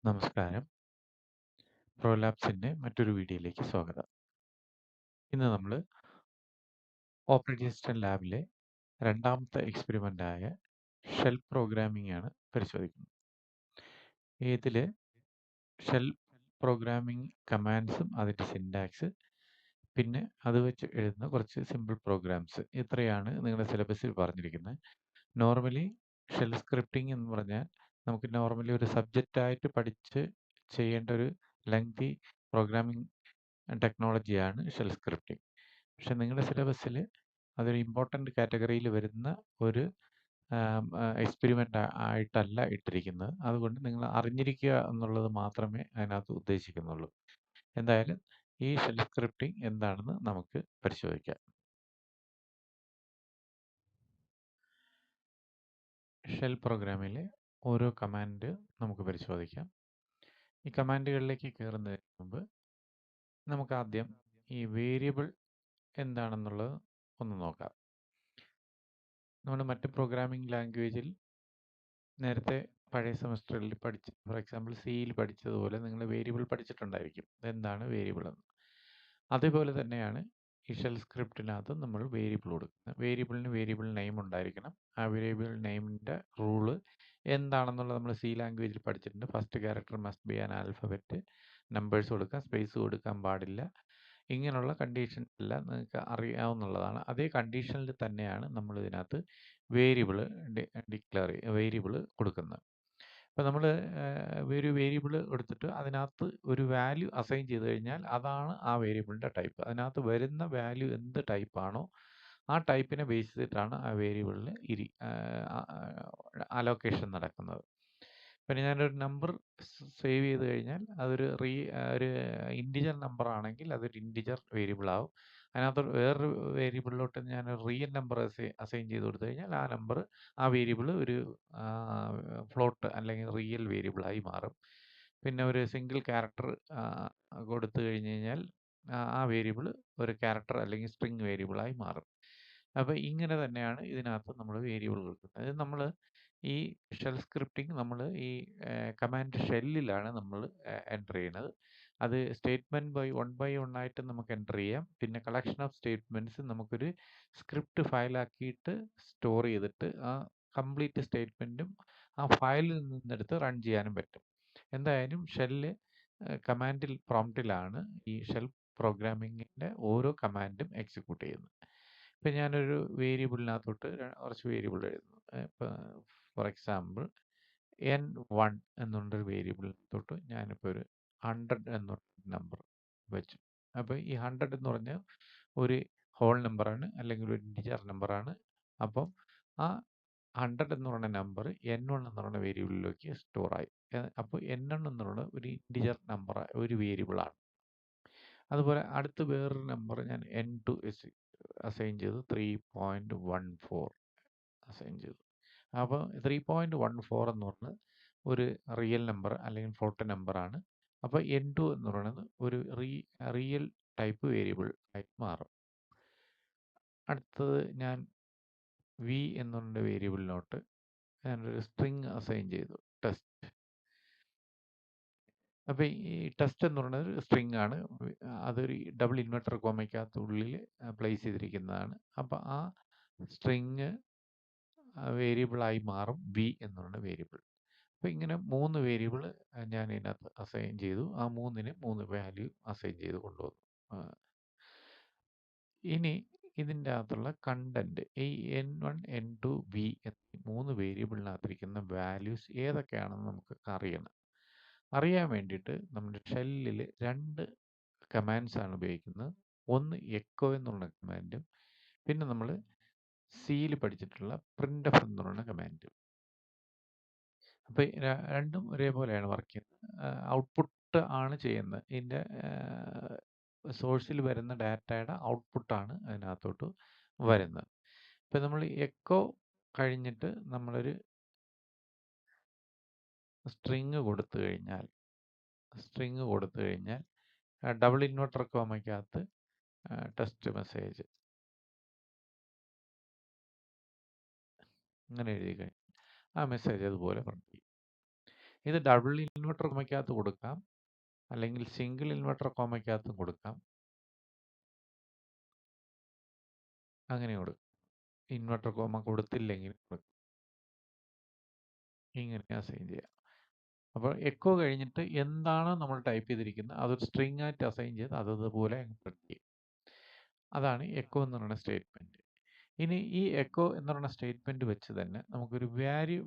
നമസ്കാരം. പ്രോലാബ്സിൻ്റെ മറ്റൊരു വീഡിയോയിലേക്ക് സ്വാഗതം. ഇന്ന് നമ്മൾ ഓപ്പറേറ്റിംഗ് സിസ്റ്റം ലാബിലെ രണ്ടാമത്തെ എക്സ്പെരിമെൻ്റായ ഷെൽ പ്രോഗ്രാമിംഗ് ആണ് പരിശോധിക്കുന്നത്. ഇതിൽ ഷെൽ പ്രോഗ്രാമിംഗ് കമാൻഡ്സും അതിൻ്റെ സിൻടാക്സ്, പിന്നെ അത് വെച്ച് എഴുതുന്ന കുറച്ച് സിമ്പിൾ പ്രോഗ്രാംസ്, ഇത്രയാണ് നിങ്ങളുടെ സിലബസിൽ പറഞ്ഞിരിക്കുന്നത്. നോർമലി ഷെൽ സ്ക്രിപ്റ്റിംഗ് എന്ന് പറഞ്ഞാൽ നമുക്ക് നോർമലി ഒരു സബ്ജക്റ്റായിട്ട് പഠിച്ച് ചെയ്യേണ്ട ഒരു ലെങ്തി പ്രോഗ്രാമിംഗ് ടെക്നോളജിയാണ് ഷെൽ സ്ക്രിപ്റ്റിംഗ്. പക്ഷെ നിങ്ങളുടെ സിലബസിൽ അതൊരു ഇമ്പോർട്ടൻ്റ് കാറ്റഗറിയിൽ വരുന്ന ഒരു എക്സ്പെരിമെൻ്റ് ആയിട്ടല്ല ഇട്ടിരിക്കുന്നത്. അതുകൊണ്ട് നിങ്ങൾ അറിഞ്ഞിരിക്കുക എന്നുള്ളത് മാത്രമേ അതിനകത്ത് ഉദ്ദേശിക്കുന്നുള്ളൂ. എന്തായാലും ഈ ഷെൽ സ്ക്രിപ്റ്റിംഗ് എന്താണെന്ന് നമുക്ക് പരിശോധിക്കാം. ഷെൽ പ്രോഗ്രാമിലെ ഓരോ കമാൻഡ് നമുക്ക് പരിശോധിക്കാം. ഈ കമാൻഡുകളിലേക്ക് കയറുന്നതിന് മുമ്പ് നമുക്ക് ആദ്യം ഈ വേരിയബിൾ എന്താണെന്നുള്ളത് ഒന്ന് നോക്കാം. നമ്മൾ മറ്റ് പ്രോഗ്രാമിംഗ് ലാംഗ്വേജിൽ നേരത്തെ പഴയ സെമസ്റ്ററിൽ പഠിച്ച്, ഫോർ എക്സാമ്പിൾ സിയിൽ പഠിച്ചതുപോലെ നിങ്ങൾ വേരിയബിൾ പഠിച്ചിട്ടുണ്ടായിരിക്കും. എന്താണ് വേരിയബിൾ എന്ന്. അതേപോലെ തന്നെയാണ് ഈ ഷെൽ സ്ക്രിപ്റ്റിനകത്ത് നമ്മൾ വേരിയബിൾ കൊടുക്കുന്നത്. വേരിയബിളിന് വേരിയബിൾ നെയിം ഉണ്ടായിരിക്കണം. ആ വേരിയബിൾ നെയിമിൻ്റെ റൂള് എന്താണെന്നുള്ളത് നമ്മൾ സി ലാംഗ്വേജിൽ പഠിച്ചിട്ടുണ്ട്. First character must be an alphabet, numbers കൊടുക്കാം, സ്പേസ് കൊടുക്കാൻ പാടില്ല. ഇങ്ങനെയുള്ള കണ്ടീഷൻ എല്ലാം നിങ്ങൾക്ക് അറിയാവുന്നതാണ്. അതേ കണ്ടീഷനിൽ തന്നെയാണ് നമ്മൾ ഇതിനകത്ത് വേരിയബിൾ വേരിയബിൾ കൊടുക്കുന്നത്. അപ്പോൾ നമ്മൾ ഒരു വേരിയബിൾ എടുത്തിട്ട് അതിനകത്ത് ഒരു വാല്യൂ അസൈൻ ചെയ്ത് കഴിഞ്ഞാൽ അതാണ് ആ വേരിയബിളിൻ്റെ ടൈപ്പ്. അതിനകത്ത് വരുന്ന വാല്യൂ എന്ത് ടൈപ്പാണോ ആ ടൈപ്പിനെ ബേസ് ചെയ്തിട്ടാണ് ആ വേരിയബിളിൽ അലോക്കേഷൻ നടക്കുന്നത്. പിന്നെ ഞാനൊരു നമ്പർ സേവ് ചെയ്ത് കഴിഞ്ഞാൽ അതൊരു ഒരു ഇൻറ്റിജർ നമ്പർ ആണെങ്കിൽ അതൊരു ഇൻറ്റിജർ വേരിയബിൾ ആവും. അതിനകത്ത് വേറൊരു വേരിയബിളിലോട്ട് ഞാൻ റിയൽ നമ്പർ അസൈൻ ചെയ്ത് കൊടുത്തു കഴിഞ്ഞാൽ ആ നമ്പർ ആ വേരിയബിൾ ഒരു ഫ്ലോട്ട് അല്ലെങ്കിൽ റിയൽ വേരിയബിളായി മാറും. പിന്നെ ഒരു സിംഗിൾ ക്യാരക്ടർ കൊടുത്തു കഴിഞ്ഞ് കഴിഞ്ഞാൽ ആ വേരിയബിൾ ഒരു ക്യാരക്ടർ അല്ലെങ്കിൽ സ്ട്രിങ് വേരിയബിളായി മാറും. അപ്പോൾ ഇങ്ങനെ തന്നെയാണ് ഇതിനകത്ത് നമ്മൾ വേരിയബിൾ കൊടുക്കുന്നത്. അത് നമ്മൾ ഈ ഷെൽ സ്ക്രിപ്റ്റിംഗ് നമ്മൾ ഈ കമാൻഡ് ഷെല്ലിലാണ് നമ്മൾ എൻ്റർ ചെയ്യുന്നത്. അത് സ്റ്റേറ്റ്മെൻറ്റ് ബൈ വൺ ആയിട്ട് നമുക്ക് എൻ്റർ ചെയ്യാം. പിന്നെ കളക്ഷൻ ഓഫ് സ്റ്റേറ്റ്മെൻറ്റ്സ് നമുക്കൊരു സ്ക്രിപ്റ്റ് ഫയലാക്കിയിട്ട് സ്റ്റോർ ചെയ്തിട്ട് ആ കംപ്ലീറ്റ് സ്റ്റേറ്റ്മെൻറ്റും ആ ഫയലിൽ നിന്നെടുത്ത് റൺ ചെയ്യാനും പറ്റും. എന്തായാലും ഷെല്ല് കമാൻഡിൽ പ്രോംപ്റ്റിലാണ് ഈ ഷെൽ പ്രോഗ്രാമിങ്ങിൻ്റെ ഓരോ കമാൻഡും എക്സിക്യൂട്ട് ചെയ്യുന്നത്. ഇപ്പം ഞാനൊരു വേരിയബിളിനകത്തോട്ട് കുറച്ച് വേരിയബിൾ എഴുതുന്നു. ഇപ്പം ഫോർ എക്സാമ്പിൾ n1 എന്നുള്ളൊരു വേരിയബിളിനകത്തോട്ട് ഞാനിപ്പോൾ ഒരു 100 എന്നുള്ള നമ്പർ വെച്ചു. അപ്പോൾ ഈ 100 എന്ന് പറഞ്ഞാൽ ഒരു ഹോൾ നമ്പറാണ് അല്ലെങ്കിൽ ഒരു ഇൻറ്റിജർ നമ്പറാണ്. അപ്പം ആ 100 എന്ന് പറയുന്ന നമ്പർ n1 എന്ന് പറയുന്ന വേരിയബിളിലേക്ക് സ്റ്റോറായി. അപ്പോൾ n1 എന്നുള്ള ഒരു ഇൻറ്റിജർ നമ്പർ, ഒരു വേരിയബിളാണ്. അതുപോലെ അടുത്ത വേറൊരു നമ്പർ ഞാൻ n2 അസൈൻ ചെയ്തു, 3.14 അസൈൻ ചെയ്തു. അപ്പോൾ 3.14 എന്ന് പറഞ്ഞത് ഒരു റിയൽ നമ്പർ അല്ലെങ്കിൽ ഫ്ലോട്ട് നമ്പറാണ്. അപ്പോൾ n2 എന്ന് പറയുന്നത് ഒരു റിയൽ ടൈപ്പ് വേരിയബിൾ ആയി മാറും. അടുത്തത് ഞാൻ v എന്നുള്ള വേരിയബിളിനോട്ട് ഞാനൊരു സ്ട്രിങ് അസൈൻ ചെയ്തു, ടെസ്റ്റ്. അപ്പോൾ ഈ ടെസ്റ്റ് എന്ന് പറയുന്നത് ഒരു സ്ട്രിങ് ആണ്. അതൊരു ഡബിൾ ഇൻവെർട്ടർ കോമയ്ക്കകത്തുള്ളിൽ പ്ലേസ് ചെയ്തിരിക്കുന്നതാണ്. അപ്പോൾ ആ സ്ട്രിങ് വേരിയബിളായി മാറും v എന്നുള്ള വേരിയബിൾ. അപ്പോൾ ഇങ്ങനെ 3 വേരിയബിൾ ഞാൻ ഇതിനകത്ത് അസൈൻ ചെയ്തു. ആ 3ന് 3 വാല്യൂ അസൈൻ ചെയ്ത് കൊണ്ടുവന്നു. ഇനി ഇതിൻ്റെ അകത്തുള്ള കണ്ടൻറ്റ്, ഈ n1 n2 v എന്നീ 3 വേരിയബിളിനകത്തിരിക്കുന്ന വാല്യൂസ് ഏതൊക്കെയാണെന്ന് നമുക്ക് അറിയാൻ വേണ്ടിയിട്ട് നമ്മുടെ ഷെല്ലിൽ 2 കമാൻഡ്സ് ആണ് ഉപയോഗിക്കുന്നത്. ഒന്ന് എക്കോ എന്നുള്ള കമാൻഡും പിന്നെ നമ്മൾ സിയിൽ പഠിച്ചിട്ടുള്ള printf എന്ന് പറയുന്ന കമാൻഡും. അപ്പോൾ രണ്ടും ഒരേപോലെയാണ് വർക്ക് ചെയ്യുന്നത്. ഔട്ട്പുട്ട് ആണ് ചെയ്യുന്നത്. ഇതിൻ്റെ സോഴ്സിൽ വരുന്ന ഡാറ്റയുടെ ഔട്ട്പുട്ടാണ് അതിനകത്തോട്ട് വരുന്നത്. ഇപ്പം നമ്മൾ എക്കോ കഴിഞ്ഞിട്ട് നമ്മളൊരു സ്ട്രിങ് കൊടുത്തു കഴിഞ്ഞാൽ ഡബിൾ ഇൻവെർട്ടർ കോമയ്ക്കകത്ത് ടെസ്റ്റ് മെസ്സേജ് അങ്ങനെ എഴുതി കഴിഞ്ഞാൽ ആ മെസ്സേജ് അതുപോലെ പ്രിന്റ് ചെയ്യും. ഇത് ഡബിൾ ഇൻവെർട്ടർ കോമയ്ക്കകത്ത് കൊടുക്കാം, അല്ലെങ്കിൽ സിംഗിൾ ഇൻവെർട്ടർ കോമയ്ക്കകത്തും കൊടുക്കാം. അങ്ങനെ കൊടുക്കും. ഇൻവെർട്ടർ കോമ കൊടുത്തില്ലെങ്കിൽ ഇങ്ങനെ അസൈൻ ചെയ്യാം. അപ്പോൾ എക്കോ കഴിഞ്ഞിട്ട് എന്താണോ നമ്മൾ ടൈപ്പ് ചെയ്തിരിക്കുന്നത് അതൊരു സ്ട്രിങ് ആയിട്ട് അസൈൻ ചെയ്ത് അതുപോലെ പ്രിന്റ് ചെയ്യും. അതാണ് എക്കോ എന്ന് പറയുന്ന സ്റ്റേറ്റ്മെൻറ്റ്. ഇനി ഈ എക്കോ എന്ന് പറയുന്ന സ്റ്റേറ്റ്മെൻറ്റ് വെച്ച് തന്നെ നമുക്കൊരു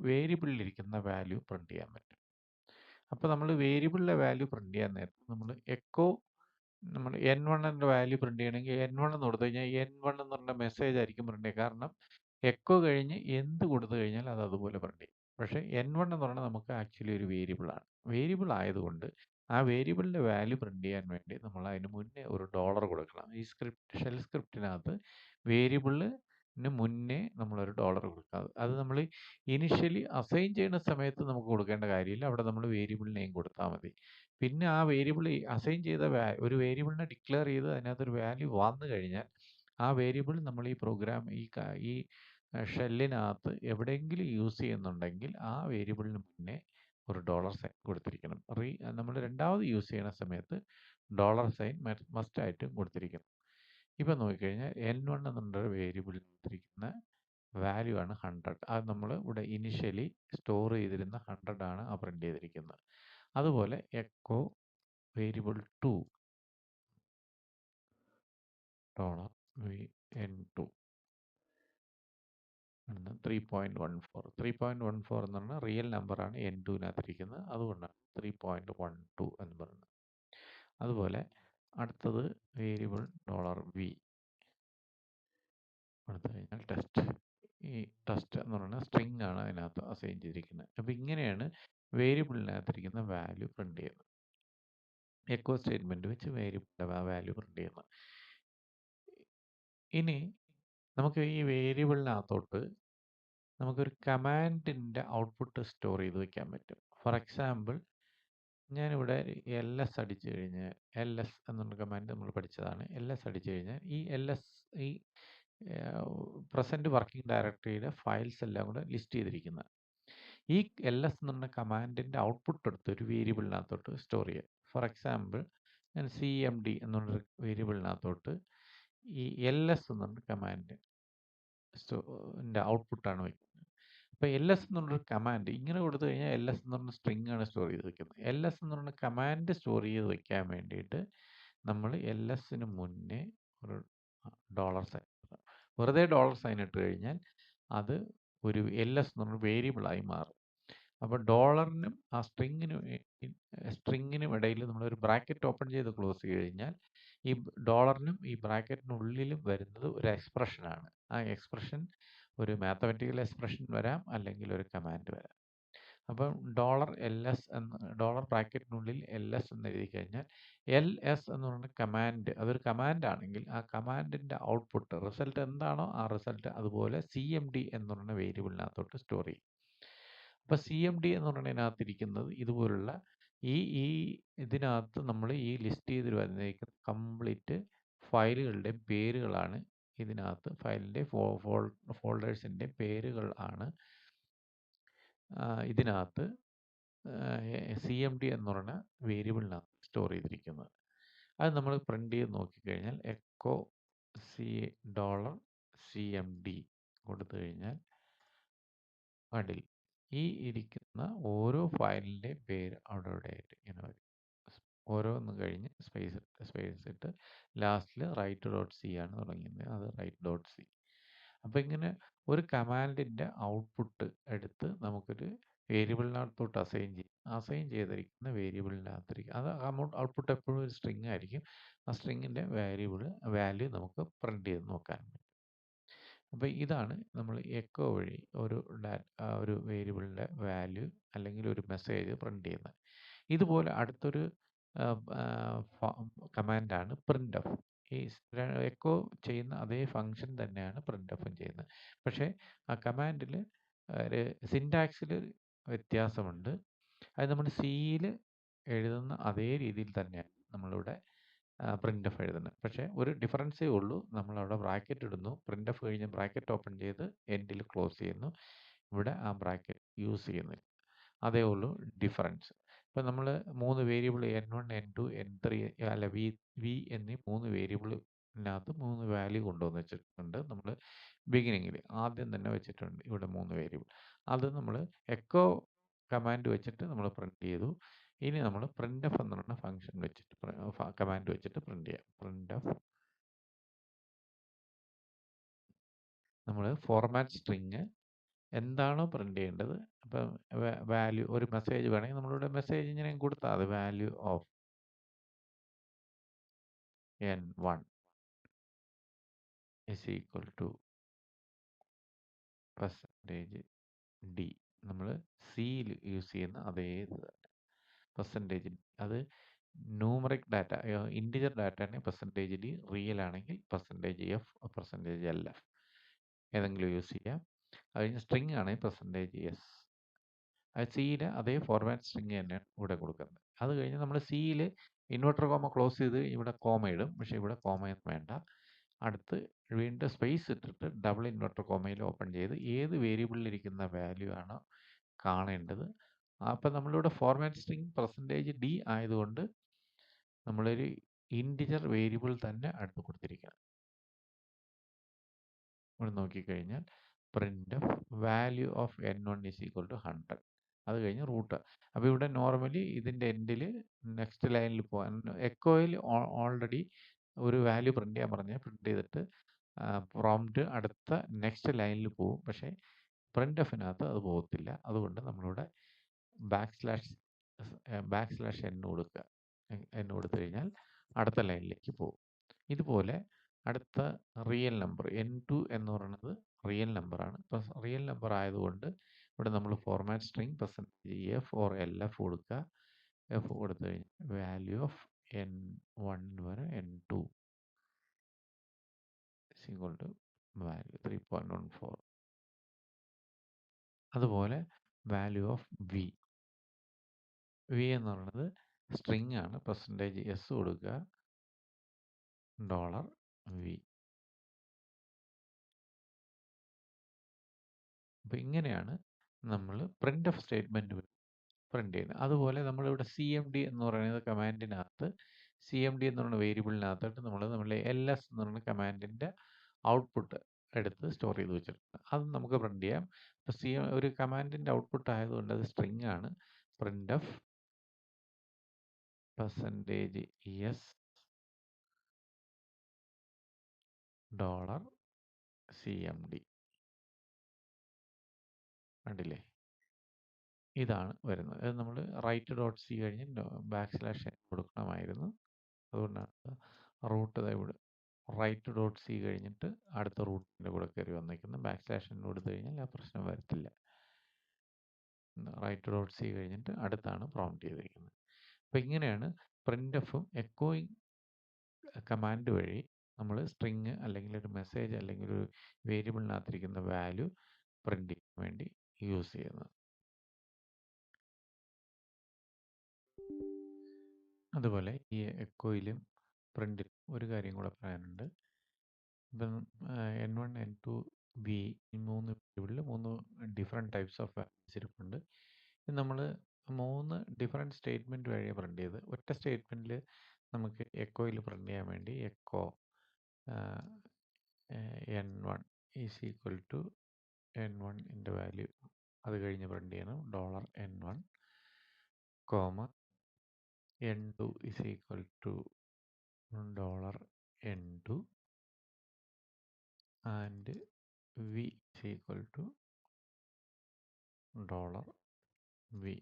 വേരിയബിളിലിരിക്കുന്ന വാല്യൂ പ്രിന്റ് ചെയ്യാൻ പറ്റും. അപ്പോൾ നമ്മൾ വേരിയബിളിലെ വാല്യൂ പ്രിന്റ് ചെയ്യാൻ നേരത്ത് നമ്മൾ എക്കോ നമ്മൾ n1 വാല്യൂ പ്രിന്റ് ചെയ്യണമെങ്കിൽ n1 എന്ന് കൊടുത്തു കഴിഞ്ഞാൽ n1 എന്ന് പറഞ്ഞ മെസ്സേജ് ആയിരിക്കും പ്രിന്റ് ചെയ്യുക. കാരണം എക്കോ കഴിഞ്ഞ് എന്ത് കൊടുത്തു കഴിഞ്ഞാൽ അത് അതുപോലെ പ്രിന്റ് ചെയ്യും. പക്ഷേ n1 എന്ന് പറഞ്ഞാൽ നമുക്ക് ആക്ച്വലി ഒരു വേരിയബിളാണ്. വേരിയബിൾ ആയതുകൊണ്ട് ആ വേരിയബിളിൻ്റെ വാല്യൂ പ്രിന്റ് ചെയ്യാൻ വേണ്ടി നമ്മൾ അതിന് മുന്നേ ഒരു ഡോളർ കൊടുക്കണം. ഈ ഷെൽ സ്ക്രിപ്റ്റിനകത്ത് വേരിയബിളിന് മുന്നേ നമ്മളൊരു ഡോളർ കൊടുക്കുക. അത് നമ്മൾ ഇനിഷ്യലി അസൈൻ ചെയ്യുന്ന സമയത്ത് നമുക്ക് കൊടുക്കേണ്ട കാര്യമില്ല. അവിടെ നമ്മൾ വേരിയബിൾ നെയിം കൊടുത്താൽ മതി. പിന്നെ ആ വേരിയബിൾ അസൈൻ ചെയ്ത ഒരു വേരിയബിളിനെ ഡിക്ലെയർ ചെയ്ത് അതിനകത്തൊരു വാല്യൂ വന്നു കഴിഞ്ഞാൽ ആ വേരിയബിൾ നമ്മൾ ഈ പ്രോഗ്രാം ഈ ഷെല്ലിനകത്ത് എവിടെയെങ്കിലും യൂസ് ചെയ്യുന്നുണ്ടെങ്കിൽ ആ വേരിയബിളിന് മുന്നേ ഒരു ഡോളർ സൈൻ കൊടുത്തിരിക്കണം. നമ്മൾ രണ്ടാമത് യൂസ് ചെയ്യുന്ന സമയത്ത് ഡോളർ സൈൻ മസ്റ്റായിട്ടും കൊടുത്തിരിക്കണം. ഇപ്പം നോക്കിക്കഴിഞ്ഞാൽ n1 എന്നുള്ള വേരിയബിളിൽ കൊടുത്തിരിക്കുന്ന വാല്യൂ ആണ് 100. അത് നമ്മൾ ഇവിടെ ഇനിഷ്യലി സ്റ്റോർ ചെയ്തിരുന്ന 100 ആണ് ആ പ്രിന്റ് ചെയ്തിരിക്കുന്നത്. അതുപോലെ എക്കോ വേരിയബിൾ 2 ഡോളർ n2 3.14 എന്ന് പറഞ്ഞാൽ റിയൽ നമ്പറാണ് n2നകത്തിരിക്കുന്നത്. അതുകൊണ്ടാണ് 3.12 എന്ന് പറയുന്നത്. അതുപോലെ അടുത്തത് വേരിയബിൾ $v കൊടുത്തു കഴിഞ്ഞാൽ ടെസ്റ്റ്. ഈ ടെസ്റ്റ് എന്ന് പറയുന്ന സ്ട്രിങ് ആണ് അതിനകത്ത് അസൈൻ ചെയ്തിരിക്കുന്നത്. അപ്പോൾ ഇങ്ങനെയാണ് വേരിയബിളിനകത്തിരിക്കുന്ന വാല്യൂ പ്രിന്റ് ചെയ്യുന്നത്. എക്കോ സ്റ്റേറ്റ്മെൻറ്റ് വെച്ച് വേരിയബിളിൻ്റെ വാല്യൂ പ്രിന്റ് ചെയ്യുന്നത്. ഇനി നമുക്ക് ഈ വേരിയബിളിനകത്തോട്ട് നമുക്കൊരു കമാൻഡിൻ്റെ ഔട്ട്പുട്ട് സ്റ്റോർ ചെയ്ത് വെക്കാൻ പറ്റും. ഫോർ എക്സാമ്പിൾ ഞാനിവിടെ ls അടിച്ചു കഴിഞ്ഞാൽ ls എന്നുള്ള കമാൻഡ് നമ്മൾ പഠിച്ചതാണ്. ls അടിച്ചു കഴിഞ്ഞാൽ ഈ ls ഈ പ്രസൻറ്റ് വർക്കിംഗ് ഡയറക്ടറിയുടെ ഫയൽസ് എല്ലാം കൂടെ ലിസ്റ്റ് ചെയ്തിരിക്കുന്നത്. ഈ ls എന്ന് പറഞ്ഞ കമാൻഡിൻ്റെ ഔട്ട്പുട്ട് എടുത്ത് ഒരു വേരിയബിളിനകത്തോട്ട് സ്റ്റോർ ചെയ്യുക. ഫോർ എക്സാമ്പിൾ ഞാൻ cmd എന്നുള്ളൊരു വേരിയബിളിനകത്തോട്ട് ഈ ls എന്ന് പറഞ്ഞ കമാൻഡിൻ്റെ ഔട്ട്പുട്ടാണ് വയ്ക്കുന്നത്. അപ്പോൾ ls എന്നുള്ളൊരു കമാൻഡ് ഇങ്ങനെ കൊടുത്തു കഴിഞ്ഞാൽ ls എന്ന് പറഞ്ഞ സ്ട്രിങ് ആണ് സ്റ്റോർ ചെയ്ത് വെക്കുന്നത്. ls എന്ന് പറഞ്ഞ കമാൻഡ് സ്റ്റോർ ചെയ്ത് വെക്കാൻ വേണ്ടിയിട്ട് നമ്മൾ ls-ന് മുന്നേ ഒരു ഡോളർ സൈൻ വെറുതെ ഡോളർ സൈൻ ഇട്ട് കഴിഞ്ഞാൽ അത് ഒരു ls എന്ന് പറഞ്ഞ വേരിയബിളായി മാറും. അപ്പോൾ ഡോളറിനും ആ സ്ട്രിങ്ങിനും ഇടയിൽ നമ്മളൊരു ബ്രാക്കറ്റ് ഓപ്പൺ ചെയ്ത് ക്ലോസ് ചെയ്ത് കഴിഞ്ഞാൽ ഈ ഡോളറിനും ഈ ബ്രാക്കറ്റിനുള്ളിലും വരുന്നത് ഒരു എക്സ്പ്രഷനാണ്. ആ എക്സ്പ്രഷൻ ഒരു മാത്തമാറ്റിക്കൽ എക്സ്പ്രഷൻ വരാം, അല്ലെങ്കിൽ ഒരു കമാൻഡ് വരാം. അപ്പം ഡോളർ ബ്രാക്കറ്റിനുള്ളിൽ ls എന്ന് എഴുതി കഴിഞ്ഞാൽ ls എന്ന് പറയുന്ന കമാൻഡ് അതൊരു കമാൻഡാണെങ്കിൽ ആ കമാൻഡിൻ്റെ ഔട്ട്പുട്ട് റിസൾട്ട് എന്താണോ ആ റിസൾട്ട് അതുപോലെ cmd എന്ന് പറയുന്ന വേരിയബിളിനകത്തോട്ട് സ്റ്റോർ ചെയ്യും. അപ്പോൾ cmd എന്ന് പറയുന്നതിനകത്തിരിക്കുന്നത് ഇതുപോലുള്ള ഈ ഇതിനകത്ത് നമ്മൾ ഈ ലിസ്റ്റ് ചെയ്ത് വന്നിരിക്കുന്ന കംപ്ലീറ്റ് ഫയലുകളുടെ പേരുകളാണ്. ഇതിനകത്ത് ഫയലിൻ്റെ ഫോൾഡേഴ്സിൻ്റെ പേരുകൾ ആണ് ഇതിനകത്ത് cmd എന്ന് പറയുന്ന വേരിയബിളിനകത്ത് സ്റ്റോർ ചെയ്തിരിക്കുന്നത്. അത് നമ്മൾ പ്രിന്റ് ചെയ്ത് നോക്കിക്കഴിഞ്ഞാൽ എക്കോ $cmd കൊടുത്തു കഴിഞ്ഞാൽ അതിൽ ഈ ഇരിക്കുന്ന ഓരോ ഫയലിൻ്റെ പേര് അവിടെ ആയിട്ട് ഇങ്ങനെ വരും. ഓരോന്ന് കഴിഞ്ഞ് സ്പേസ് ഇട്ട് ലാസ്റ്റിൽ write.c ആണ് തുടങ്ങിയത്. അത് write.c. അപ്പോൾ ഇങ്ങനെ ഒരു കമാൻഡിൻ്റെ ഔട്ട്പുട്ട് എടുത്ത് നമുക്കൊരു വേരിയബിളിനകത്തോട്ട് അസൈൻ ചെയ്തിരിക്കുന്ന വേരിയബിളിനകത്തിരിക്കും. അത് ഔട്ട്പുട്ട് എപ്പോഴും ഒരു സ്ട്രിങ് ആയിരിക്കും. ആ സ്ട്രിങ്ങിൻ്റെ വാല്യൂ നമുക്ക് പ്രിന്റ് ചെയ്ത് നോക്കാൻ പറ്റും. അപ്പോൾ ഇതാണ് നമ്മൾ എക്കോ വഴി ഒരു വേരിയബിളിൻ്റെ വാല്യൂ അല്ലെങ്കിൽ ഒരു മെസ്സേജ് പ്രിന്റ് ചെയ്യുന്നത്. ഇതുപോലെ അടുത്തൊരു കമാൻഡാണ് printf. ഈ എക്കോ ചെയ്യുന്ന അതേ ഫങ്ഷൻ തന്നെയാണ് printfഉം ചെയ്യുന്നത്. പക്ഷേ ആ കമാൻഡിൽ ഒരു സിൻടാക്സിൽ വ്യത്യാസമുണ്ട്. അത് നമ്മൾ സിയിൽ എഴുതുന്ന അതേ രീതിയിൽ തന്നെയാണ് നമ്മളിവിടെ printf എഴുതുന്നത്. പക്ഷേ ഒരു ഡിഫറൻസേ ഉള്ളൂ. നമ്മളവിടെ ബ്രാക്കറ്റ് ഇടുന്നു, printf കഴിഞ്ഞ് ബ്രാക്കറ്റ് ഓപ്പൺ ചെയ്ത് എൻഡിൽ ക്ലോസ് ചെയ്യുന്നു. ഇവിടെ ആ ബ്രാക്കറ്റ് യൂസ് ചെയ്യുന്നില്ല. അതേ ഉള്ളൂ ഡിഫറൻസ്. ഇപ്പം നമ്മൾ 3 വേരിയബിൾ n1 n2 n3 അല്ല വി എന്നീ 3 വേരിയബിളിനകത്ത് 3 വാല്യൂ കൊണ്ടുവന്ന് വെച്ചിട്ടുണ്ട് നമ്മൾ ബിഗിനിങ്ങിൽ ആദ്യം തന്നെ വെച്ചിട്ടുണ്ട് ഇവിടെ 3 വേരിയബിൾ. അത് നമ്മൾ എക്കോ കമാൻഡ് വെച്ചിട്ട് നമ്മൾ പ്രിന്റ് ചെയ്തു. ഇനി നമ്മൾ പ്രിന്റ് എഫ് എന്ന് പറയുന്ന ഫംഗ്ഷൻ വെച്ചിട്ട് കമാൻഡ് വെച്ചിട്ട് പ്രിന്റ് ചെയ്യാം. പ്രിന്റ് എഫ് നമ്മൾ ഫോർമാറ്റ് സ്ട്രിങ് എന്താണോ പ്രിന്റ് ചെയ്യേണ്ടത്, അപ്പം വാല്യൂ ഒരു മെസ്സേജ് വേണമെങ്കിൽ നമ്മളിവിടെ മെസ്സേജ് ഇങ്ങനെ കൊടുത്താൽ മതി. Value of n1 is equal to percentage D. നമ്മൾ സിയിൽ യൂസ് ചെയ്യുന്ന അതേ ഇത് പെർസെൻറ്റേജ്. അത് ന്യൂമറിക് ഡാറ്റ, ഇൻറ്റിജർ ഡാറ്റയാണെങ്കിൽ പെർസെൻറ്റേജ് ഡി, റിയൽ ആണെങ്കിൽ percentage F, percentage L F ഏതെങ്കിലും യൂസ് ചെയ്യാം. അത് കഴിഞ്ഞ് സ്ട്രിങ് ആണെങ്കിൽ പെർസെൻറ്റേജ് എസ്. അത് സിയിലെ അതേ ഫോർമാറ്റ് സ്ട്രിങ് തന്നെയാണ് ഇവിടെ കൊടുക്കുന്നത്. അത് കഴിഞ്ഞ് നമ്മൾ സിയിൽ ഇൻവെർട്ടർ കോമ ക്ലോസ് ചെയ്ത് ഇവിടെ കോമ ഇടും. പക്ഷേ ഇവിടെ കോമയൊന്നും വേണ്ട. അടുത്ത് വീണ്ടും സ്പേസ് ഇട്ടിട്ട് ഡബിൾ ഇൻവെർട്ടർ കോമയിൽ ഓപ്പൺ ചെയ്ത് ഏത് വേരിയബിളിലിരിക്കുന്ന വാല്യൂ ആണോ കാണേണ്ടത്. അപ്പം നമ്മളിവിടെ ഫോർമാറ്റ് സ്ട്രിങ് പെർസെൻറ്റേജ് ഡി ആയതുകൊണ്ട് നമ്മളൊരു ഇൻറ്റിജർ വേരിയബിൾ തന്നെ അടുത്ത് കൊടുത്തിരിക്കണം. ഇവിടെ നോക്കിക്കഴിഞ്ഞാൽ print of value of n1 is equal to 100. അത് കഴിഞ്ഞ് റൂട്ട്. അപ്പോൾ ഇവിടെ നോർമലി ഇതിൻ്റെ എൻഡിൽ നെക്സ്റ്റ് ലൈനിൽ പോകാൻ എക്കോയിൽ ഓൾറെഡി ഒരു വാല്യൂ പ്രിന്റ് ചെയ്യാൻ പറഞ്ഞാൽ പ്രിന്റ് ചെയ്തിട്ട് പ്രോംപ്റ്റ് അടുത്ത നെക്സ്റ്റ് ലൈനിൽ പോകും. പക്ഷേ പ്രിന്റ് എഫിനകത്ത് അത് പോകത്തില്ല. അതുകൊണ്ട് നമ്മളിവിടെ ബാക്ക് സ്ലാഷ് n കൊടുക്കുക. n കൊടുത്തു കഴിഞ്ഞാൽ അടുത്ത ലൈനിലേക്ക് പോകും. ഇതുപോലെ അടുത്ത റിയൽ നമ്പർ n2 എന്ന് പറയുന്നത് റിയൽ നമ്പറാണ്. ഇപ്പം റിയൽ നമ്പർ ആയതുകൊണ്ട് ഇവിടെ നമ്മൾ format string percentage F or L F കൊടുക്കുക. എഫ് കൊടുത്തു കഴിഞ്ഞാൽ വാല്യൂ ഓഫ് n1 വരെ n2 ഈക്വൽ ടു വാല്യൂ 3.14. അതുപോലെ വാല്യൂ ഓഫ് വി എന്ന് പറയുന്നത് സ്ട്രിങ് ആണ്. പെർസെൻറ്റേജ് എസ് കൊടുക്കുക, $v. അപ്പോൾ ഇങ്ങനെയാണ് നമ്മൾ പ്രിന്റ് എഫ് സ്റ്റേറ്റ്മെൻറ്റ് പ്രിന്റ് ചെയ്യുന്നത്. അതുപോലെ നമ്മളിവിടെ CMD എന്ന് പറയുന്നത് കമാൻഡിനകത്ത് CMD എന്ന് പറയുന്ന വേരിയബിളിനകത്തോട്ട് നമ്മളെ LS എന്ന് പറയുന്ന കമാൻഡിൻ്റെ ഔട്ട്പുട്ട് എടുത്ത് സ്റ്റോർ ചെയ്ത് വെച്ചിട്ടുണ്ട്. അത് നമുക്ക് പ്രിന്റ് ചെയ്യാം. അപ്പോൾ ഒരു കമാൻഡിൻ്റെ ഔട്ട്പുട്ട് ആയതുകൊണ്ട് അത് സ്ട്രിങ് ആണ്. Print F percentage S $CMD. കണ്ടില്ലേ? ഇതാണ് വരുന്നത്. അത് നമ്മൾ റൈറ്റ് ഡോട്ട് സി കഴിഞ്ഞ് ബാക്ക് സ്ലാഷ് കൊടുക്കണമായിരുന്നു. അതുകൊണ്ടാണ് റൂട്ട് ഇവിടെ റൈറ്റ് ഡോട്ട് സി കഴിഞ്ഞിട്ട് അടുത്ത റൂട്ടിൻ്റെ കൂടെ കയറി വന്നേക്കുന്നത്. ബാക്ക് സ്ലാഷ് കൊടുത്തു കഴിഞ്ഞാൽ ആ പ്രശ്നം വരത്തില്ല. റൈറ്റ് ഡോട്ട് സി കഴിഞ്ഞിട്ട് അടുത്താണ് പ്രോംപ്റ്റ് ചെയ്തിരിക്കുന്നത്. അപ്പോൾ ഇങ്ങനെയാണ് പ്രിന്റ് എഫും എക്കോയിങ് കമാൻഡ് വഴി നമ്മൾ സ്ട്രിങ് അല്ലെങ്കിൽ ഒരു മെസ്സേജ് അല്ലെങ്കിൽ ഒരു വേരിയബിളിനകത്തിരിക്കുന്ന വാല്യൂ പ്രിന്റ് ചെയ്യാൻ വേണ്ടി യൂസ് ചെയ്യുന്നത്. അതുപോലെ ഈ എക്കോയിലും പ്രിന്റിലും ഒരു കാര്യം കൂടെ പറയാനുണ്ട്. ഇപ്പം n1 n2 v ഈ 3 വേരിയബിളിൽ 3 ഡിഫറെൻറ്റ് ടൈപ്സ് ഓഫ് വാല്യൂസ് ഇരിപ്പുണ്ട്. ഇത് നമ്മൾ 3 ഡിഫറെൻറ്റ് സ്റ്റേറ്റ്മെൻറ്റ് വഴിയാണ് പ്രിന്റ് ചെയ്ത്. ഒറ്റ സ്റ്റേറ്റ്മെൻറ്റിൽ നമുക്ക് എക്കോയിൽ പ്രിന്റ് ചെയ്യാൻ വേണ്ടി echo n1 is equal to n1 value അത് കഴിഞ്ഞ് പ്രിന്റ് ചെയ്യണം $n1 comma n2 is equal to $n2 and v is equal to $v.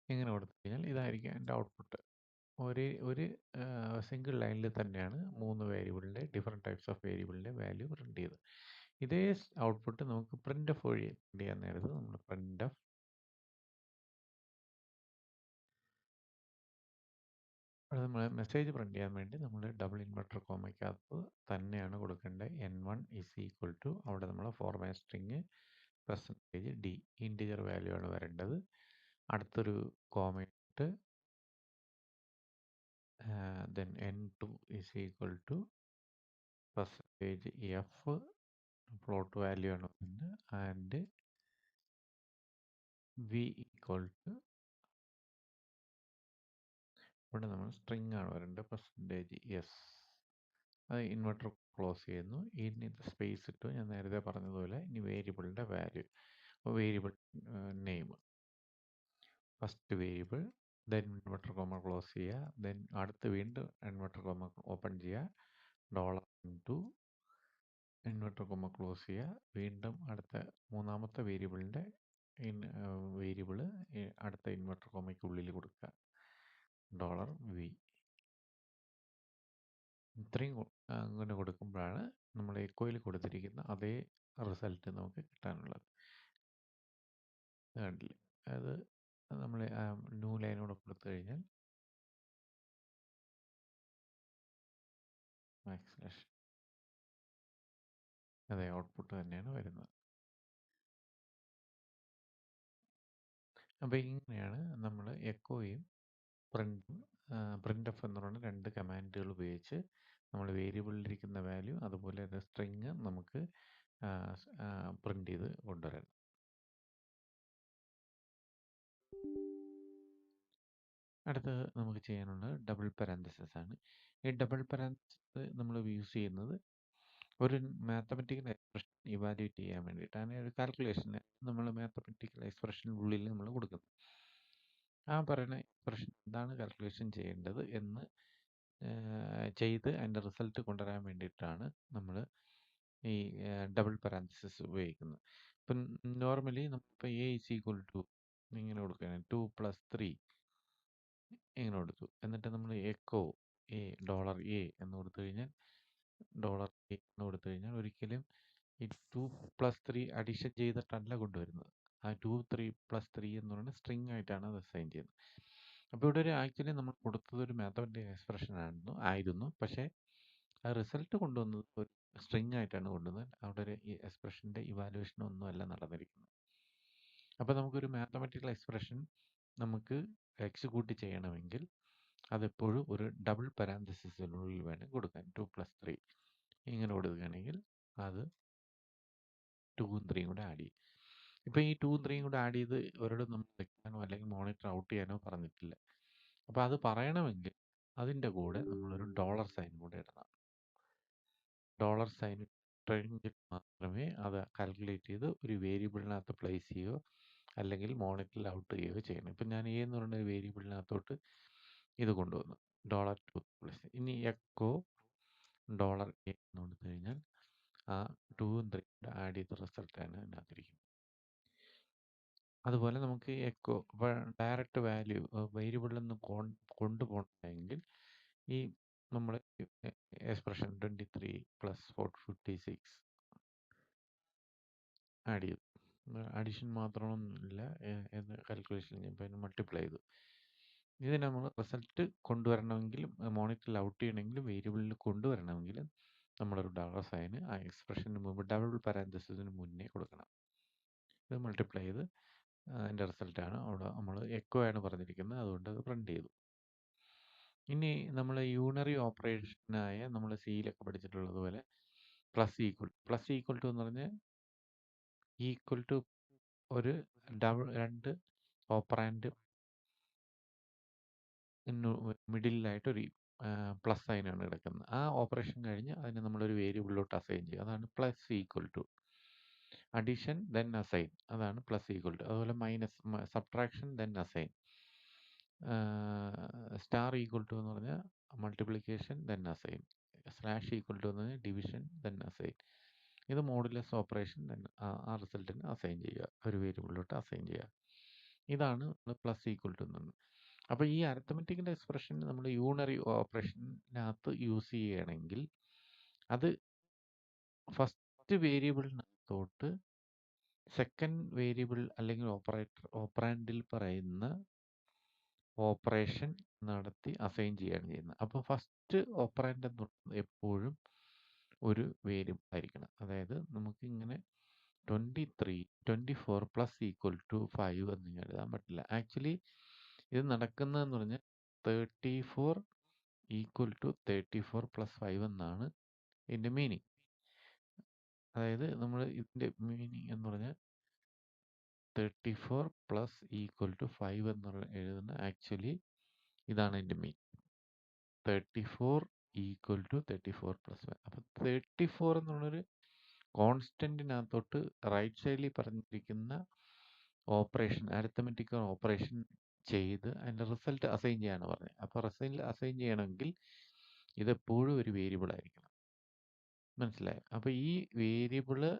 ഇങ്ങനെ കൊടുത്തു കഴിഞ്ഞാൽ ഇതായിരിക്കും എൻ്റെ ഔട്ട്പുട്ട്. ഒരു സിംഗിൾ ലൈനിൽ തന്നെയാണ് 3 വേരിയബിളിൻ്റെ ഡിഫറെൻറ്റ് ടൈപ്സ് ഓഫ് വേരിയബിളിൻ്റെ വാല്യൂ പ്രിന്റ് ചെയ്ത്. ഇതേ ഔട്ട്പുട്ട് നമുക്ക് പ്രിന്റ് എഫ് വഴി പ്രിന്റ് ചെയ്യാൻ നേരത്ത് നമ്മൾ പ്രിന്റ് എഫ് അത് നമ്മൾ മെസ്സേജ് പ്രിന്റ് ചെയ്യാൻ വേണ്ടി നമ്മൾ ഡബിൾ ഇൻവെർട്ടർ കോമയ്ക്കകത്ത് തന്നെയാണ് കൊടുക്കേണ്ടത്. n1 ഈസ് ഈക്വൽ ടു അവിടെ നമ്മൾ format string percentage D integer value ആണ് വരേണ്ടത്. അടുത്തൊരു കോമയിട്ട് then n2 is equal to percentage f float value ആണ് വരുന്നത് ആൻഡ് വി ഈക്വൽ ടു, ഇവിടെ നമ്മൾ സ്ട്രിങ് ആണ് വരേണ്ടത്, പെർസെൻറ്റേജ് എസ്. അത് ഇൻവെർട്ടർ ക്ലോസ് ചെയ്യുന്നു. ഇനി സ്പേസ് ഇട്ടു. ഞാൻ നേരത്തെ പറഞ്ഞതുപോലെ ഇനി വേരിയബിളിൻ്റെ value, variable name, first variable, then inverted comma close ചെയ്യുക, ദെൻ അടുത്ത് വീണ്ടും ഇൻവെർട്ടർ കോമ ഓപ്പൺ ചെയ്യുക, dollar into inverted comma close ചെയ്യുക, വീണ്ടും അടുത്ത മൂന്നാമത്തെ വേരിയബിളിൻ്റെ വേരിയബിള് അടുത്ത ഇൻവെർട്ടർ കോമയ്ക്കുള്ളിൽ കൊടുക്കുക, ഡോളർ വി. ഇത്രയും അങ്ങനെ കൊടുക്കുമ്പോഴാണ് നമ്മൾ എക്കോയിൽ കൊടുത്തിരിക്കുന്ന അതേ റിസൾട്ട് നമുക്ക് കിട്ടാനുള്ളത്. കണ്ടില്ലേ? അത് നമ്മൾ ന്യൂ ലൈനോട് കൊടുത്തു കഴിഞ്ഞാൽ ആക്സലേഷൻ, അതെ ഔട്ട്പുട്ട് തന്നെയാണ് വരുന്നത്. അപ്പോൾ ഇങ്ങനെയാണ് നമ്മൾ എക്കോയും പ്രിൻറ്റും പ്രിൻ്റ് എഫ് എന്ന് പറയുന്ന രണ്ട് കമാൻഡുകൾ ഉപയോഗിച്ച് നമ്മൾ വേരിയബിളിലിരിക്കുന്ന വാല്യൂ അതുപോലെ തന്നെ സ്ട്രിങ് നമുക്ക് പ്രിൻ്റ് ചെയ്ത് കൊണ്ടുവരാൻ. അടുത്തത് നമുക്ക് ചെയ്യാനുള്ളത് ഡബിൾ പാരാന്തസിസ് ആണ്. ഈ ഡബിൾ പാരാന്തസിസ് നമ്മൾ യൂസ് ചെയ്യുന്നത് ഒരു മാത്തമെറ്റിക്കൽ എക്സ്പ്രഷൻ ഇവാലുവേറ്റ് ചെയ്യാൻ വേണ്ടിയിട്ടാണ്. ഒരു കാൽക്കുലേഷൻ നമ്മൾ മാത്തമെറ്റിക്കൽ എക്സ്പ്രഷനുള്ളിൽ നമ്മൾ കൊടുക്കുന്നത്. ആ പറയുന്ന എക്സ്പ്രഷൻ എന്താണ് കാൽക്കുലേഷൻ ചെയ്യേണ്ടത് എന്ന് ചെയ്ത് അതിൻ്റെ റിസൾട്ട് കൊണ്ടുവരാൻ വേണ്ടിയിട്ടാണ് നമ്മൾ ഈ ഡബിൾ പാരാന്തസിസ് ഉപയോഗിക്കുന്നത്. ഇപ്പം നോർമലി നമ്മളിപ്പോൾ എ ഇസ് ഈക്വൽ ടു ഇങ്ങനെ കൊടുക്കുകയാണ്, 2 + 3 ഇങ്ങനെ കൊടുത്തു. എന്നിട്ട് നമ്മൾ എക്കോ എ ഡോളർ എ എന്ന് കൊടുത്തു കഴിഞ്ഞാൽ, ഡോളർ എ എന്ന് കൊടുത്തു കഴിഞ്ഞാൽ ഒരിക്കലും ഈ 2 + 3 അഡീഷൻ ചെയ്തിട്ടല്ല കൊണ്ടുവരുന്നത്. ആ 2 3 + 3 എന്ന് പറയുന്നത് സ്ട്രിങ് ആയിട്ടാണ് അത് അസൈൻ ചെയ്യുന്നത്. അപ്പോൾ ഇവിടെ ഒരു ആക്ച്വലി നമ്മൾ കൊടുത്തത് ഒരു മാത്തമെറ്റിക്കൽ എക്സ്പ്രഷൻ ആയിരുന്നു. പക്ഷേ ആ റിസൾട്ട് കൊണ്ടുവന്നത് ഒരു സ്ട്രിങ് ആയിട്ടാണ് കൊണ്ടുവന്നത്. അവിടെ ഒരു ഈ എക്സ്പ്രഷൻ്റെ ഇവാലുവേഷൻ ഒന്നും അല്ല നടന്നിരിക്കുന്നത്. അപ്പോൾ നമുക്കൊരു മാത്തമെറ്റിക്കൽ എക്സ്പ്രഷൻ നമുക്ക് എക്സിക്യൂട്ട് ചെയ്യണമെങ്കിൽ അതെപ്പോഴും ഒരു ഡബിൾ പാരാന്തസിസിനുള്ളിൽ വേണം കൊടുക്കാൻ. 2 + 3 ഇങ്ങനെ കൊടുക്കുകയാണെങ്കിൽ അത് 2ഉം 3യും കൂടെ ആഡ് ചെയ്യും. ഇപ്പോൾ ഈ 2ഉം 3യും കൂടെ ആഡ് ചെയ്ത് ഒരിടം നമ്മൾ വെക്കാനോ അല്ലെങ്കിൽ മോണിറ്റർ ഔട്ട് ചെയ്യാനോ പറഞ്ഞിട്ടില്ല. അപ്പോൾ അത് പറയണമെങ്കിൽ അതിൻ്റെ കൂടെ നമ്മളൊരു ഡോളർ സൈൻ കൂടെ ഇടണം. ഡോളർ സൈൻ ഇട്ടെങ്കിൽ മാത്രമേ അത് കാൽക്കുലേറ്റ് ചെയ്ത് ഒരു വേരിയബിളിനകത്ത് പ്ലേസ് ചെയ്യുകയോ അല്ലെങ്കിൽ മോണിറ്ററിൽ ഔട്ട് ചെയ്യുകയോ ചെയ്യണം. ഇപ്പം ഞാൻ എ എന്ന് പറയുന്ന ഒരു വേരിയബിളിനകത്തോട്ട് ഇത് കൊണ്ടുവന്നു, $2 പ്ലസ്. ഇനി എക്കോ ഡോളർ എ എന്ന് കൊടുത്തു കഴിഞ്ഞാൽ ആ 2ഉം 3യും ആഡ് ചെയ്ത റിസൾട്ടാണ് അതിനകത്തിരിക്കുന്നത്. അതുപോലെ നമുക്ക് എക്കോ ഇപ്പോൾ ഡയറക്റ്റ് വാല്യൂ വേരിയബിളിൽ നിന്ന് കൊണ്ടുപോകണമെങ്കിൽ ഈ നമ്മൾ എക്സ്പ്രഷൻ 23 + 456 ആഡ് ചെയ്തു. അഡീഷൻ മാത്രമൊന്നുമില്ല, എന്ന് കാൽക്കുലേഷൻ ചെയ്യുമ്പോൾ അതിന് മൾട്ടിപ്ലൈ ചെയ്തു. ഇത് നമ്മൾ റിസൾട്ട് കൊണ്ടുവരണമെങ്കിലും മോണിറ്ററിൽ ഔട്ട് ചെയ്യണമെങ്കിലും വേരിയബിളിൽ കൊണ്ടുവരണമെങ്കിലും നമ്മളൊരു ഡോളർ സൈന് ആ എക്സ്പ്രഷന് മുമ്പ് ഡബിൾ പാരാന്തസിസിന് മുന്നേ കൊടുക്കണം. ഇത് മൾട്ടിപ്ലൈ ചെയ്ത് അതിൻ്റെ റിസൾട്ടാണ് അവിടെ നമ്മൾ എക്കോ ആണ് പറഞ്ഞിരിക്കുന്നത്, അതുകൊണ്ട് അത് പ്രിൻ്റ് ചെയ്തു. ഇനി നമ്മൾ യൂണറി ഓപ്പറേഷനായ നമ്മൾ സിയിലൊക്കെ പഠിച്ചിട്ടുള്ളതുപോലെ പ്ലസ് ഈക്വൽ ടു എന്ന് പറഞ്ഞാൽ ഈക്വൽ ടു ഒരു രണ്ട് ഓപ്പറാൻഡ് മിഡിലായിട്ട് ഒരു പ്ലസ് സൈനാണ് കിടക്കുന്നത്. ആ ഓപ്പറേഷൻ കഴിഞ്ഞ് അതിനെ നമ്മളൊരു വേരിയബിളിലോട്ട് അസൈൻ ചെയ്യും. അതാണ് plus equal to. Addition then assign, അതാണ് പ്ലസ് ഈക്വൽ ടു. അതുപോലെ minus subtraction then assign. Star equal to എന്ന് പറഞ്ഞാൽ multiplication then assign. Slash equal to എന്ന് പറഞ്ഞാൽ ഡിവിഷൻ ദെൻ അസൈൻ. ഇത് മോഡുലസ് ഓപ്പറേഷൻ ദെൻ ആ റിസൾട്ടിന് അസൈൻ ചെയ്യുക, ഒരു വേരിയബിളിലോട്ട് അസൈൻ ചെയ്യുക. ഇതാണ് പ്ലസ് ഈക്വൽ ടു എന്ന്. അപ്പോൾ ഈ അരിത്തമെറ്റിക്കൽ എക്സ്പ്രഷൻ നമ്മൾ യൂണറി ഓപ്പറേഷനകത്ത് യൂസ് ചെയ്യുകയാണെങ്കിൽ അത് ഫസ്റ്റ് വേരിയബിളിനകത്തോട്ട് സെക്കൻഡ് വേരിയബിൾ അല്ലെങ്കിൽ ഓപ്പറാൻഡിൽ പറയുന്ന ഓപ്പറേഷൻ നടത്തി അസൈൻ ചെയ്യുകയാണ് ചെയ്യുന്നത്. അപ്പോൾ ഫസ്റ്റ് ഓപ്പറാൻഡ് എന്ന് പറയുന്നത് എപ്പോഴും ഒരു വേരിയബിൾ ആയിരിക്കണം. അതായത് നമുക്ക് ഇങ്ങനെ 24 + = 5 എന്ന് എഴുതാൻ പറ്റില്ല. ആക്ച്വലി ഇത് നടക്കുന്നതെന്ന് പറഞ്ഞാൽ 34 = 34 + 5 എന്നാണ് ഇതിൻ്റെ മീനിങ്. അതായത് നമ്മൾ ഇതിൻ്റെ മീനിങ് എന്ന് പറഞ്ഞാൽ 34 പ്ലസ് ഈക്വൽ ടു 5 എന്ന് എഴുതുന്ന ആക്ച്വലി ഇതാണ് എൻ്റെ മീൻ. 34 ഈക്വൽ ടു 34 പ്ലസ് 5. അപ്പം 34 എന്നുള്ളൊരു കോൺസ്റ്റന്റിനകത്തോട്ട് റൈറ്റ് സൈഡിൽ പറഞ്ഞിരിക്കുന്ന ഓപ്പറേഷൻ, അരിത്തമെറ്റിക് ഓപ്പറേഷൻ ചെയ്ത് അതിൻ്റെ റിസൾട്ട് അസൈൻ ചെയ്യാനാണ് പറഞ്ഞത്. അപ്പോൾ റിസൾട്ട് അസൈൻ ചെയ്യണമെങ്കിൽ ഇതെപ്പോഴും ഒരു വേരിയബിൾ ആയിരിക്കണം. മനസ്സിലായോ? അപ്പോൾ ഈ വേരിയബിള്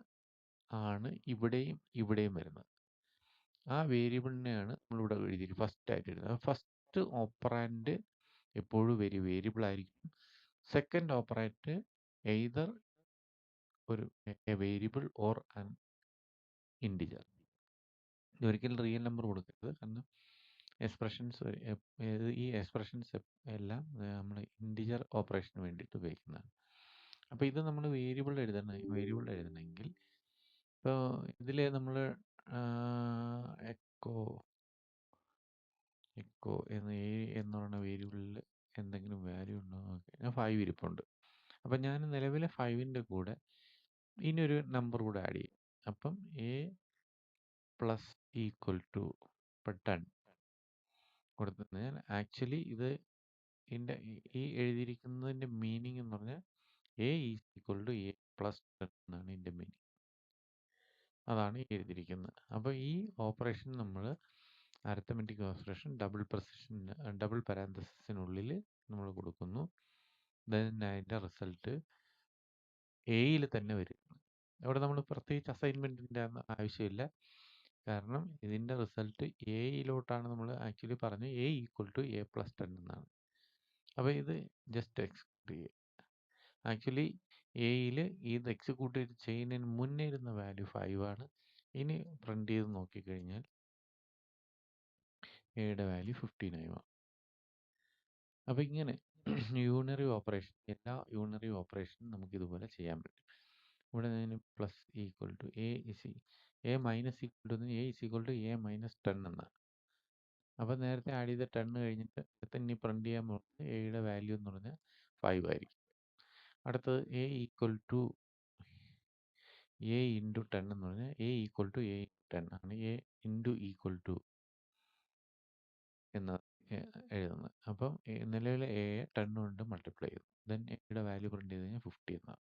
ആണ് ഇവിടെയും ഇവിടെയും വരുന്നത്. ആ വേരിയബിളിനെയാണ് നമ്മളിവിടെ എഴുതിയിരിക്കുന്നത് ഫസ്റ്റ് ആയിട്ട് എഴുതുന്നത്. ഫസ്റ്റ് ഓപ്പറാൻഡ് എപ്പോഴും വേരിയബിൾ ആയിരിക്കും. സെക്കൻഡ് ഓപ്പറാൻഡ് എയ്തർ ഒരു വേരിയബിൾ ഓർ ആൻ ഇൻഡിജർ. ഒരിക്കലും റിയൽ നമ്പർ കൊടുക്കരുത്. കാരണം എക്സ്പ്രഷൻസ് ഈ എക്സ്പ്രഷൻസ് എല്ലാം നമ്മൾ ഇൻഡിജർ ഓപ്പറേഷന് വേണ്ടിയിട്ട് ഉപയോഗിക്കുന്നതാണ്. അപ്പോൾ ഇത് നമ്മൾ വേരിയബിൾ എഴുതണമെങ്കിൽ ഇപ്പോൾ ഇതിൽ നമ്മൾ എക്കോ എന്ന് പറയുന്ന വേരിയബിളിൽ എന്തെങ്കിലും വാല്യൂ ഉണ്ടോ എന്ന് നോക്കി. ഞാൻ 5 ഇരിപ്പുണ്ട്. അപ്പം ഞാൻ നിലവിലെ 5ൻ്റെ കൂടെ ഇനിയൊരു നമ്പർ കൂടെ ആഡ് ചെയ്യും. അപ്പം എ പ്ലസ് ഈക്വൽ ടു ഇപ്പം 10 കൊടുത്തു കഴിഞ്ഞാൽ ആക്ച്വലി ഇത് ഈ എഴുതിയിരിക്കുന്നതിൻ്റെ മീനിങ് എന്ന് പറഞ്ഞാൽ A is equal to A plus 10 എന്നാണ് ഇതിൻ്റെ മീനിങ്. അതാണ് ഈ എഴുതിയിരിക്കുന്നത്. അപ്പോൾ ഈ ഓപ്പറേഷൻ നമ്മൾ അരിത്തമെറ്റിക് ഓപ്പറേഷൻ ഡബിൾ പാരാന്തസിസിനുള്ളിൽ നമ്മൾ കൊടുക്കുന്നു. ദെൻ അതിൻ്റെ റിസൾട്ട് എയിൽ തന്നെ വരും. അവിടെ നമ്മൾ പ്രത്യേകിച്ച് അസൈൻമെൻറ്റിൻ്റെ ആവശ്യമില്ല. കാരണം ഇതിൻ്റെ റിസൾട്ട് എയിലോട്ടാണ് നമ്മൾ ആക്ച്വലി പറഞ്ഞത് A equal to A plus 10 എന്നാണ്. അപ്പോൾ ഇത് ജസ്റ്റ് എക്സിക്യൂട്ട് ചെയ്യുക. ആക്ച്വലി എയിൽ ഇത് എക്സിക്യൂട്ട് ചെയ്യുന്നതിന് മുന്നേ ഇരുന്ന വാല്യൂ 5 ആണ്. ഇനി പ്രിൻ്റ് ചെയ്ത് നോക്കിക്കഴിഞ്ഞാൽ എയുടെ വാല്യൂ 15 ആയി മാറും. അപ്പോൾ ഇങ്ങനെ യൂണറി ഓപ്പറേഷൻ, എല്ലാ യൂണറി ഓപ്പറേഷനും നമുക്ക് ഇതുപോലെ ചെയ്യാൻ പറ്റും. ഇവിടെ ഞാൻ plus equal to A minus equal to A is equal to A minus 10 എന്നാണ്. അപ്പോൾ നേരത്തെ ആഡ് ചെയ്ത 10 കഴിഞ്ഞിട്ട് ഇനി പ്രിൻ്റ് ചെയ്യാൻ പോകുന്നത് എയുടെ വാല്യൂ എന്ന് പറഞ്ഞാൽ 5 ആയിരിക്കും. അടുത്തത് A equal to A into 10 എന്ന് പറഞ്ഞാൽ എ ഈക്വൽ ടു എ 10 ആണ്. എ ഇൻറ്റു ഈക്വൽ ടു എന്ന് എഴുതുന്നത്. അപ്പം നിലവിലെ എയെ 10 കൊണ്ട് മൾട്ടിപ്ലൈ ചെയ്തു. ദെൻ എയുടെ വാല്യൂ പ്രിൻ്റ് ചെയ്ത് കഴിഞ്ഞാൽ 50 എന്നാണ്.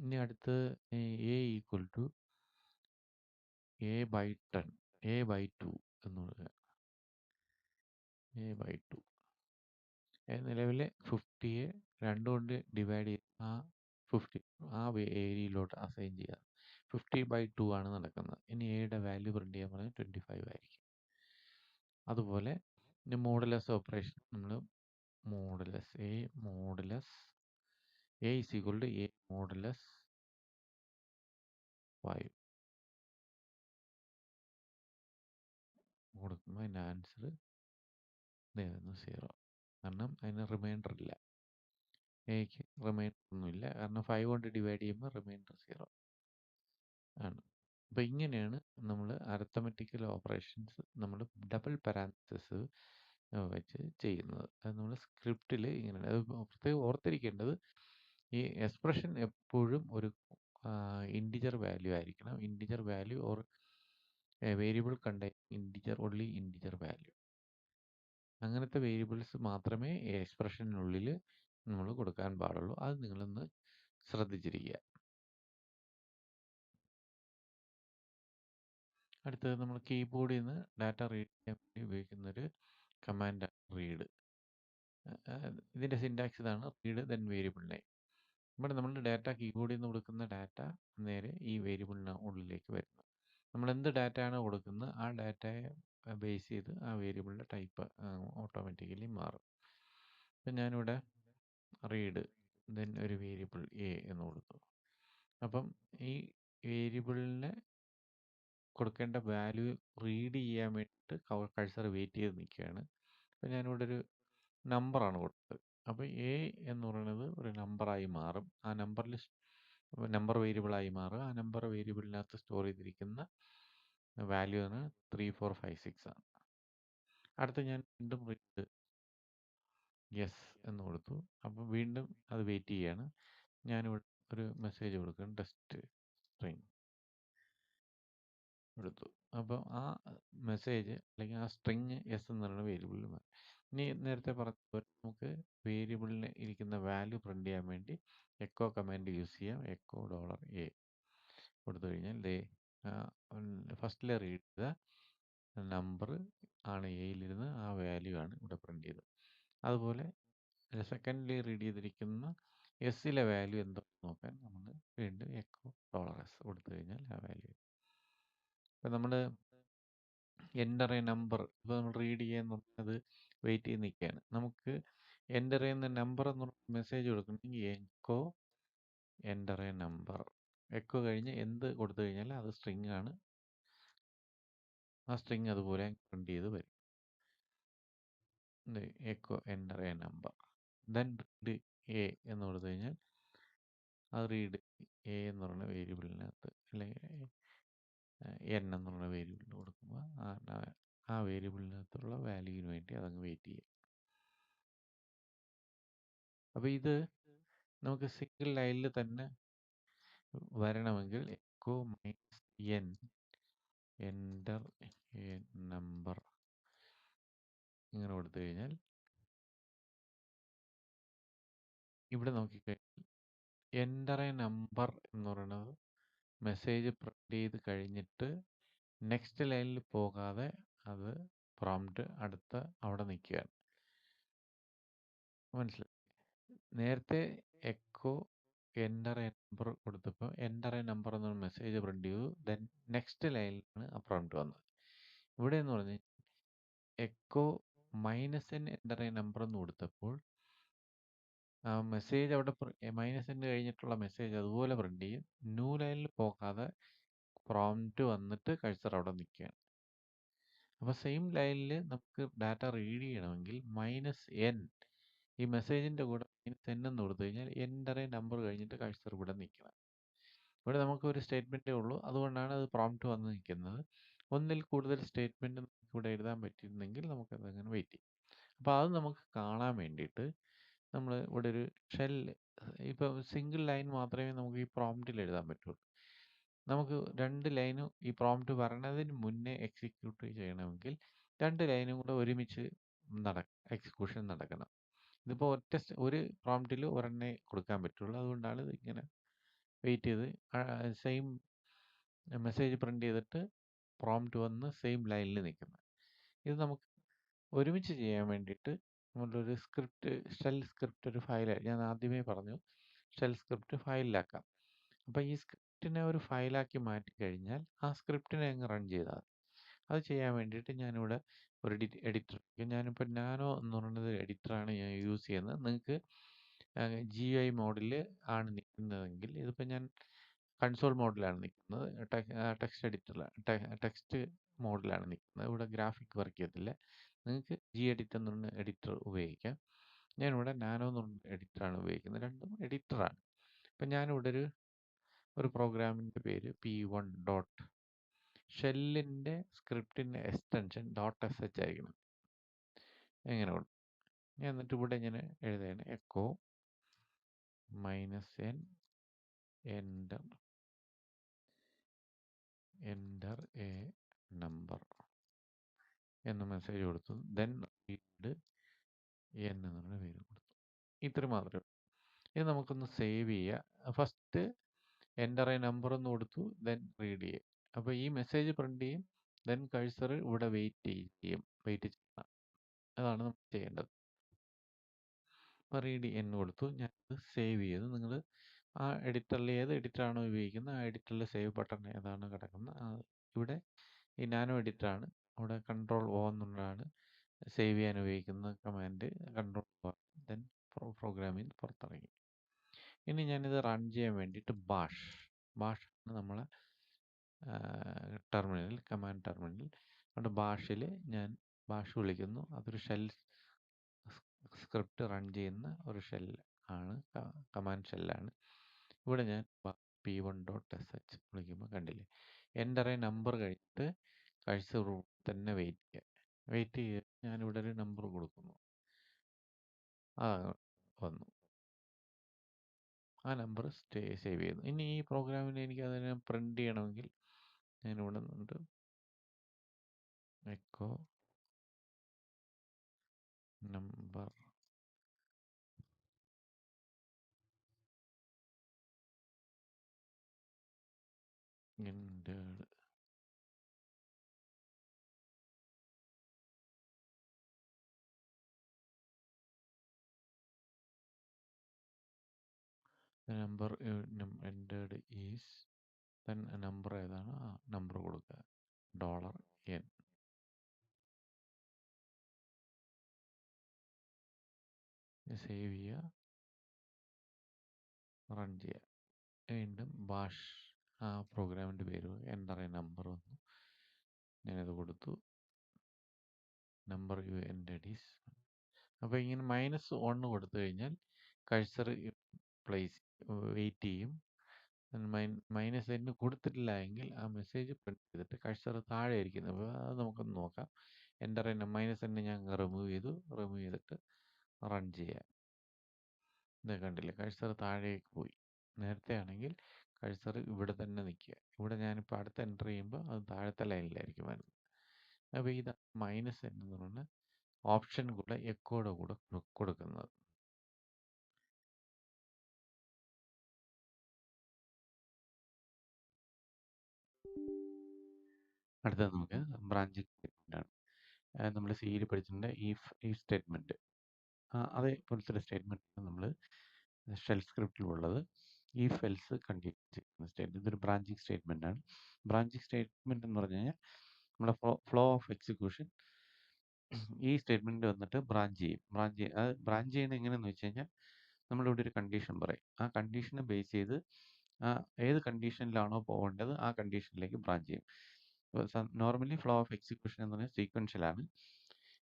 ഇനി അടുത്ത് A equal to A by 10, A by 2 എന്ന് പറയുക. എ ബൈ 2 നിലവിലെ 50യെ 2 കൊണ്ട് ഡിവൈഡ് ചെയ്ത് ആ 50 ആ ഏരിയയിലോട്ട് അസൈൻ ചെയ്യുക. 50/2 ആണ് നടക്കുന്നത്. ഇനി എയുടെ വാല്യൂ പ്രിൻ്റ് ചെയ്യാൻ പറഞ്ഞാൽ 25 ആയിരിക്കും. അതുപോലെ ഇനി മോഡുലസ് ഓപ്പറേഷൻ നമ്മൾ modulus A is equal to A modulus 5 കൊടുക്കുമ്പോൾ അതിൻ്റെ ആൻസർ ഇതായിരുന്നു 0. കാരണം അതിന് റിമൈൻഡർ ഇല്ല. എക്ക് റിമൈൻഡർ ഒന്നുമില്ല. കാരണം 5 കൊണ്ട് ഡിവൈഡ് ചെയ്യുമ്പോൾ റിമൈൻഡർ 0 ആണ്. അപ്പോൾ ഇങ്ങനെയാണ് നമ്മൾ അരിത്തമെറ്റിക്കൽ ഓപ്പറേഷൻസ് നമ്മൾ ഡബിൾ പാരാന്തസിസ് വെച്ച് ചെയ്യുന്നത്. അത് നമ്മൾ സ്ക്രിപ്റ്റിൽ ഇങ്ങനെയാണ്. അത് പ്രത്യേകം ഓർത്തിരിക്കേണ്ടത് ഈ എക്സ്പ്രഷൻ എപ്പോഴും ഒരു ഇൻറ്റിജർ വാല്യൂ ആയിരിക്കണം. Integer value or variable contain only integer value. അങ്ങനത്തെ വേരിയബിൾസ് മാത്രമേ എക്സ്പ്രഷനുള്ളിൽ നമ്മൾ കൊടുക്കാൻ പാടുള്ളൂ. അത് നിങ്ങളൊന്ന് ശ്രദ്ധിച്ചിരിക്കുക. അടുത്തത് നമ്മൾ കീബോർഡിൽ നിന്ന് ഡാറ്റ റീഡ് ചെയ്യാൻ വേണ്ടി ഉപയോഗിക്കുന്നൊരു കമാൻഡാണ് റീഡ്. ഇതിൻ്റെ സിൻടാക്സ് ഇതാണ്: റീഡ് ദെൻ വേരിയബിൾ നെയിം. ഇവിടെ നമ്മൾ ഡാറ്റ കീബോർഡിൽ നിന്ന് കൊടുക്കുന്ന ഡാറ്റ നേരെ ഈ വേരിയബിളിന് ഉള്ളിലേക്ക് വരുന്നു. നമ്മൾ എന്ത് ഡാറ്റയാണ് കൊടുക്കുന്നത് ആ ഡാറ്റയെ ബേസ് ചെയ്ത് ആ വേരിയബിളിൻ്റെ ടൈപ്പ് ഓട്ടോമാറ്റിക്കലി മാറും. ഇപ്പം ഞാനിവിടെ റീഡ് ദെൻ ഒരു വേരിയബിൾ എ എന്ന് കൊടുത്തു. അപ്പം ഈ വേരിയബിളിനെ കൊടുക്കേണ്ട വാല്യൂ റീഡ് ചെയ്യാൻ വേണ്ടിയിട്ട് കഴ്സർ വെയിറ്റ് ചെയ്ത് നിൽക്കുകയാണ്. അപ്പം ഞാനിവിടെ ഒരു നമ്പറാണ് കൊടുത്തത്. അപ്പോൾ എ എന്ന് പറയുന്നത് ഒരു നമ്പറായി മാറും. ആ നമ്പർ വേരിയബിളായി മാറും. ആ നമ്പർ വേരിയബിളിനകത്ത് സ്റ്റോർ ചെയ്തിരിക്കുന്ന വാല്യൂ ആണ് 3 4 5 6 ആണ്. അടുത്ത ഞാൻ വീണ്ടും റീഡ് യെസ് എന്ന് കൊടുത്തു. അപ്പോൾ വീണ്ടും അത് വെയിറ്റ് ചെയ്യാണ്. ഞാനിവിടെ ഒരു മെസ്സേജ് കൊടുക്കും: ടെസ്റ്റ് സ്ട്രിങ്. എടുത്തു. അപ്പോൾ ആ മെസ്സേജ് അല്ലെങ്കിൽ ആ സ്ട്രിങ് എസ് എന്ന് പറയുന്ന വേരിയബിളിൽ മാറി. ഇനി നേരത്തെ പറഞ്ഞ പോലെ നമുക്ക് വേരിയബിളിന് ഇരിക്കുന്ന വാല്യൂ പ്രിന്റ് ചെയ്യാൻ വേണ്ടി എക്കോ കമാൻഡ് യൂസ് ചെയ്യാം. എക്കോ $A കൊടുത്തു കഴിഞ്ഞാൽ ദേ ഫസ്റ്റിലെ റീഡ് ചെയ്ത നമ്പർ ആണ് എയിലിരുന്ന് ആ വാല്യൂ ആണ് ഇവിടെ പ്രിന്റ് ചെയ്തത്. അതുപോലെ സെക്കൻഡിൽ റീഡ് ചെയ്തിരിക്കുന്ന എസ്സിലെ വാല്യൂ എന്താണെന്ന് നോക്കാൻ നമ്മൾ വീണ്ടും എക്കോ $S കൊടുത്തു കഴിഞ്ഞാൽ ആ വാല്യൂ. ഇപ്പം നമ്മൾ എൻ്റർ എ നമ്പർ ഇപ്പോൾ നമ്മൾ റീഡ് ചെയ്യാൻ നോക്കുന്നത് വെയിറ്റ് ചെയ്ത് നിൽക്കുകയാണ്. നമുക്ക് എൻ്റർ ചെയ്യുന്ന നമ്പർ എന്ന് മെസ്സേജ് കൊടുക്കണമെങ്കിൽ echo enter a number. Echo കഴിഞ്ഞ് എന്ത് കൊടുത്തു കഴിഞ്ഞാൽ അത് സ്ട്രിങ് ആണ്. ആ സ്ട്രിങ് അതുപോലെ പ്രിന്റ് ചെയ്ത് വരും. Echo enter a number. Then read A എന്ന് കൊടുത്തു കഴിഞ്ഞാൽ അത് റീഡ് എ എന്ന് പറയുന്ന വേരിയബിളിനകത്ത് അല്ലെങ്കിൽ എൻ എന്ന് പറയുന്ന വേരിയബിളിന് കൊടുക്കുമ്പോൾ ആ വേരിയബിളിനകത്തുള്ള വാല്യൂവിന് വേണ്ടി അതങ്ങ് വെയിറ്റ് ചെയ്യും. അപ്പോൾ ഇത് നമുക്ക് സിംഗിൾ ലൈനിൽ തന്നെ വരണമെങ്കിൽ echo minus N enter a number ഇങ്ങനെ കൊടുത്തു കഴിഞ്ഞാൽ ഇവിടെ നോക്കിക്കഴിഞ്ഞാൽ എൻ്റർ എ നമ്പർ എന്ന് പറയുന്നത് മെസ്സേജ് പ്രിന്റ് ചെയ്ത് കഴിഞ്ഞിട്ട് നെക്സ്റ്റ് ലൈനിൽ പോകാതെ അത് പ്രോംപ്റ്റ് അടുത്ത അവിടെ നിൽക്കുകയാണ്. മനസ്സിലായി? നേരത്തെ എക്കോ എൻ്റർ എ നമ്പർ കൊടുത്തപ്പോൾ എൻ്റർ എ നമ്പർ എന്നൊരു മെസ്സേജ് പ്രിന്റ് ചെയ്തു. ദെൻ നെക്സ്റ്റ് ലൈനിലാണ് ആ പ്രോംപ്റ്റ് വന്നത്. ഇവിടെ എന്ന് പറഞ്ഞാൽ echo minus N enter a number എന്ന് കൊടുത്തപ്പോൾ ആ മെസ്സേജ് അവിടെ മൈനസ് എൻ കഴിഞ്ഞിട്ടുള്ള മെസ്സേജ് അതുപോലെ പ്രിന്റ് ചെയ്യും. ന്യൂ ലൈനിൽ പോകാതെ പ്രോംപ്റ്റ് വന്നിട്ട് കഴ്സർ അവിടെ നിൽക്കുകയാണ്. അപ്പോൾ സെയിം ലൈനിൽ നമുക്ക് ഡാറ്റ റീഡ് ചെയ്യണമെങ്കിൽ മൈനസ് എൻ ഈ മെസ്സേജിൻ്റെ കൂടെ മൈനസ് എൻ എന്ന് കൊടുത്തു കഴിഞ്ഞാൽ എൻ്റർ എ നമ്പർ കഴിഞ്ഞിട്ട് കഴ്സർ ഇവിടെ നിൽക്കണം. ഇവിടെ നമുക്ക് ഒരു സ്റ്റേറ്റ്മെൻറ്റേ ഉള്ളൂ, അതുകൊണ്ടാണ് അത് പ്രോംപ്റ്റ് വന്ന് നിൽക്കുന്നത്. ഒന്നിൽ കൂടുതൽ സ്റ്റേറ്റ്മെൻറ്റ് നമുക്ക് ഇവിടെ എഴുതാൻ പറ്റിയിരുന്നെങ്കിൽ നമുക്കത് അങ്ങനെ വെയിറ്റ് ചെയ്യും. അപ്പോൾ അത് നമുക്ക് കാണാൻ വേണ്ടിയിട്ട് നമ്മൾ ഇവിടെ ഒരു ഷെൽ, ഇപ്പോൾ സിംഗിൾ ലൈൻ മാത്രമേ നമുക്ക് ഈ പ്രോംപ്റ്റിൽ എഴുതാൻ പറ്റുള്ളൂ. നമുക്ക് 2 ലൈനും ഈ പ്രോംപ്റ്റ് വരണതിന് മുന്നേ എക്സിക്യൂട്ട് ചെയ്യണമെങ്കിൽ 2 ലൈനും കൂടെ ഒരുമിച്ച് എക്സിക്യൂഷൻ നടക്കണം. ഇതിപ്പോൾ ഒരു പ്രോംപ്റ്റിൽ ഒരെണ്ണേ കൊടുക്കാൻ പറ്റുള്ളൂ. അതുകൊണ്ടാണ് ഇത് ഇങ്ങനെ വെയിറ്റ് ചെയ്ത് സെയിം മെസ്സേജ് പ്രിന്റ് ചെയ്തിട്ട് പ്രോംപ്റ്റ് വന്ന് സെയിം ലൈനിൽ നിൽക്കുന്നത്. ഇത് നമുക്ക് ഒരുമിച്ച് ചെയ്യാൻ വേണ്ടിയിട്ട് നമ്മളൊരു സ്ക്രിപ്റ്റ്, ഷെൽ സ്ക്രിപ്റ്റ് ഒരു ഫയൽ, ഞാൻ ആദ്യമേ പറഞ്ഞു ഷെൽ സ്ക്രിപ്റ്റ് ഫയലിലാക്കാം. അപ്പോൾ ഈ സ്ക്രിപ്റ്റിനെ ഒരു ഫയലാക്കി മാറ്റി കഴിഞ്ഞാൽ ആ സ്ക്രിപ്റ്റിനെ അങ്ങ് റൺ ചെയ്താൽ മതി. അത് ചെയ്യാൻ വേണ്ടിയിട്ട് ഞാനിവിടെ ഒരു എഡിറ്റർ, ഞാനിപ്പോൾ നാനോ എന്ന് പറയുന്നത് എഡിറ്ററാണ് ഞാൻ യൂസ് ചെയ്യുന്നത്. നിങ്ങൾക്ക് GUI മോഡിൽ ആണ് നിൽക്കുന്നതെങ്കിൽ, ഇതിപ്പോൾ ഞാൻ കൺസോൾ മോഡിലാണ് നിൽക്കുന്നത്, ടെക്സ്റ്റ് എഡിറ്ററിലാണ്, ടെക്സ്റ്റ് മോഡിലാണ് നിൽക്കുന്നത്. ഇവിടെ ഗ്രാഫിക് വർക്ക് ചെയ്യത്തില്ല. നിങ്ങൾക്ക് Gedit എന്ന് പറഞ്ഞ എഡിറ്റർ ഉപയോഗിക്കാം. ഞാനിവിടെ നാനോ എന്ന് പറഞ്ഞ എഡിറ്ററാണ് ഉപയോഗിക്കുന്നത്. രണ്ടും എഡിറ്ററാണ്. അപ്പം ഞാനിവിടെ ഒരു പ്രോഗ്രാമിൻ്റെ പേര് P1 ഡോട്ട്, ഷെല്ലിൻ്റെ സ്ക്രിപ്റ്റിൻ്റെ എക്സ്റ്റൻഷൻ .sh ആയിരിക്കണം. എങ്ങനെ കൊണ്ട് ഞാൻ എന്നിട്ട് ഇവിടെ ഇങ്ങനെ എഴുതുകയാണ് echo minus N enter a number എന്ന് മെസ്സേജ് കൊടുത്തു. ദെൻ റീഡ് എൻ എന്ന് പറഞ്ഞ പേര് കൊടുത്തു. ഇത്ര മാത്രമേ. ഇത് നമുക്കൊന്ന് സേവ് ചെയ്യുക. ഫസ്റ്റ് എൻ്റർ എ നമ്പർ എന്ന് കൊടുത്തു, ദെൻ റീഡ് ചെയ്യുക. അപ്പോൾ ഈ മെസ്സേജ് പ്രിന്റ് ചെയ്യും, ദെൻ കഴ്സർ ഇവിടെ വെയിറ്റ് ചെയ്യണം. അതാണ് നമ്മൾ ചെയ്യേണ്ടത്. അപ്പോൾ റീഡ് എന്ന് കൊടുത്തു, ഞാനത് സേവ് ചെയ്തു. നിങ്ങൾ ആ എഡിറ്ററിൽ ഏത് എഡിറ്ററാണോ ഉപയോഗിക്കുന്നത് ആ എഡിറ്ററിൽ സേവ് ബട്ടൺ ഏതാണ് കിടക്കുന്നത്, ഇവിടെ ഈ നാനോ എഡിറ്ററാണ്. അവിടെ കൺട്രോൾ എന്നുള്ളതാണ് സേവ് ചെയ്യാൻ ഉപയോഗിക്കുന്ന കമാൻഡ്. കൺട്രോൾ ദെൻ പ്രോഗ്രാമിൽ പുറത്തിറങ്ങി. ഇനി ഞാനിത് റൺ ചെയ്യാൻ വേണ്ടിയിട്ട് ബാഷ് ആണ് നമ്മളെ ടെർമിനൽ, കമാൻഡ് ടെർമിനൽ. അതുകൊണ്ട് ബാഷിൽ ഞാൻ ബാഷ് വിളിക്കുന്നു. അതൊരു ഷെൽ സ്ക്രിപ്റ്റ് റൺ ചെയ്യുന്ന ഒരു ഷെൽ ആണ്, കമാൻഡ് ഷെല്ലാണ്. ഇവിടെ ഞാൻ P1.sh വിളിക്കുമ്പോൾ കണ്ടില്ലേ, എൻ്റർ എ നമ്പർ കഴിഞ്ഞിട്ട് കഴ്സർ തന്നെ വെയിറ്റ് ചെയ്ത് ഞാനിവിടെ ഒരു നമ്പർ കൊടുക്കുന്നു. ആ വന്നു, ആ നമ്പർ സേവ് ചെയ്യുന്നു. ഇനി ഈ പ്രോഗ്രാമിൽ എനിക്ക് അതിനെ പ്രിന്റ് ചെയ്യണമെങ്കിൽ ഞാനിവിടെ നിന്നുണ്ട് echo number entered. The number entered is then number ഏതാണ് ആ നമ്പർ കൊടുക്കുക $n. സേവ് ചെയ്യുക, റൺ ചെയ്യുക. വീണ്ടും ബാഷ് ആ പ്രോഗ്രാമിൻ്റെ പേര് എൻ്റർ എ നമ്പർ വന്നു. ഞാനത് കൊടുത്തു. Number you entered is. അപ്പോൾ ഇങ്ങനെ -1 കൊടുത്തു കഴിഞ്ഞാൽ കഴ്സർ പ്ലേസ് വെയിറ്റ് ചെയ്യും. -n കൊടുത്തിട്ടില്ല എങ്കിൽ ആ മെസ്സേജ് പ്രിന്റ് ചെയ്തിട്ട് കഴ്സർ താഴെ ഇരിക്കുന്നത്. അപ്പോൾ അത് നമുക്കൊന്ന് നോക്കാം. എൻ്റർ -n ഞാൻ റിമൂവ് ചെയ്തിട്ട് റൺ ചെയ്യാം. ഇത് കണ്ടില്ലേ, കഴ്സർ താഴേക്ക് പോയി. നേരത്തെ ആണെങ്കിൽ കഴ്സർ ഇവിടെ തന്നെ നിൽക്കുക. ഇവിടെ ഞാനിപ്പോൾ അടുത്ത് എൻ്റർ ചെയ്യുമ്പോൾ അത് താഴത്തെ ലൈനിലായിരിക്കും വരുന്നത്. അപ്പോൾ ഇത് -n എന്ന് പറഞ്ഞ ഓപ്ഷൻ കൂടെ എക്കോയുടെ കൂടെ കൊടുക്കുന്നത്. അടുത്തത് നമുക്ക് ബ്രാഞ്ചിങ് സ്റ്റേറ്റ്മെൻ്റ് ആണ്. നമ്മൾ സിയിൽ പഠിച്ചിട്ടുണ്ട് ഈ സ്റ്റേറ്റ്മെൻറ്റ്. അതേപോലത്തെ ഒരു സ്റ്റേറ്റ്മെൻറ്റാണ് നമ്മൾ ഷെൽ സ്ക്രിപ്റ്റിലുള്ളത്. ഈഫ് എൽസ് കണ്ടിന്യൂ ചെയ്യുന്ന സ്റ്റേറ്റ്മെൻറ്റ്. ഇതൊരു ബ്രാഞ്ചിങ് സ്റ്റേറ്റ്മെൻ്റ് ആണ്. ബ്രാഞ്ചിങ് സ്റ്റേറ്റ്മെൻറ്റ് എന്ന് പറഞ്ഞു കഴിഞ്ഞാൽ നമ്മുടെ ഫ്ലോ ഓഫ് എക്സിക്യൂഷൻ ഈ സ്റ്റേറ്റ്മെൻറ്റ് വന്നിട്ട് ബ്രാഞ്ച് ചെയ്യും. അത് ബ്രാഞ്ച് ചെയ്യുന്നത് എങ്ങനെയെന്ന് വെച്ച് കഴിഞ്ഞാൽ നമ്മളിവിടെ ഒരു കണ്ടീഷൻ പറയും. ആ കണ്ടീഷനെ ബേസ് ചെയ്ത് ഏത് കണ്ടീഷനിലാണോ പോകേണ്ടത് ആ കണ്ടീഷനിലേക്ക് ബ്രാഞ്ച് ചെയ്യും. നോർമലി ഫ്ലോ ഓഫ് എക്സിക്യൂഷൻ എന്ന് പറഞ്ഞാൽ സീക്വൻഷ്യലാണ്.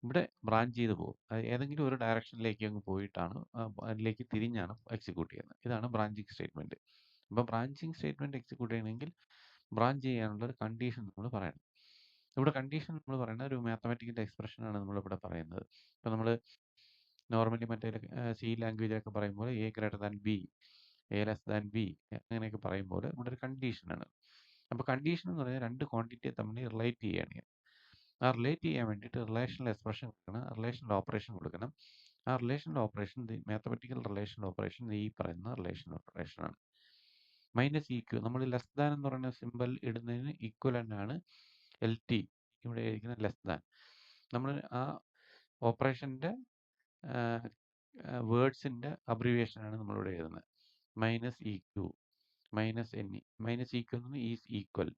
ഇവിടെ ബ്രാഞ്ച് ചെയ്ത് പോകും. അത് ഏതെങ്കിലും ഒരു ഡയറക്ഷനിലേക്ക് അങ്ങ് പോയിട്ടാണ് അതിലേക്ക് തിരിഞ്ഞാണ് എക്സിക്യൂട്ട് ചെയ്യുന്നത്. ഇതാണ് ബ്രാഞ്ചിങ് സ്റ്റേറ്റ്മെൻറ്റ്. അപ്പോൾ ബ്രാഞ്ചിങ് സ്റ്റേറ്റ്മെൻറ്റ് എക്സിക്യൂട്ട് ചെയ്യണമെങ്കിൽ ബ്രാഞ്ച് ചെയ്യാനുള്ള ഒരു കണ്ടീഷൻ നമ്മൾ പറയണം. ഇവിടെ കണ്ടീഷൻ നമ്മൾ പറയുന്നത് ഒരു മാത്തമാറ്റിക്കൽ എക്സ്പ്രഷനാണ് നമ്മളിവിടെ പറയുന്നത്. ഇപ്പോൾ നമ്മൾ നോർമലി മറ്റേ സി ലാംഗ്വേജിലൊക്കെ പറയുമ്പോൾ A greater than B, A less than B അങ്ങനെയൊക്കെ പറയുമ്പോൾ ഇവിടെ ഒരു കണ്ടീഷനാണ്. അപ്പോൾ കണ്ടീഷൻ എന്ന് പറഞ്ഞാൽ രണ്ട് ക്വാണ്ടിറ്റിയെ തമ്മിൽ റിലേറ്റ് ചെയ്യുകയാണ്. ആ റിലേറ്റ് ചെയ്യാൻ വേണ്ടിയിട്ട് റിലേഷണൽ എക്സ്പ്രഷൻ കൊടുക്കണം, റിലേഷണൽ ഓപ്പറേഷൻ കൊടുക്കണം. ആ relational operation mathematical relational operation ഈ പറയുന്ന റിലേഷണൽ ഓപ്പറേഷനാണ്. -EQ നമ്മൾ ലെസ് ദാൻ എന്ന് പറയുന്ന സിമ്പൽ ഇടുന്നതിന് ഈക്വലൻ്റ് ആണ് LT, ഇവിടെ ഇരിക്കുന്ന ലെസ് ദാൻ. നമ്മൾ ആ ഓപ്പറേഷൻ്റെ വേർഡ്സിൻ്റെ അബ്രിവിയേഷനാണ് നമ്മളിവിടെ എഴുതുന്നത്. -EQ, -NE. -EQ എന്ന് പറഞ്ഞാൽ ഈസ് ഈക്വൽ,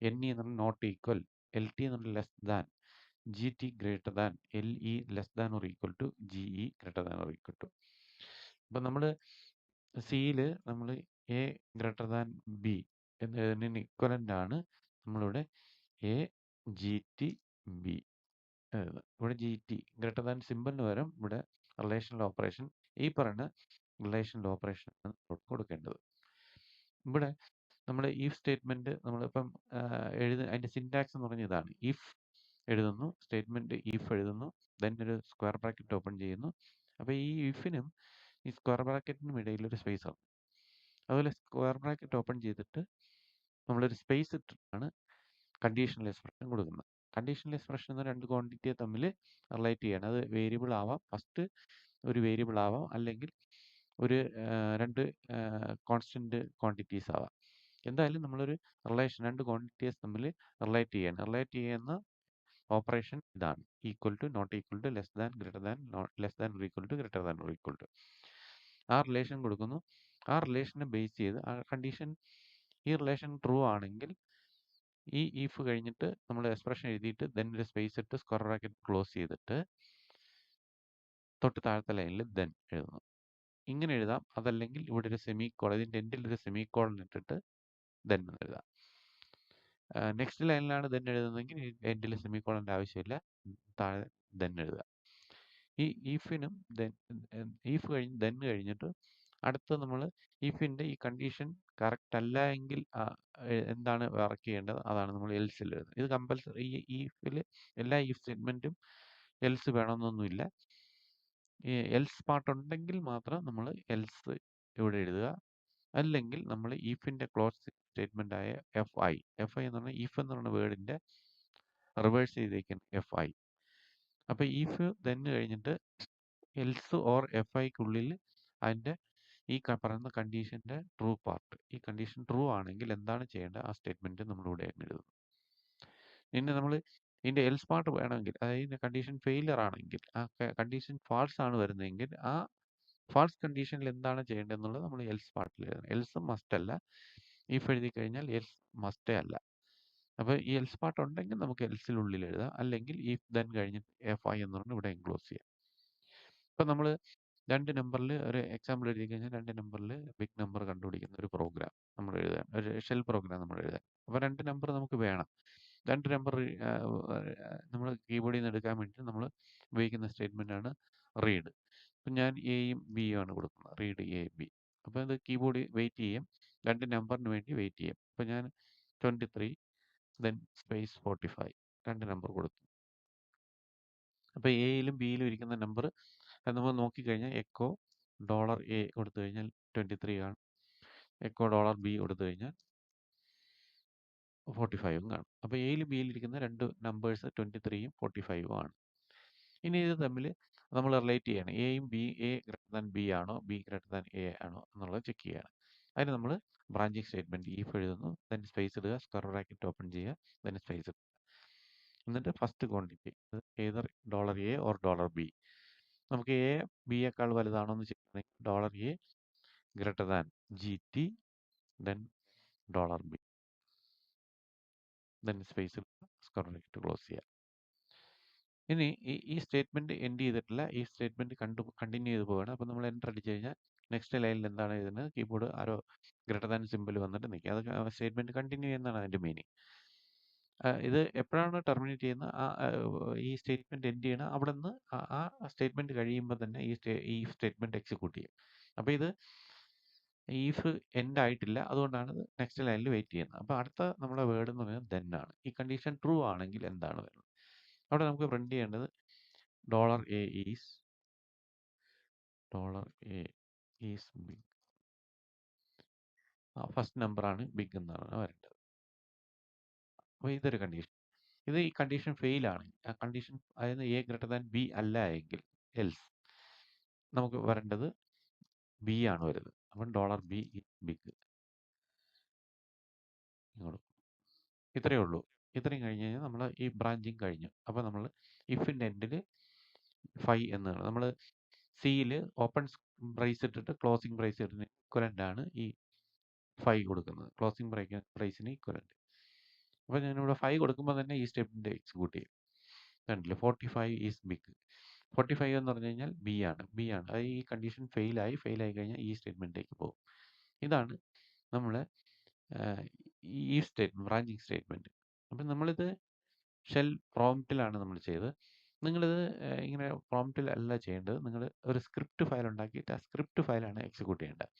NE എന്ന് പറഞ്ഞാൽ നോട്ട് ഈക്വൽ, LT എന്ന് പറഞ്ഞാൽ less than, GT greater than, LE less than or equal to, GE greater than or equal to. അപ്പം നമ്മൾ സിയിൽ നമ്മൾ എ ഗ്രേറ്റർ ദാൻ ബി എന്നതിന് ഇക്വലൻ്റ് ആണ് നമ്മളിവിടെ AGT B. ഇവിടെ GT ഗ്രേറ്റർ ദാൻ സിമ്പിളിന് പകരം ഇവിടെ റിലേഷണൽ ഓപ്പറേഷൻ, ഈ പറയുന്ന റിലേഷണൽ ഓപ്പറേഷൻ ആണ് കൊടുക്കേണ്ടത്. ഇവിടെ നമ്മൾ ഈഫ് സ്റ്റേറ്റ്മെൻറ്റ് നമ്മളിപ്പം അതിൻ്റെ സിൻറ്റാക്സ് എന്ന് പറഞ്ഞാൽ ഇതാണ്. ഇഫ് എഴുതുന്നു, സ്റ്റേറ്റ്മെൻറ്റ് ഇഫ് എഴുതുന്നു, ദെൻ ഒരു സ്ക്വയർ ബ്രാക്കറ്റ് ഓപ്പൺ ചെയ്യുന്നു. അപ്പോൾ ഈ ഇഫിനും ഈ സ്ക്വയർ ബ്രാക്കറ്റിനും ഇടയിലൊരു സ്പേസ് ആണ്. അതുപോലെ സ്ക്വയർ ബ്രാക്കറ്റ് ഓപ്പൺ ചെയ്തിട്ട് നമ്മളൊരു സ്പേസ് ഇട്ടിട്ടാണ് കണ്ടീഷണൽ എക്സ്പ്രഷൻ കൊടുക്കുന്നത്. കണ്ടീഷണൽ എക്സ്പ്രഷൻ എന്ന രണ്ട് ക്വാണ്ടിറ്റിയെ തമ്മിൽ റിലേറ്റ് ചെയ്യണം. അത് വേരിയബിൾ ആവാം, ഫസ്റ്റ് ഒരു വേരിയബിൾ ആവാം, അല്ലെങ്കിൽ ഒരു രണ്ട് കോൺസ്റ്റൻറ്റ് ക്വാണ്ടിറ്റീസ് ആവാം. എന്തായാലും നമ്മളൊരു റിലേഷൻ രണ്ട് ക്വാണ്ടിറ്റീസ് തമ്മിൽ റിലേറ്റ് ചെയ്യണം. റിലേറ്റ് ചെയ്യുന്ന ഓപ്പറേഷൻ ഇതാണ്: equal to, not equal to, less than, greater than, less than or equal to, greater than or equal to. ആ റിലേഷൻ കൊടുക്കുന്നു. ആ റിലേഷനെ ബേസ് ചെയ്ത് ആ കണ്ടീഷൻ, ഈ റിലേഷൻ ട്രൂ ആണെങ്കിൽ ഈ ഈഫ് കഴിഞ്ഞിട്ട് നമ്മൾ എക്സ്പ്രഷൻ എഴുതിയിട്ട് ദെൻ ഒരു സ്പേസ് ഇട്ട് സ്ക്വയർ ബ്രാക്കറ്റ് ക്ലോസ് ചെയ്തിട്ട് തൊട്ട് താഴത്തെ ലൈനിൽ ദെൻ എഴുതുന്നു. ഇങ്ങനെ എഴുതാം. അതല്ലെങ്കിൽ ഇവിടെ ഒരു സെമിക്കോളൻ, ഇതിൻ്റെ എൻഡിൽ ഒരു സെമിക്കോളൻ ഇട്ടിട്ട് ദെൻ എന്ന് എഴുതാം. നെക്സ്റ്റ് ലൈനിലാണ് ദെൻ എഴുതുന്നതെങ്കിൽ എൻഡിൽ സെമിക്കോളൻ്റെ ആവശ്യമില്ല, താഴെ ദെൻ എഴുതുക. ഈ ഈഫിനും ഈഫ് കഴിഞ്ഞ് ദെൻ കഴിഞ്ഞിട്ട് അടുത്ത നമ്മൾ ഈഫിൻ്റെ ഈ കണ്ടീഷൻ കറക്റ്റ് അല്ല എങ്കിൽ എന്താണ് വർക്ക് ചെയ്യേണ്ടത് അതാണ് നമ്മൾ എൽസിൽ എഴുതുന്നത്. ഇത് കമ്പൽസറി, ഈ ഈഫിൽ എല്ലാ ഈഫ് സ്റ്റേറ്റ്മെൻറ്റും എൽസ് വേണമെന്നൊന്നുമില്ല. ഈ എൽസ് പാർട്ട് ഉണ്ടെങ്കിൽ മാത്രം നമ്മൾ എൽസ് ഇവിടെ എഴുതുക. അല്ലെങ്കിൽ നമ്മൾ ഈഫിൻ്റെ ക്ലോസ് സ്റ്റേറ്റ്മെന്റ് ആയ FI. FI എന്ന് പറഞ്ഞാൽ ഇഫ് എന്ന് പറഞ്ഞ വേർഡിന്റെ റിവേഴ്സ് ചെയ്തേക്കുന്ന FI. അപ്പൊ ഇഫ് then കഴിഞ്ഞിട്ട് എൽസ് ഓർ FIക്കുള്ളിൽ അതിന്റെ ഈ പറയുന്ന കണ്ടീഷന്റെ ട്രൂ പാർട്ട്. ഈ കണ്ടീഷൻ ട്രൂ ആണെങ്കിൽ എന്താണ് ചെയ്യേണ്ടത് ആ സ്റ്റേറ്റ്മെന്റ് നമ്മളിവിടെ എഴുതുന്നു. പിന്നെ നമ്മൾ ഇതിന്റെ എൽസ് പാർട്ട് വേണമെങ്കിൽ, അതായത് കണ്ടീഷൻ ഫെയിലിയർ ആണെങ്കിൽ, ആ കണ്ടീഷൻ ഫാൾസ് ആണ് വരുന്നതെങ്കിൽ ആ ഫാൾസ് കണ്ടീഷനിൽ എന്താണ് ചെയ്യേണ്ടതെന്നുള്ളത് നമ്മൾ എൽസ് പാർട്ടിൽ എഴുതണം. എൽസ് മസ്റ്റ് അല്ല. ഇഫ് എഴുതി കഴിഞ്ഞാൽ എൽസ് മസ്റ്റേ അല്ല. അപ്പോൾ ഈ എൽസ് പാർട്ട് ഉണ്ടെങ്കിൽ നമുക്ക് എൽസിനുള്ളിൽ എഴുതാം, അല്ലെങ്കിൽ ഇഫ് ദെൻ കഴിഞ്ഞിട്ട് FI എന്ന് പറഞ്ഞ് ഇവിടെ എൻക്ലോസ് ചെയ്യാം. ഇപ്പം നമ്മൾ 2 നമ്പറിൽ ഒരു എക്സാമ്പിൾ എഴുതി കഴിഞ്ഞാൽ 2 നമ്പറിൽ ബിഗ് നമ്പർ കണ്ടുപിടിക്കുന്ന ഒരു പ്രോഗ്രാം നമ്മൾ എഴുതാൻ, ഒരു ഷെൽ പ്രോഗ്രാം നമ്മൾ എഴുതാൻ. അപ്പോൾ 2 നമ്പർ നമുക്ക് വേണം. 2 നമ്പർ നമ്മൾ കീബോർഡിൽ നിന്ന് എടുക്കാൻ വേണ്ടി നമ്മൾ ഉപയോഗിക്കുന്ന സ്റ്റേറ്റ്മെന്റ് ആണ് റീഡ്. അപ്പം ഞാൻ എയും ബിയും ആണ് കൊടുക്കുന്നത്, റീഡ് എ ബി. അപ്പോൾ ഇത് കീബോർഡ് വെയിറ്റ് ചെയ്യും, 2 നമ്പറിന് വേണ്ടി വെയിറ്റ് ചെയ്യും. അപ്പോൾ ഞാൻ 23 ദെൻ സ്പേസ് 45 2 നമ്പർ കൊടുത്തു. അപ്പോൾ എയിലും ബിയിലും ഇരിക്കുന്ന നമ്പർ നമ്മൾ നോക്കിക്കഴിഞ്ഞാൽ എക്കോ $A കൊടുത്തു കഴിഞ്ഞാൽ 23 കാണും. എക്കോ $B കൊടുത്തു കഴിഞ്ഞാൽ 45 കാണും. അപ്പോൾ എയിലും ബിയിലും ഇരിക്കുന്ന 2 നമ്പേഴ്സ് 23ഉം 45ഉം ആണ്. ഇനി ഇത് തമ്മിൽ നമ്മൾ റിലേറ്റ് ചെയ്യണം. എയും B, A greater than B ആണോ, ബി ഗ്രേറ്റർ ദാൻ എ ആണോ എന്നുള്ളത് ചെക്ക് ചെയ്യണം. അതിന് നമ്മൾ ബ്രാഞ്ചിങ് സ്റ്റേറ്റ്മെന്റ് ഇഫ് എഴുതുന്നു, ദെൻ സ്പേസ് ഇടുക, സ്ക്വയർ ബ്രാക്കറ്റ് ഓപ്പൺ ചെയ്യുക, ദെൻ സ്പേസ് ഇടുക. എന്നിട്ട് first quantity either $A or $B. നമുക്ക് എ ബിയേക്കാൾ വലുതാണോ എന്ന് ചെക്ക് ചെയ്യണമെങ്കിൽ $A greater than GT then $B, then space square bracket close ചെയ്യുക. ഇനി ഈ സ്റ്റേറ്റ്മെന്റ് എൻഡ് ചെയ്തിട്ടില്ല, ഈ സ്റ്റേറ്റ്മെന്റ് കണ്ടിന്യൂ ചെയ്ത് പോവുകയാണ്. അപ്പോൾ നമ്മൾ എൻ്റർ അടിച്ച് കഴിഞ്ഞാൽ നെക്സ്റ്റ് ലൈനിൽ എന്താണ് എഴുതുന്നത്, കീബോർഡ് ആരോ ഗ്രേറ്റർ ദാൻ സിമ്പിൾ വന്നിട്ട് നിൽക്കുക. അത് സ്റ്റേറ്റ്മെന്റ് കണ്ടിന്യൂ ചെയ്യുന്നതാണ് അതിന്റെ മീനിങ്. ഇത് എപ്പോഴാണ് ടെർമിനേറ്റ് ചെയ്യുന്നത്, ഈ സ്റ്റേറ്റ്മെന്റ് എൻഡ് ചെയ്യണം, അവിടെ നിന്ന് ആ സ്റ്റേറ്റ്മെന്റ് കഴിയുമ്പോൾ തന്നെ ഈ സ്റ്റേറ്റ്മെന്റ് എക്സിക്യൂട്ട് ചെയ്യും. അപ്പോൾ ഇത് ഈഫ് എൻഡ് ആയിട്ടില്ല, അതുകൊണ്ടാണ് ഇത് നെക്സ്റ്റ് ലൈനിൽ വെയിറ്റ് ചെയ്യുന്നത്. അപ്പോൾ അടുത്ത നമ്മുടെ വേർഡ് എന്ന് പറയുന്നത് ദെൻ ആണ്. ഈ കണ്ടീഷൻ ട്രൂ ആണെങ്കിൽ എന്താണ് വരുന്നത്, അവിടെ നമുക്ക് പ്രിന്റ് ചെയ്യേണ്ടത് $A is big. First number ആണ് ബിഗ് എന്നാണ് വരേണ്ടത്. അപ്പോൾ ഇതൊരു കണ്ടീഷൻ. ഇത് ഈ കണ്ടീഷൻ ഫെയിൽ ആണ്, ആ കണ്ടീഷൻ അതായത് എ ഗ്രേറ്റർ ദാൻ ബി അല്ല എങ്കിൽ എൽസ് നമുക്ക് വരേണ്ടത് ബി ആണ് വരുന്നത്. അപ്പം $B is big. ഇത്രയേ ഉള്ളൂ. ഇത്രയും കഴിഞ്ഞ് കഴിഞ്ഞാൽ നമ്മൾ ഈ ബ്രാഞ്ചിങ് കഴിഞ്ഞു. അപ്പോൾ നമ്മൾ ഇഫിൻ്റെ എൻഡിൽ ഫൈ എന്നാണ് നമ്മൾ സിയിൽ ഓപ്പൺ ബ്രേസ് ഇട്ടിട്ട് ക്ലോസിംഗ് ബ്രേസ് ഇട്ടിട്ട് ഇക്വലൻ്റ് ആണ് ഈ ഫൈ കൊടുക്കുന്നത്, ക്ലോസിംഗ് ബ്രേസിന് ഇക്വലൻ്റ്. അപ്പോൾ ഞാനിവിടെ 5 കൊടുക്കുമ്പോൾ തന്നെ ഈ സ്റ്റെപ്പിൻ്റെ എക്സിക്യൂട്ട് ചെയ്യും. കണ്ടില്ലേ, 45 ഈസ് ബിഗ്. 45 എന്ന് പറഞ്ഞു കഴിഞ്ഞാൽ ബി ആണ്. അത് ഈ കണ്ടീഷൻ ഫെയിലായി കഴിഞ്ഞാൽ ഈ സ്റ്റേറ്റ്മെൻറ്റിലേക്ക് പോകും. ഇതാണ് നമ്മളെ ഈ സ്റ്റേറ്റ്മെന്റ്, ബ്രാഞ്ചിങ് സ്റ്റേറ്റ്മെന്റ്. അപ്പം നമ്മളിത് ഷെൽ പ്രോംപ്റ്റിലാണ് നമ്മൾ ചെയ്തത്. നിങ്ങളിത് ഇങ്ങനെ പ്രോംപ്റ്റിൽ അല്ല ചെയ്യേണ്ടത്, നിങ്ങൾ ഒരു സ്ക്രിപ്റ്റ് ഫയൽ ഉണ്ടാക്കിയിട്ട് ആ സ്ക്രിപ്റ്റ് ഫയലാണ് എക്സിക്യൂട്ട് ചെയ്യേണ്ടത്.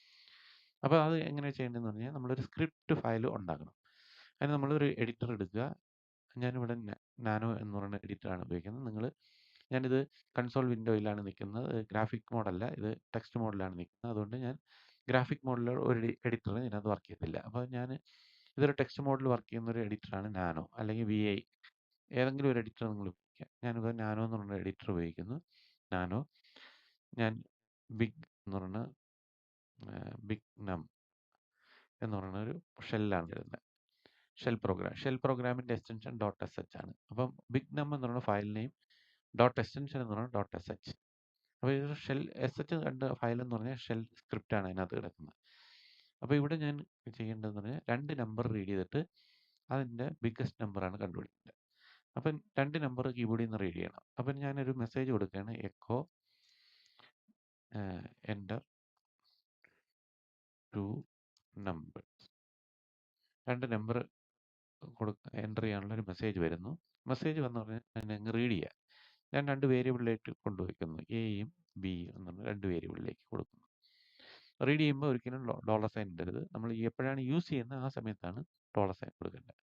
അപ്പോൾ അത് എങ്ങനെ ചെയ്യേണ്ടതെന്ന് പറഞ്ഞാൽ നമ്മളൊരു സ്ക്രിപ്റ്റ് ഫയൽ ഉണ്ടാക്കണം. അതിന് നമ്മളൊരു എഡിറ്റർ എടുക്കുക. ഞാനിവിടെ നാനോ എന്ന് പറയുന്ന എഡിറ്ററാണ് ഉപയോഗിക്കുന്നത്. ഞാനിത് കൺസോൾ വിൻഡോയിലാണ് നിൽക്കുന്നത്, ഗ്രാഫിക് മോഡല്ല, ഇത് ടെക്സ്റ്റ് മോഡിലാണ് നിൽക്കുന്നത്. അതുകൊണ്ട് ഞാൻ ഗ്രാഫിക് മോഡിലുള്ള ഒരു എഡിറ്റർ ഇതിനകത്ത് വർക്ക് ചെയ്യത്തില്ല. അപ്പോൾ ഇതൊരു ടെക്സ്റ്റ് മോഡിൽ വർക്ക് ചെയ്യുന്ന ഒരു എഡിറ്ററാണ് നാനോ, അല്ലെങ്കിൽ VI, ഏതെങ്കിലും ഒരു എഡിറ്റർ നിങ്ങൾ ഉപയോഗിക്കുക. ഞാനിപ്പോൾ നാനോ എന്ന് പറയുന്ന എഡിറ്റർ ഉപയോഗിക്കുന്നു. നാനോ, ഞാൻ ബിഗ് എന്ന് പറയുന്ന ബിഗ് നം എന്ന് പറയുന്ന ഒരു ഷെല്ലാണ് എഴുതുന്നത്. ഷെൽ പ്രോഗ്രാമിൻ്റെ എക്സ്റ്റൻഷൻ .sh ആണ്. അപ്പം ബിഗ് നം എന്ന് പറയുന്ന ഫയൽ നെയിം, .extension എന്ന് പറയുന്നത് .sh. അപ്പോൾ ഇത് ഷെൽ SH കണ്ട ഫയൽ എന്ന് പറഞ്ഞാൽ ഷെൽ സ്ക്രിപ്റ്റ് ആണ് അതിനകത്ത് കിടക്കുന്നത്. അപ്പോൾ ഇവിടെ ഞാൻ ചെയ്യേണ്ടതെന്ന് പറഞ്ഞാൽ 2 നമ്പർ റീഡ് ചെയ്തിട്ട് അതിൻ്റെ ബിഗ്ഗസ്റ്റ് നമ്പറാണ് കണ്ടുപിടിക്കേണ്ടത്. അപ്പം 2 നമ്പർ കീബോർഡിൽ നിന്ന് റീഡ് ചെയ്യണം. അപ്പം ഞാനൊരു മെസ്സേജ് കൊടുക്കുകയാണ്, echo enter 2 number. 2 number enter ചെയ്യാനുള്ള ഒരു മെസ്സേജ് വരുന്നു. മെസ്സേജ് വന്നു പറഞ്ഞാൽ അതിനെ റീഡ് ചെയ്യുക. ഞാൻ 2 വേരിയബിളിലേക്ക് കൊണ്ടുവയ്ക്കുന്നു, എയും ബിയും എന്നുള്ള 2 വേരിയബിളിലേക്ക് കൊടുക്കുന്നു. റീഡ് ചെയ്യുമ്പോൾ ഒരിക്കലും $സൈൻ ഇടരുത്. നമ്മൾ എപ്പോഴാണ് യൂസ് ചെയ്യുന്നത് ആ സമയത്താണ് $സൈൻ കൊടുക്കേണ്ടത്.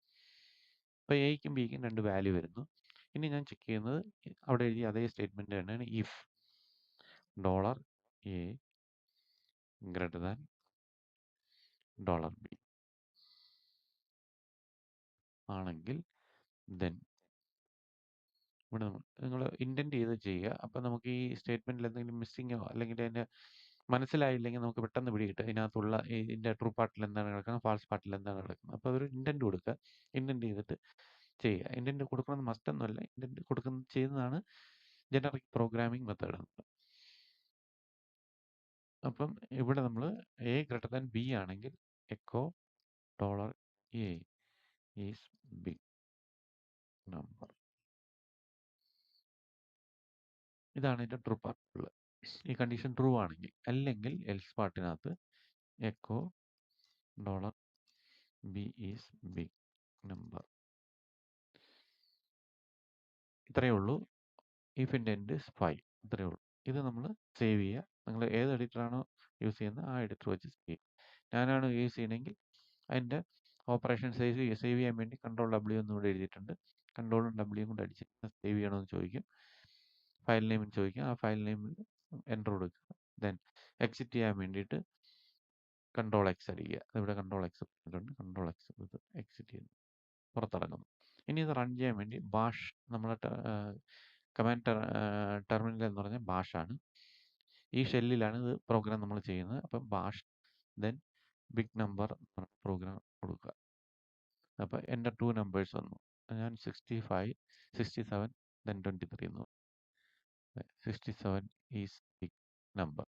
അപ്പോൾ എയ്ക്കും ബിക്കും 2 വാല്യൂ വരുന്നു. ഇനി ഞാൻ ചെക്ക് ചെയ്യുന്നത് അവിടെ എഴുതിയ അതേ സ്റ്റേറ്റ്മെന്റ് തന്നെയാണ്, if $A greater than $B. ആണെങ്കിൽ ദെൻ ഇവിടെ നിങ്ങൾ ഇൻറ്റൻറ്റ് ചെയ്ത് ചെയ്യുക. അപ്പോൾ നമുക്ക് ഈ സ്റ്റേറ്റ്മെൻറ്റിൽ എന്തെങ്കിലും മിസ്സിങ്ങോ അല്ലെങ്കിൽ അതിൻ്റെ മനസ്സിലായില്ലെങ്കിൽ നമുക്ക് പെട്ടെന്ന് പിടികിട്ടും ഇതിനകത്തുള്ള ഇതിൻ്റെ ട്രൂ പാർട്ടിൽ എന്താണ് കിടക്കുന്നത്, ഫാൾസ് പാർട്ടിൽ എന്താണ് കിടക്കുന്നത്. അപ്പോൾ അതൊരു ഇൻറ്റൻറ്റ് കൊടുക്കുക. ഇൻറ്റൻറ്റ് ചെയ്തിട്ട് ചെയ്യുക. ഇൻറ്റൻറ്റ് കൊടുക്കണമെന്ന് മസ്റ്റൊന്നുമല്ല. ഇൻറ്റൻറ്റ് ചെയ്യുന്നതാണ് ജനറിക് പ്രോഗ്രാമിംഗ് മെത്തേഡ്. അപ്പം ഇവിടെ നമ്മൾ എ ഗ്രേറ്റർ ദാൻ ബി ആണെങ്കിൽ echo dollar A is big number. ഇതാണ് ഇതിൻ്റെ ട്രൂ പാർട്ടുള്ളത്. ഈ കണ്ടീഷൻ ട്രൂ ആണെങ്കിൽ. അല്ലെങ്കിൽ എൽസ് പാർട്ടിനകത്ത് echo dollar B is big number. ഇത്രയേ ഉള്ളൂ. If indent is 5. ഇത്രയേ ഉള്ളൂ. ഇത് നമ്മൾ സേവ് ചെയ്യുക. നിങ്ങൾ ഏത് എഡിറ്ററാണോ യൂസ് ചെയ്യുന്നത് ആ എഡിറ്റർ വെച്ച് സേവ് ചെയ്യുക. ഞാനാണ് യൂസ് ചെയ്യണമെങ്കിൽ അതിൻ്റെ ഓപ്പറേഷൻ സേവ് ചെയ്യാൻ വേണ്ടി കൺട്രോൾ ഡബ്ല്യു എന്നും ഇവിടെ എഴുതിയിട്ടുണ്ട്. കൺട്രോളും ഡബ്ല്യൂയും കൂടെ അടിച്ച് സേവ് ചെയ്യണമെന്ന് ചോദിക്കും. ഫയൽ നെയിം ചോദിക്കും. ആ ഫയൽ നെയിമിൽ എൻ്റർ കൊടുക്കുക. ദെൻ എക്സിറ്റ് ചെയ്യാൻ വേണ്ടിയിട്ട് കൺട്രോൾ എക്സ് അടിക്കുക. ഇവിടെ കൺട്രോൾ എക്സ് ഉണ്ട്. കൺട്രോൾ എക്സ് കൊടുത്ത് എക്സിറ്റ് ചെയ്യുന്നു, പുറത്തിറങ്ങുന്നു. ഇനി ഇത് റൺ ചെയ്യാൻ വേണ്ടി ബാഷ് നമ്മളെ കമാൻഡ് ടെർമിനൽ എന്ന് പറഞ്ഞാൽ ബാഷാണ്. ഈ ഷെല്ലിലാണ് ഇത് പ്രോഗ്രാം നമ്മൾ ചെയ്യുന്നത്. അപ്പം bash then big number program കൊടുക്കുക. അപ്പോൾ എൻ്റെ 2 നമ്പേഴ്സ് വന്നു. ഞാൻ 65, 67 ദെൻ 23 എന്ന്. 67 ഈസ് ബിഗ് നമ്പർ.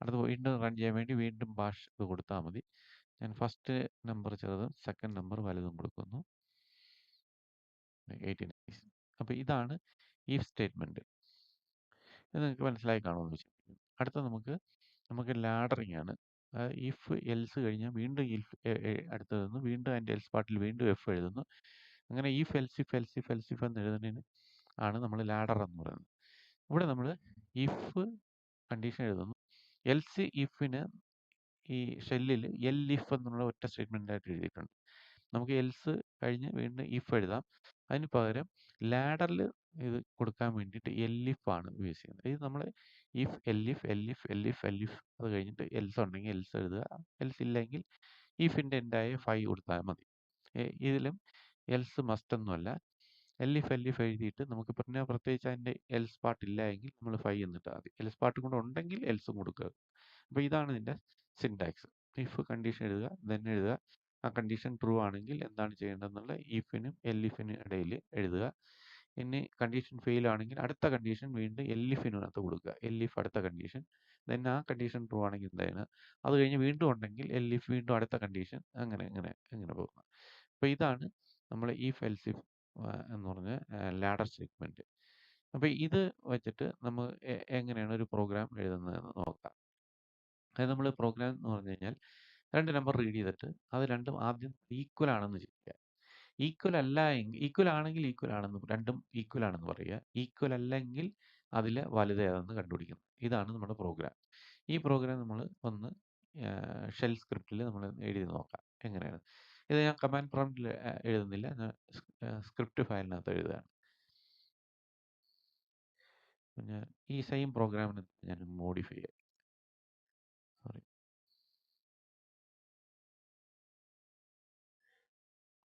അടുത്ത് വീണ്ടും റൺ ചെയ്യാൻ വേണ്ടി വീണ്ടും ബാഷ് ഇത് കൊടുത്താൽ മതി. ഞാൻ ഫസ്റ്റ് നമ്പർ ചെറുതും സെക്കൻഡ് നമ്പർ വലുതും കൊടുക്കുന്നു. 89. അപ്പോൾ ഇതാണ് ഈഫ് സ്റ്റേറ്റ്മെൻറ്റ്. ഇത് നിങ്ങൾക്ക് മനസ്സിലായി കാണുമെന്ന് വിചാരിക്കുന്നു. അടുത്ത നമുക്ക് ലാഡറിങ് ആണ്. ഇഫ് എൽസ് കഴിഞ്ഞാൽ വീണ്ടും ഇഫ് അടുത്തത് നിന്ന് വീണ്ടും അതിൻ്റെ എൽസ് പാർട്ടിൽ വീണ്ടും എഫ് എഴുതുന്നു. അങ്ങനെ ഇഫ് എൽസ് ഇഫ് എന്ന് എഴുതുന്നതിന് ആണ് നമ്മൾ ലാഡർ എന്ന് പറയുന്നത്. ഇവിടെ നമ്മൾ ഇഫ് കണ്ടീഷൻ എഴുതുന്നു. എൽസ് ഇഫിന് ഈ ഷെല്ലിൽ എൽ ഇഫ് എന്നുള്ള ഒറ്റ സ്റ്റേറ്റ്മെൻ്റ് ആയിട്ട് എഴുതിയിട്ടുണ്ട്. നമുക്ക് എൽസ് കഴിഞ്ഞ് വീണ്ടും ഇഫ് എഴുതാം. അതിന് പകരം ലാഡറിൽ ഇത് കൊടുക്കാൻ വേണ്ടിയിട്ട് എൽ ഇഫ് ആണ് യൂസ് ചെയ്യുന്നത്. ഇത് നമ്മൾ ഇഫ് എൽ ഇഫ് അത് കഴിഞ്ഞിട്ട് എൽസ് ഉണ്ടെങ്കിൽ എൽസ് എഴുതുക. എൽസ് ഇല്ലെങ്കിൽ ഇഫിൻ്റെ എൻഡായ 5 കൊടുത്താൽ മതി. ഇതിലും എൽസ് മസ്റ്റൊന്നുമല്ല. എൽ ഇഫ് എഴുതിയിട്ട് നമുക്ക് പിന്നെ പ്രത്യേകിച്ച് അതിൻ്റെ എൽസ് പാർട്ട് ഇല്ല എങ്കിൽ നമ്മൾ 5 എന്നിട്ടാൽ മതി. എൽസ് പാർട്ട് കൂടെ ഉണ്ടെങ്കിൽ എൽസും കൊടുക്കുക. അപ്പോൾ ഇതാണ് ഇതിൻ്റെ സിൻടാക്സ്. ഇഫ് കണ്ടീഷൻ എഴുതുക, ദെൻ എഴുതുക. ആ കണ്ടീഷൻ ട്രൂ ആണെങ്കിൽ എന്താണ് ചെയ്യേണ്ടതെന്നുള്ള ഇഫിനും എൽ ഇഫിനും ഇടയിൽ എഴുതുക. ഇനി കണ്ടീഷൻ ഫെയിൽ ആണെങ്കിൽ അടുത്ത കണ്ടീഷൻ വീണ്ടും എൽ ഇഫിനകത്ത് കൊടുക്കുക. എൽ ഇഫ് അടുത്ത കണ്ടീഷൻ, ദെൻ ആ കണ്ടീഷൻ ട്രൂ ആണെങ്കിൽ എന്താണ്, അത് കഴിഞ്ഞ് വീണ്ടും ഉണ്ടെങ്കിൽ എൽ ഇഫ് വീണ്ടും അടുത്ത കണ്ടീഷൻ, അങ്ങനെ പോകുക. അപ്പോൾ ഇതാണ് നമ്മൾ ഇഫ് എൽസ് ഇഫ് എന്ന് പറഞ്ഞ ലാഡർ സ്റ്റേറ്റ്മെൻറ്റ്. അപ്പോൾ ഇത് വെച്ചിട്ട് നമ്മൾ എങ്ങനെയാണ് ഒരു പ്രോഗ്രാം എഴുതുന്നതെന്ന് നോക്കാം. അതായത് നമ്മൾ പ്രോഗ്രാം എന്ന് പറഞ്ഞു കഴിഞ്ഞാൽ 2 നമ്പർ റീഡ് ചെയ്തിട്ട് അത് രണ്ടും ആദ്യം ഈക്വൽ ആണെന്ന് ചോദിക്കുക. ഈക്വൽ ആണെങ്കിൽ ഈക്വൽ ആണെന്ന്, രണ്ടും ഈക്വൽ ആണെന്ന് പറയുക. ഈക്വൽ അല്ലെങ്കിൽ അതിൽ വലുത് ഏതെന്ന് കണ്ടുപിടിക്കുന്നു. ഇതാണ് നമ്മുടെ പ്രോഗ്രാം. ഈ പ്രോഗ്രാം നമ്മൾ ഒന്ന് ഷെൽ സ്ക്രിപ്റ്റിൽ നമ്മൾ എഴുതി നോക്കാം എങ്ങനെയാണ്. ഇത് ഞാൻ കമാൻഡ് പ്രോംപ്റ്റിൽ എഴുതുന്നില്ല, ഞാൻ സ്ക്രിപ്റ്റ് ഫയലിനകത്ത് എഴുതുകയാണ്. ഞാൻ ഈ സെയിം പ്രോഗ്രാമിന് ഞാൻ മോഡിഫൈ ചെയ്യാം. സോറി,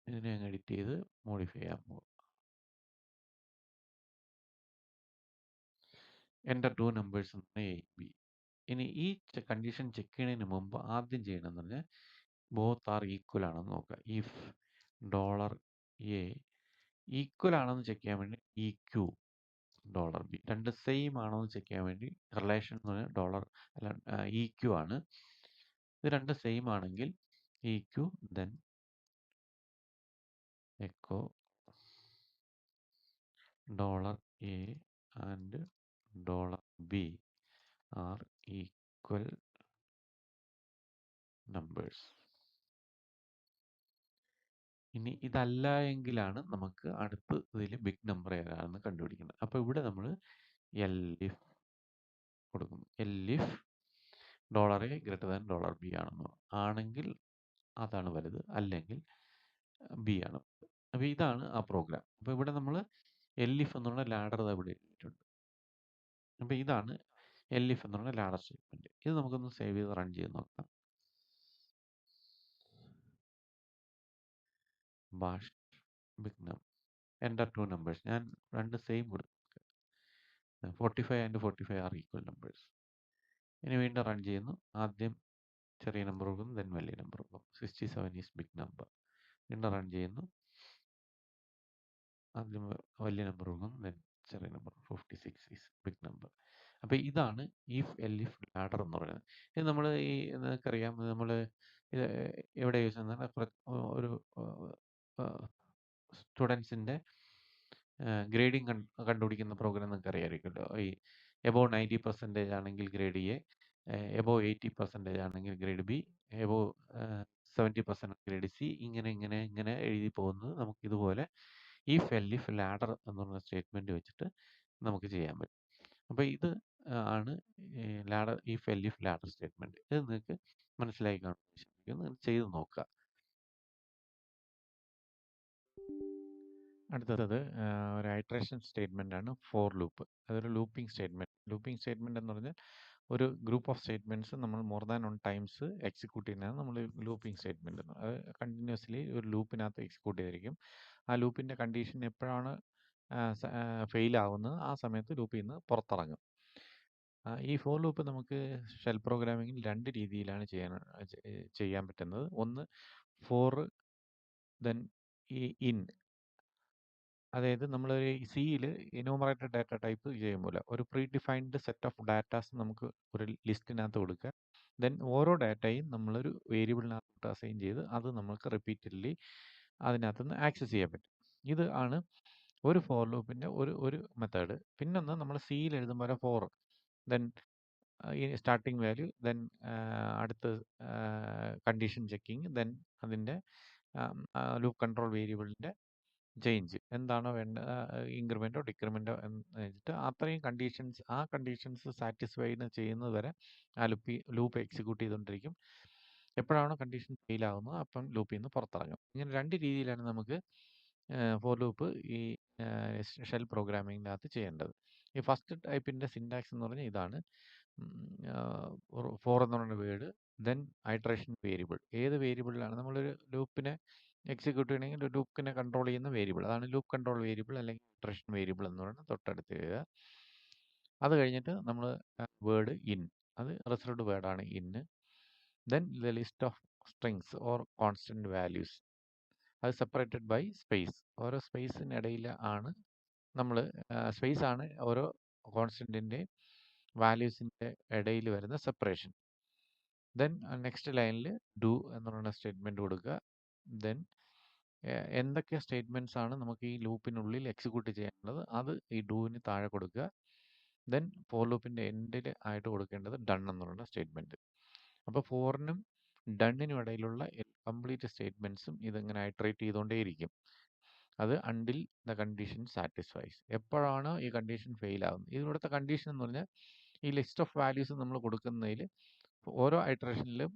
ഇതിനെ അങ്ങ് എഡിറ്റ് ചെയ്ത് മോഡിഫൈ ചെയ്യാൻ പോകും. എൻ്റെ 2 നമ്പേഴ്സ് എ ബി. ഇനി ഈ കണ്ടീഷൻ ചെക്ക് ചെയ്യുന്നതിന് മുമ്പ് ആദ്യം ചെയ്യണമെന്ന് പറഞ്ഞാൽ ബോത്ത് ആർ ഈക്വൽ ആണെന്ന് നോക്കുക. ഇഫ് ഡോളർ എ ഈക്വൽ ആണെന്ന് ചെക്ക് ചെയ്യാൻ വേണ്ടി ഇ ക്യൂ ഡോളർ ബി, രണ്ട് സെയിം ആണോ എന്ന് ചെക്ക് ചെയ്യാൻ വേണ്ടി റിലേഷൻ എന്ന് പറഞ്ഞാൽ ഡോളർ അല്ല ഇ ക്യൂ ആണ്. ഇത് രണ്ട് സെയിം ആണെങ്കിൽ E Q then echo dollar A and dollar B are equal numbers. ഇനി ഇതല്ല എങ്കിലാണ് നമുക്ക് അടുത്ത് ഇതിൽ ബിഗ് നമ്പർ ഏതാണെന്ന് കണ്ടുപിടിക്കുന്നത്. അപ്പോൾ ഇവിടെ നമ്മൾ എൽ ഇഫ് കൊടുക്കുന്നു. L if dollar A greater than dollar B ആണെങ്കിൽ അതാണ് വലുത്, അല്ലെങ്കിൽ ബി ആണ്. അപ്പോൾ ഇതാണ് ആ പ്രോഗ്രാം. അപ്പോൾ ഇവിടെ നമ്മൾ എൽ ഇഫ് എന്നുള്ള ലാഡർ ഇവിടെ ഇട്ടിട്ടുണ്ട്. അപ്പോൾ ഇതാണ് എൽ ഇഫ് എന്നുള്ള ലാഡർ സ്റ്റേറ്റ്മെന്റ്. ഇത് നമുക്കൊന്ന് സേവ് ചെയ്ത് റൺ ചെയ്ത് നോക്കാം. Bash big number. Enter two numbers. ഞാൻ രണ്ട് സെയിം കൊടുക്കും. 45 ആൻഡ് 45 ആർ ഈക്വൽ നമ്പേഴ്സ്. ഇനി വീണ്ടും റൺ ചെയ്യുന്നു. ആദ്യം ചെറിയ നമ്പർ കൊടുക്കുന്നു, ദെൻ വലിയ നമ്പർ കൊടുക്കും. 67 ഈസ് ബിഗ് നമ്പർ. വീണ്ടും റൺ ചെയ്യുന്നു. ആദ്യം വലിയ നമ്പർ കൊടുക്കുന്നു, ദെൻ ചെറിയ നമ്പർ. 56 is big number. അപ്പോൾ ഇതാണ് ഇഫ് എൽ ഇഫ് ലാഡർ എന്ന് പറയുന്നത്. ഇത് നമ്മൾ നിങ്ങൾക്കറിയാം, നമ്മൾ ഇത് എവിടെ യൂസ് ചെയ്യുന്നത്? ഒരു സ്റ്റുഡൻസിൻ്റെ ഗ്രേഡിങ് കണ്ടുപിടിക്കുന്ന പ്രോഗ്രാം നിങ്ങൾക്ക് അറിയാമായിരിക്കുമല്ലോ. ഈ എബോവ് 90% ആണെങ്കിൽ ഗ്രേഡ് എ, എബോവ് 80% ആണെങ്കിൽ grade B, above 70% grade C, ഇങ്ങനെ ഇങ്ങനെ ഇങ്ങനെ എഴുതി പോകുന്നത് നമുക്ക് ഇതുപോലെ ഇഫ് എൽ ഇഫ് ലാഡർ എന്നുള്ള സ്റ്റേറ്റ്മെൻറ്റ് വെച്ചിട്ട് നമുക്ക് ചെയ്യാൻ പറ്റും. അപ്പോൾ ഇത് ആണ് ladder if L if ladder statement. ഇത് നിങ്ങൾക്ക് മനസ്സിലായി കാണും. നിങ്ങൾ ചെയ്ത് നോക്കുക. അടുത്തത് ഒരു ഐട്രേഷൻ സ്റ്റേറ്റ്മെൻ്റ് ആണ് ഫോർ ലൂപ്പ്. അതൊരു ലൂപ്പിംഗ് സ്റ്റേറ്റ്മെൻറ്റ്. ലൂപ്പിംഗ് സ്റ്റേറ്റ്മെൻറ്റ് എന്ന് പറഞ്ഞാൽ ഒരു ഗ്രൂപ്പ് ഓഫ് സ്റ്റേറ്റ്മെൻറ്റ്സ് നമ്മൾ മോർ ദാൻ 1 ടൈംസ് എക്സിക്യൂട്ട് ചെയ്യുന്നതാണ് നമ്മൾ ലൂപ്പിംഗ് സ്റ്റേറ്റ്മെൻറ്റ്. അത് കണ്ടിന്യൂസ്ലി ഒരു ലൂപ്പിനകത്ത് എക്സിക്യൂട്ട് ചെയ്തിരിക്കും. ആ ലൂപ്പിൻ്റെ കണ്ടീഷൻ എപ്പോഴാണ് ഫെയിൽ ആവുന്നത് ആ സമയത്ത് ലൂപ്പിൽ നിന്ന് പുറത്തിറങ്ങും. ഈ ഫോർ ലൂപ്പ് നമുക്ക് ഷെൽ പ്രോഗ്രാമിങ്ങിൽ രണ്ട് രീതിയിലാണ് ചെയ്യാൻ പറ്റുന്നത്. ഒന്ന് ഫോർ, ദെൻ ഈ ഇൻ. അതായത് നമ്മൾ സിയിൽ എന്യൂമറേറ്റഡ് ഡാറ്റ ടൈപ്പ് ചെയ്യുമ്പോൾ ഒരു pre defined set of datas നമുക്ക് ഒരു ലിസ്റ്റിനകത്ത് കൊടുക്കുക. ദെൻ ഓരോ ഡാറ്റയും നമ്മളൊരു വേരിയബിളിനകത്ത് അസൈൻ ചെയ്ത് അത് നമുക്ക് റിപ്പീറ്റഡ്ലി അതിനകത്തുനിന്ന് ആക്സസ് ചെയ്യാൻ പറ്റും. ഇത് ആണ് ഒരു ഫോർ ലൂപ്പിൻ്റെ ഒരു മെത്തേഡ്. പിന്നൊന്ന് നമ്മൾ സിയിൽ എഴുതും പോലെ for, then starting value, then അടുത്ത് കണ്ടീഷൻ ചെക്കിങ്, ദെൻ അതിൻ്റെ ലൂപ്പ് കൺട്രോൾ വേരിയബിളിൻ്റെ ചേഞ്ച് എന്താണോ വേണ്ട, ഇൻക്രിമെൻറ്റോ ഡിക്രിമെൻറ്റോ എന്ന് വെച്ചിട്ട് അത്രയും കണ്ടീഷൻസ് സാറ്റിസ്ഫൈഡ് ചെയ്യുന്നത് വരെ ആ ലൂപ്പ് എക്സിക്യൂട്ട് ചെയ്തുകൊണ്ടിരിക്കും. എപ്പോഴാണോ കണ്ടീഷൻ ഫെയിൽ ആകുന്നത് അപ്പം ലൂപ്പിൽ നിന്ന് പുറത്തിറങ്ങും. ഇങ്ങനെ രണ്ട് രീതിയിലാണ് നമുക്ക് ഫോർ ലൂപ്പ് ഈ ഷെൽ പ്രോഗ്രാമിങ്ങിനകത്ത് ചെയ്യേണ്ടത്. ഈ ഫസ്റ്റ് ടൈപ്പിൻ്റെ സിൻടാക്സ് എന്ന് പറഞ്ഞാൽ ഇതാണ്. ഫോർ എന്ന് പറയുന്ന വേർഡ്, ദെൻ ഐട്രേഷൻ വേരിയബിൾ. ഏത് വേരിയബിളിലാണ് നമ്മളൊരു ലൂപ്പിനെ എക്സിക്യൂട്ട് ചെയ്യണമെങ്കിൽ ഒരു ലൂപ്പിനെ കൺട്രോൾ ചെയ്യുന്ന വേരിയബിൾ, അതാണ് ലൂപ്പ് കൺട്രോൾ വേരിയബിൾ അല്ലെങ്കിൽ ഐട്രേഷൻ വേരിയബിൾ എന്ന് പറയുന്നത് തൊട്ടടുത്ത് എഴുതുക. അത് കഴിഞ്ഞിട്ട് നമ്മൾ വേർഡ് ഇൻ, അത് റിസർവ്ഡ് വേർഡാണ് ഇന്ന്. Then the list of strings or constant values, അത് സെപ്പറേറ്റഡ് ബൈ സ്പേസ്. ഓരോ സ്പേസിനിടയിൽ ആണ് നമ്മൾ സ്പേസ് ആണ് ഓരോ കോൺസ്റ്റൻറ്റിൻ്റെ വാല്യൂസിൻ്റെ ഇടയിൽ വരുന്ന സെപ്പറേഷൻ. ദെൻ നെക്സ്റ്റ് ലൈനിൽ ഡു എന്ന് പറയുന്ന സ്റ്റേറ്റ്മെൻറ്റ് കൊടുക്കുക. ദെൻ എന്തൊക്കെ സ്റ്റേറ്റ്മെൻറ്റ്സ് ആണ് നമുക്ക് ഈ ലൂപ്പിനുള്ളിൽ എക്സിക്യൂട്ട് ചെയ്യാനുള്ളത് അത് ഈ ഡൂവിന് താഴെ കൊടുക്കുക. ദെൻ ഫോർ ലൂപ്പിൻ്റെ എൻഡിൽ ആയിട്ട് കൊടുക്കേണ്ടത് ഡൺ എന്ന് പറയുന്ന സ്റ്റേറ്റ്മെൻറ്റ്. അപ്പോൾ ഫോറിനും ഡണ്ണിനും ഇടയിലുള്ള കംപ്ലീറ്റ് സ്റ്റേറ്റ്മെൻറ്റ്സും ഇതിങ്ങനെ ഐട്രേറ്റ് ചെയ്തുകൊണ്ടേയിരിക്കും. അത് അണ്ടിൽ ദ കണ്ടീഷൻ സാറ്റിസ്ഫൈസ്. എപ്പോഴാണോ ഈ കണ്ടീഷൻ ഫെയിൽ ആകുന്നത്, ഇവിടുത്തെ കണ്ടീഷൻ എന്ന് പറഞ്ഞാൽ ഈ ലിസ്റ്റ് ഓഫ് വാല്യൂസ് നമ്മൾ കൊടുക്കുന്നതിൽ ഓരോ ഐട്രേഷനിലും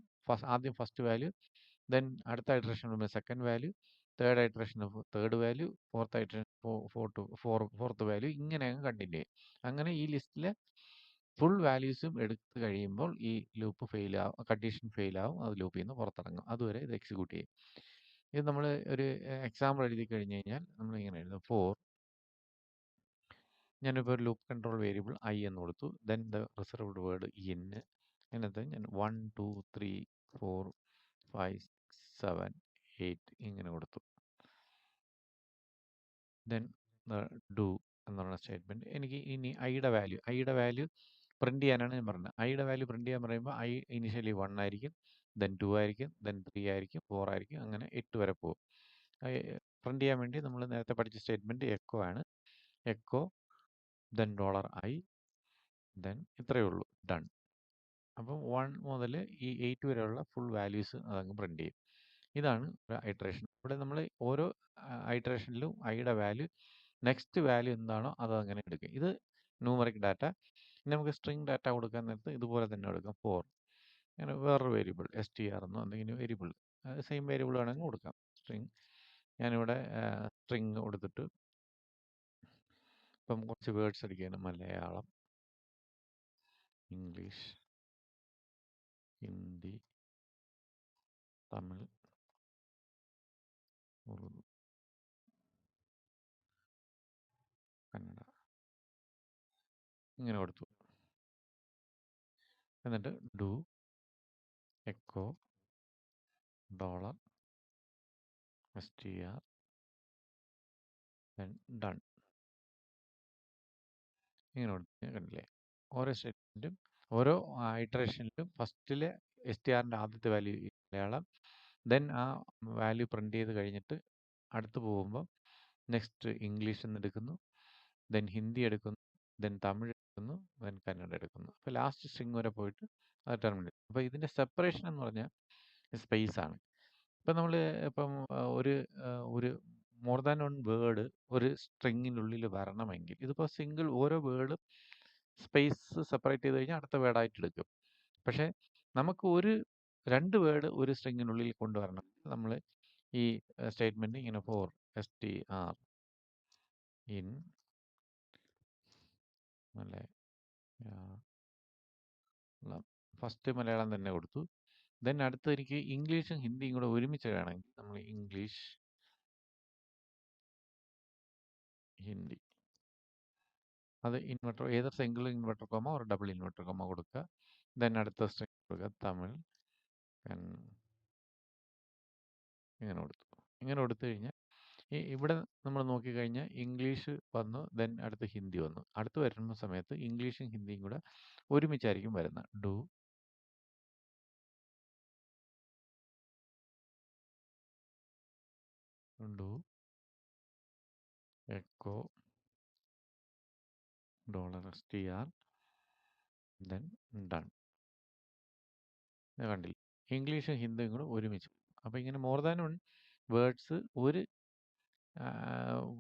ആദ്യം ഫസ്റ്റ് വാല്യൂ, ദെൻ അടുത്ത iteration second value, third iteration third value, fourth iteration fourth value, ഇങ്ങനെ അങ്ങ് കണ്ടിന്യൂ ചെയ്യും. അങ്ങനെ ഈ ലിസ്റ്റിലെ ഫുൾ വാല്യൂസും എടുത്തു കഴിയുമ്പോൾ ഈ ലൂപ്പ് ഫെയിൽ ആവും, കണ്ടീഷൻ ഫെയിൽ ആവും, അത് ലൂപ്പിൽ നിന്ന് പുറത്തിറങ്ങും. അതുവരെ ഇത് എക്സിക്യൂട്ട് ചെയ്യും. ഇത് നമ്മൾ ഒരു എക്സാമ്പിൾ എഴുതി കഴിഞ്ഞ് കഴിഞ്ഞാൽ നമ്മൾ ഇങ്ങനെ എഴുതും. ഞാനിപ്പോൾ ഒരു ലൂപ്പ് കൺട്രോൾ വേരിയബിൾ ഐ എന്ന് കൊടുത്തു. Then the reserved word in. അതിനകത്ത് ഞാൻ 1 2 3 4 5 6 7 8 ഇങ്ങനെ കൊടുത്തു. ദെൻ ഡു എന്ന് പറയുന്ന സ്റ്റേറ്റ്മെൻറ്റ്. എനിക്ക് ഇനി ഐയുടെ വാല്യൂ പ്രിൻ്റ് ചെയ്യാനാണ് ഞാൻ പറഞ്ഞത്. ഐയുടെ വാല്യൂ പ്രിൻ്റ് ചെയ്യാൻ പറയുമ്പോൾ ഐ ഇനിഷ്യലി 1 ആയിരിക്കും, ദെൻ 2 ആയിരിക്കും, ദെൻ 3 ആയിരിക്കും, 4 ആയിരിക്കും, അങ്ങനെ 8 വരെ പോകും. പ്രിൻ്റ് ചെയ്യാൻ വേണ്ടി നമ്മൾ നേരത്തെ പഠിച്ച സ്റ്റേറ്റ്മെൻറ്റ് എക്കോ ആണ്. എക്കോ ദെൻ $i, ദെൻ ഇത്രയേ ഉള്ളൂ, ഡൺ. അപ്പം 1 മുതൽ ഈ 8 വരെയുള്ള ഫുൾ വാല്യൂസ് അതങ്ങ് പ്രിൻ്റ് ചെയ്യും. ഇതാണ് ഒരു ഐട്രേഷൻ. ഇവിടെ നമ്മൾ ഓരോ ഐട്രേഷനിലും ഐയുടെ വാല്യൂ നെക്സ്റ്റ് വാല്യൂ എന്താണോ അത് അങ്ങനെ എടുക്കുക. ഇത് ന്യൂമറിക് ഡാറ്റ. ഇനി നമുക്ക് സ്ട്രിങ് ഡാറ്റ കൊടുക്കാൻ നേരത്ത് ഇതുപോലെ തന്നെ എടുക്കാം. ഫോർ, അങ്ങനെ വേറൊരു വേരിയബിൾ str എന്നോ എന്തെങ്കിലും വേരിയബിൾ, സെയിം വേരിയബിൾ വേണമെങ്കിൽ കൊടുക്കാം. സ്ട്രിങ്, ഞാനിവിടെ സ്ട്രിങ് കൊടുത്തിട്ട് ഇപ്പം കുറച്ച് വേർഡ്സ് അടിക്കുകയാണ്. മലയാളം, ഇംഗ്ലീഷ്, ഹിന്ദി, തമിഴ്, ഉറുദു. ഇങ്ങനെ കൊടുത്തു. എന്നിട്ട് do echo dollar str then done ഇങ്ങനെ കൊടുത്ത് കണ്ടില്ലേ? ഓരോ സ്റ്റേറ്റ്മെൻറ്റും ഓരോ ഇറ്ററേഷനിലും ഫസ്റ്റിലെ STRൻ്റെ ആദ്യത്തെ വാല്യൂ മലയാളം, ദെൻ ആ വാല്യൂ പ്രിൻ്റ് ചെയ്ത് കഴിഞ്ഞിട്ട് അടുത്ത് പോകുമ്പോൾ നെക്സ്റ്റ് ഇംഗ്ലീഷ് എന്ന് എടുക്കുന്നു, ദെൻ ഹിന്ദി എടുക്കുന്നു, ദെൻ തമിഴ് എടുക്കുന്നു, ദെൻ കന്നഡ എടുക്കുന്നു. അപ്പോൾ ലാസ്റ്റ് സ്ട്രിങ് വരെ പോയിട്ട് അത് ടെർമിനേറ്റ്. അപ്പോൾ ഇതിൻ്റെ സെപ്പറേഷൻ എന്ന് പറഞ്ഞാൽ സ്പേസ് ആണ്. ഇപ്പം നമ്മൾ ഇപ്പം ഒരു മോർ ദാൻ വൺ വേർഡ് ഒരു സ്ട്രിങ്ങിനുള്ളിൽ വരണമെങ്കിൽ ഇതിപ്പോൾ സിംഗിൾ ഓരോ വേർഡ് സ്പേസ് സെപ്പറേറ്റ് ചെയ്ത് കഴിഞ്ഞാൽ അടുത്ത വേർഡായിട്ട് എടുക്കും. പക്ഷേ നമുക്ക് രണ്ട് വേർഡ് ഒരു സ്ട്രിങ്ങിനുള്ളിൽ കൊണ്ടുവരണം. നമ്മൾ ഈ സ്റ്റേറ്റ്മെൻറ്റ് ഇങ്ങനെ for STR in Malayalam first Malayalam തന്നെ കൊടുത്തു. ദെൻ അടുത്ത് എനിക്ക് ഇംഗ്ലീഷും ഹിന്ദിയും കൂടെ ഒരുമിച്ച് വേണമെങ്കിൽ നമ്മൾ ഇംഗ്ലീഷ് ഹിന്ദി അത് ഇൻവെർട്ടർ ഏതൊരു സിംഗിൾ ഇൻവെർട്ടർ കോമ ഒരു ഡബിൾ ഇൻവെർട്ടർ കോമ കൊടുക്കുക. ദെൻ അടുത്ത സ്ട്രിങ് കൊടുക്കുക തമിഴ് ഇങ്ങനെ കൊടുത്തു. ഇങ്ങനെ കൊടുത്തു കഴിഞ്ഞാൽ ഇവിടെ നമ്മൾ നോക്കിക്കഴിഞ്ഞാൽ ഇംഗ്ലീഷ് വന്നു, ദെൻ അടുത്ത് ഹിന്ദി വന്നു. അടുത്ത് വരുന്ന സമയത്ത് ഇംഗ്ലീഷും ഹിന്ദിയും കൂടെ ഒരുമിച്ചായിരിക്കും വരുന്നത്. Do echo $str then done. കണ്ടില്ല? ഇംഗ്ലീഷും ഹിന്ദിയും കൂടെ ഒരുമിച്ച്. അപ്പോൾ ഇങ്ങനെ മോർ ദാൻ വൺ വേർഡ്സ് ഒരു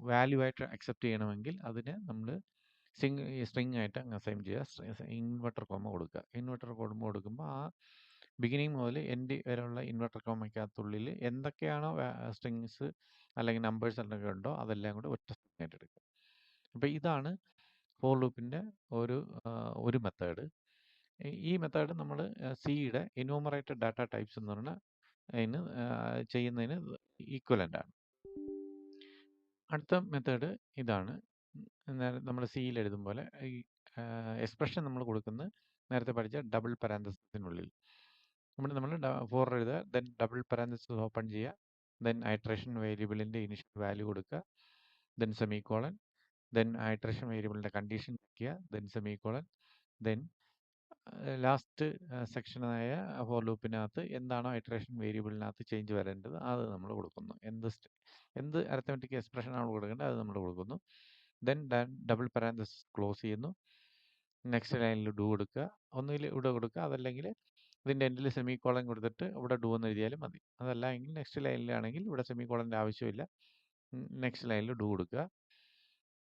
വാല്യൂ ആയിട്ട് അക്സെപ്റ്റ് ചെയ്യണമെങ്കിൽ അതിനെ നമ്മൾ സ്ട്രിങ് ആയിട്ട് അങ്ങ് അസൈൻ ചെയ്യുക. ഇൻവെർട്ടർ കോമ കൊടുക്കുക. ഇൻവെർട്ടർ കോമ കൊടുക്കുമ്പോൾ ആ ബിഗിനിങ് മുതൽ എൻഡ് വരെയുള്ള ഇൻവെർട്ടർ കോമയ്ക്കകത്തുള്ളിൽ എന്തൊക്കെയാണോ സ്ട്രിങ്സ് അല്ലെങ്കിൽ നമ്പേഴ്സ് എന്തൊക്കെ ഉണ്ടോ അതെല്ലാം കൂടെ ഒറ്റ സ്ട്രിങ് ആയിട്ട് എടുക്കുക. അപ്പോൾ ഇതാണ് ഫോർ ലൂപ്പിൻ്റെ ഒരു മെത്തേഡ്. ഈ മെത്തേഡ് നമ്മൾ സിയുടെ എന്യൂമറേറ്റഡ് ഡാറ്റ ടൈപ്സ് എന്ന് പറഞ്ഞാൽ ചെയ്യുന്നതിന് ഈക്വലൻ്റ് ആണ്. അടുത്ത മെത്തേഡ് ഇതാണ്. നമ്മൾ സിയിൽ എഴുതും പോലെ ഈ എക്സ്പ്രഷൻ നമ്മൾ കൊടുക്കുന്നത് നേരത്തെ പഠിച്ച ഡബിൾ പാരാന്തസിസിനുള്ളിൽ. നമ്മൾ ഫോർ എഴുതുക, ദെൻ ഡബിൾ പാരാന്തസിസ് ഓപ്പൺ ചെയ്യുക, ദെൻ ഐട്രേഷൻ വേരിയബിളിൻ്റെ ഇനിഷ്യൽ വാല്യൂ കൊടുക്കുക, ദെൻ സെമിക്കോളൻ, ദെൻ ഐട്രേഷൻ വേരിയബിളിൻ്റെ കണ്ടീഷൻ വയ്ക്കുക, ദെൻ സെമിക്കോളൻ, ദെൻ ലാസ്റ്റ് സെക്ഷനായ ഫോർ ലൂപ്പിനകത്ത് എന്താണോ ഐട്രേഷൻ വേരിയബിളിനകത്ത് ചേഞ്ച് വരേണ്ടത് അത് നമ്മൾ കൊടുക്കുന്നു. എന്ത് അരിത്തമെറ്റിക് എക്സ്പ്രഷൻ ആണ് കൊടുക്കേണ്ടത് അത് നമ്മൾ കൊടുക്കുന്നു. ദെൻ ഡബിൾ പാരാന്തസിസ് ക്ലോസ് ചെയ്യുന്നു. നെക്സ്റ്റ് ലൈനിൽ ഡു കൊടുക്കുക. ഒന്നുകിൽ ഇവിടെ കൊടുക്കുക, അതല്ലെങ്കിൽ ഇതിൻ്റെ എൻഡിൽ സെമിക്കോളൻ കൊടുത്തിട്ട് ഇവിടെ ഡു എന്ന് എഴുതിയാലും മതി. അതല്ല എങ്കിൽ നെക്സ്റ്റ് ലൈനിലാണെങ്കിൽ ഇവിടെ സെമിക്കോളൻ്റെ ആവശ്യമില്ല, നെക്സ്റ്റ് ലൈനിൽ ഡു കൊടുക്കുക.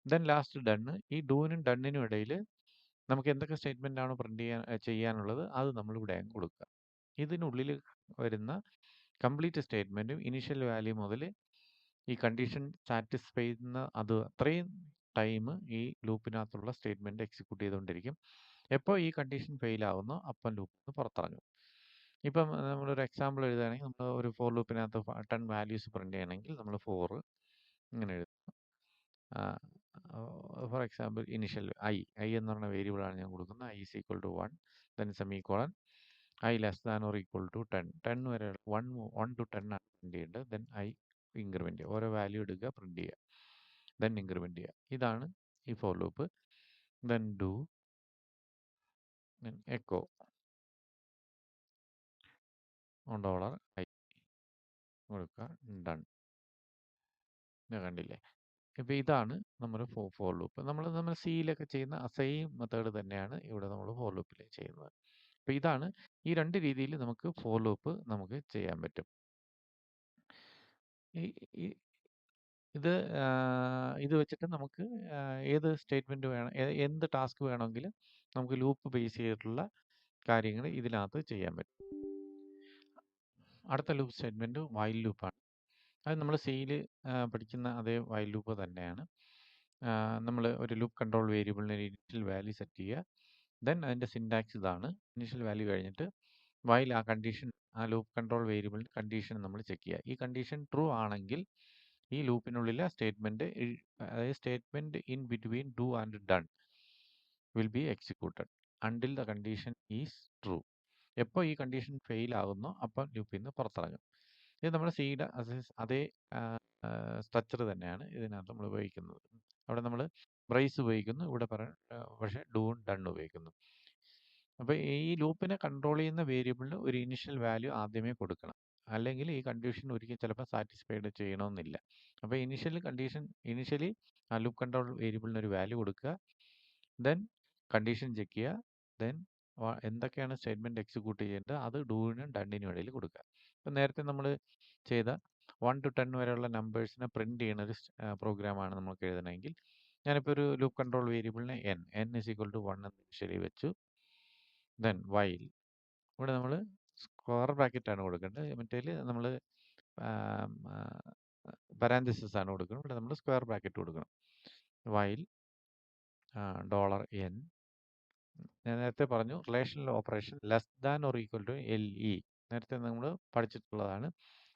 Then last done. ഈ ഡൂവിനും ഡണ്ണിനും ഇടയിൽ നമുക്ക് എന്തൊക്കെ സ്റ്റേറ്റ്മെൻ്റ് ആണോ പ്രിൻ്റ് ചെയ്യാനുള്ളത് അത് നമ്മളിവിടെ അങ്ങ് കൊടുക്കുക. ഇതിനുള്ളിൽ വരുന്ന കംപ്ലീറ്റ് സ്റ്റേറ്റ്മെൻറ്റും ഇനീഷ്യൽ വാല്യൂ മുതൽ ഈ കണ്ടീഷൻ സാറ്റിസ്ഫൈ ചെയ്യുന്ന അത്രയും ടൈം ഈ ലൂപ്പിനകത്തുള്ള സ്റ്റേറ്റ്മെൻറ്റ് എക്സിക്യൂട്ട് ചെയ്തുകൊണ്ടിരിക്കും. എപ്പോൾ ഈ കണ്ടീഷൻ ഫെയിൽ ആവുന്നോ അപ്പം ലൂപ്പിൽ നിന്ന് പുറത്തിറങ്ങും. ഇപ്പം നമ്മളൊരു എക്സാമ്പിൾ എഴുതുകയാണെങ്കിൽ നമ്മൾ ഒരു ഫോർ ലൂപ്പിനകത്ത് 10 വാല്യൂസ് പ്രിൻ്റ് ചെയ്യണമെങ്കിൽ നമ്മൾ 4 ഇങ്ങനെ എഴുതും. ഫോർ എക്സാമ്പിൾ ഇനിഷ്യൽ ഐ എന്ന് പറഞ്ഞ വേരിയബിളാണ് ഞാൻ കൊടുക്കുന്നത്. I is equal to 1, then semicolon, i less than or equal to 10 വരെ 1 to 10 ആണ് പ്രിൻ്റ് ചെയ്യേണ്ടത്. ദെൻ ഐ ഇൻക്രിമെൻ്റ് ചെയ്യുക, ഓരോ വാല്യൂ എടുക്കുക, പ്രിൻ്റ് ചെയ്യുക, ദെൻ ഇൻക്രിമെൻ്റ് ചെയ്യുക. ഇതാണ് ഈ for loop. Then do, then echo $i കൊടുക്കുക, ഡൺ. കണ്ടില്ലേ? ഇപ്പോൾ ഇതാണ് നമ്മുടെ ഫോർ ലൂപ്പ്. നമ്മൾ സിയിലൊക്കെ ചെയ്യുന്ന സെയിം മെത്തേഡ് തന്നെയാണ് ഇവിടെ നമ്മൾ ഫോർ ലൂപ്പിൽ ചെയ്യുന്നത്. അപ്പോൾ ഇതാണ് ഈ രണ്ട് രീതിയിൽ നമുക്ക് ഫോർ ലൂപ്പ് നമുക്ക് ചെയ്യാൻ പറ്റും. ഇത് വെച്ചിട്ട് നമുക്ക് ഏത് സ്റ്റേറ്റ്മെൻറ്റ് വേണം, എന്ത് ടാസ്ക് വേണമെങ്കിലും നമുക്ക് ലൂപ്പ് ബേസ് ചെയ്തിട്ടുള്ള കാര്യങ്ങൾ ഇതിനകത്ത് ചെയ്യാൻ പറ്റും. അടുത്ത ലൂപ്പ് സ്റ്റേറ്റ്മെൻറ്റ് വൈൽ ലൂപ്പാണ്. അത് നമ്മൾ സിയിൽ പഠിക്കുന്ന അതേ വൈൽ ലൂപ്പ് തന്നെയാണ്. നമ്മൾ ഒരു ലൂപ്പ് കൺട്രോൾ വേരിയബിളിന് ഇനിഷ്യൽ വാല്യൂ സെറ്റ് ചെയ്യുക. ദെൻ അതിൻ്റെ സിൻടാക്സ് ഇതാണ്. ഇനിഷ്യൽ വാല്യൂ കഴിഞ്ഞിട്ട് വൈൽ ആ ലൂപ്പ് കൺട്രോൾ വേരിയബിളിൻ്റെ കണ്ടീഷൻ നമ്മൾ ചെക്ക് ചെയ്യുക. ഈ കണ്ടീഷൻ ട്രൂ ആണെങ്കിൽ ഈ ലൂപ്പിനുള്ളിലെ സ്റ്റേറ്റ്മെൻറ്റ്, അതായത് statement in between do and done, will be executed until the condition is true. എപ്പോൾ ഈ കണ്ടീഷൻ ഫെയിൽ ആകുന്നോ അപ്പം ലൂപ്പിൽ നിന്ന് പുറത്തിറങ്ങും. ഇത് നമ്മുടെ സിയുടെ അതേ സ്ട്രക്ചർ തന്നെയാണ് ഇതിനകത്ത് നമ്മൾ ഉപയോഗിക്കുന്നത്. അവിടെ നമ്മൾ ബ്രേസ് ഉപയോഗിക്കുന്നു, ഇവിടെ പക്ഷേ ഡൂൺ ഡൺ ഉപയോഗിക്കുന്നു. അപ്പോൾ ഈ ലൂപ്പിനെ കൺട്രോൾ ചെയ്യുന്ന വേരിയബിളിന് ഒരു ഇനിഷ്യൽ വാല്യൂ ആദ്യമേ കൊടുക്കണം, അല്ലെങ്കിൽ ഈ കണ്ടീഷൻ ഒരിക്കലും ചിലപ്പോൾ സാറ്റിസ്ഫൈഡ് ചെയ്യണമെന്നില്ല. അപ്പോൾ ഇനിഷ്യലി ആ ലൂപ്പ് കൺട്രോൾ വേരിയബിളിന് ഒരു വാല്യൂ കൊടുക്കുക, ദെൻ കണ്ടീഷൻ ചെക്ക് ചെയ്യുക, ദെൻ എന്തൊക്കെയാണ് സ്റ്റേറ്റ്മെൻറ്റ് എക്സിക്യൂട്ട് ചെയ്യേണ്ടത് അത് ഡൂവിനും ഡണ്ണിനും ഇടയിൽ കൊടുക്കുക. ഇപ്പം നേരത്തെ നമ്മൾ ചെയ്ത 1 to 10 വരെയുള്ള നമ്പേഴ്സിനെ പ്രിൻറ്റ് ചെയ്യുന്ന ഒരു പ്രോഗ്രാമാണ് നമുക്ക് എഴുതണമെങ്കിൽ, ഞാനിപ്പോൾ ഒരു ലൂപ്പ് കൺട്രോൾ വേരിയബിളിനെ n is equal to 1 എന്ന് ഇനിഷ്യലി വെച്ചു. ദെൻ വൈൽ, ഇവിടെ നമ്മൾ സ്ക്വയർ ബ്രാക്കറ്റാണ് കൊടുക്കേണ്ടത്, മറ്റേതിൽ നമ്മൾ പരാന്തസിസ് ആണ് കൊടുക്കുന്നത്, ഇവിടെ നമ്മൾ സ്ക്വയർ ബ്രാക്കറ്റ് കൊടുക്കണം. വൈൽ $n, ഞാൻ നേരത്തെ പറഞ്ഞു relational operation less than or equal to LE, നേരത്തെ നമ്മൾ പഠിച്ചിട്ടുള്ളതാണ്.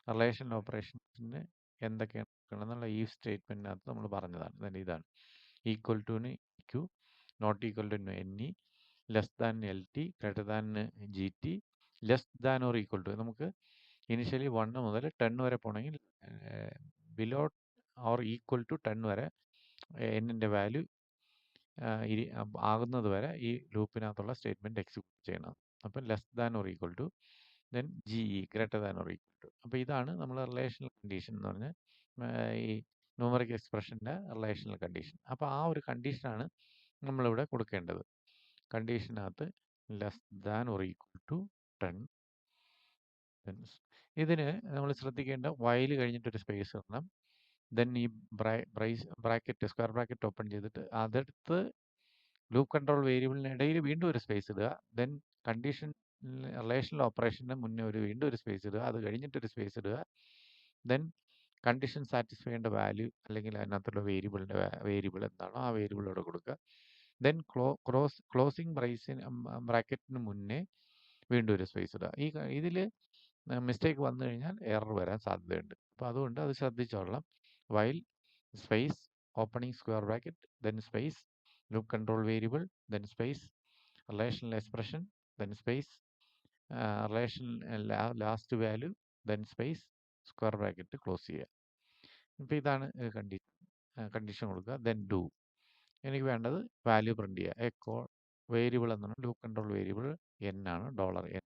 റിലേഷണൽ ഓപ്പറേഷൻസിന് എന്തൊക്കെയാണ് എന്നുള്ള ഈ സ്റ്റേറ്റ്മെൻറ്റിനകത്ത് നമ്മൾ പറഞ്ഞതാണ്. then ഇതാണ് ഈക്വൽ ടുന് Q, not equal to NE, less than LT, greater than GT, less than or equal to, നമുക്ക് ഇനിഷ്യലി 1 മുതൽ 10 വരെ പോകണമെങ്കിൽ ബിലോ ഓർ ഈക്വൽ ടു 10 വരെ എന്നിൻ്റെ വാല്യൂ ആകുന്നത് വരെ ഈ ലൂപ്പിനകത്തുള്ള സ്റ്റേറ്റ്മെൻറ്റ് എക്സിക്യൂട്ട് ചെയ്യണം. അപ്പം less than or equal to, then GE, greater than or equal to. അപ്പോൾ ഇതാണ് നമ്മൾ റിലേഷണൽ കണ്ടീഷൻ എന്ന് പറഞ്ഞാൽ ഈ ന്യൂമറിക് എക്സ്പ്രഷൻ്റെ റിലേഷണൽ കണ്ടീഷൻ. അപ്പോൾ ആ ഒരു കണ്ടീഷനാണ് നമ്മളിവിടെ കൊടുക്കേണ്ടത്. കണ്ടീഷനകത്ത് less than or equal to 10. ഇതിന് നമ്മൾ ശ്രദ്ധിക്കേണ്ട വൈൽ കഴിഞ്ഞിട്ടൊരു സ്പേസ് ഇടണം. ദെൻ ഈ ബ്രാക്കറ്റ് സ്ക്വയർ ബ്രാക്കറ്റ് ഓപ്പൺ ചെയ്തിട്ട് അതെടുത്ത് ലൂപ്പ് കൺട്രോൾ വേരിയബിളിന് ഇടയിൽ വീണ്ടും ഒരു സ്പേസ് ഇടുക. ദെൻ കണ്ടീഷൻ റിലേഷണൽ ഓപ്പറേഷന് മുന്നേ വീണ്ടും ഒരു സ്പേസ് ഇടുക, അത് കഴിഞ്ഞിട്ടൊരു സ്പേസ് ഇടുക. ദെൻ കണ്ടീഷൻ സാറ്റിസ്ഫൈ ചെയ്യേണ്ട വാല്യൂ അല്ലെങ്കിൽ അതിനകത്തുള്ള വേരിയബിൾ എന്താണോ ആ വേരിയബിളോട് കൊടുക്കുക. ദെൻ ക്ലോസിങ് ബ്രാക്കറ്റിന് മുന്നേ വീണ്ടും ഒരു സ്പേസ് ഇടുക. ഇതിൽ മിസ്റ്റേക്ക് വന്നു കഴിഞ്ഞാൽ എറർ വരാൻ സാധ്യതയുണ്ട്. അപ്പോൾ അതുകൊണ്ട് അത് ശ്രദ്ധിച്ചോളാം. While space opening square bracket, then space loop control variable, then space relational expression, then space relation last value, then space square bracket close ചെയ്യുക. ഇപ്പോൾ ഇതാണ് കണ്ടീഷൻ കൊടുക്കുക. ദെൻ ഡു, എനിക്ക് വേണ്ടത് വാല്യൂ പ്രിൻറ്റ് ചെയ്യുക. എക്കോ വേരിയബിൾ എന്നാണ് loop control variable n ആണ്, $n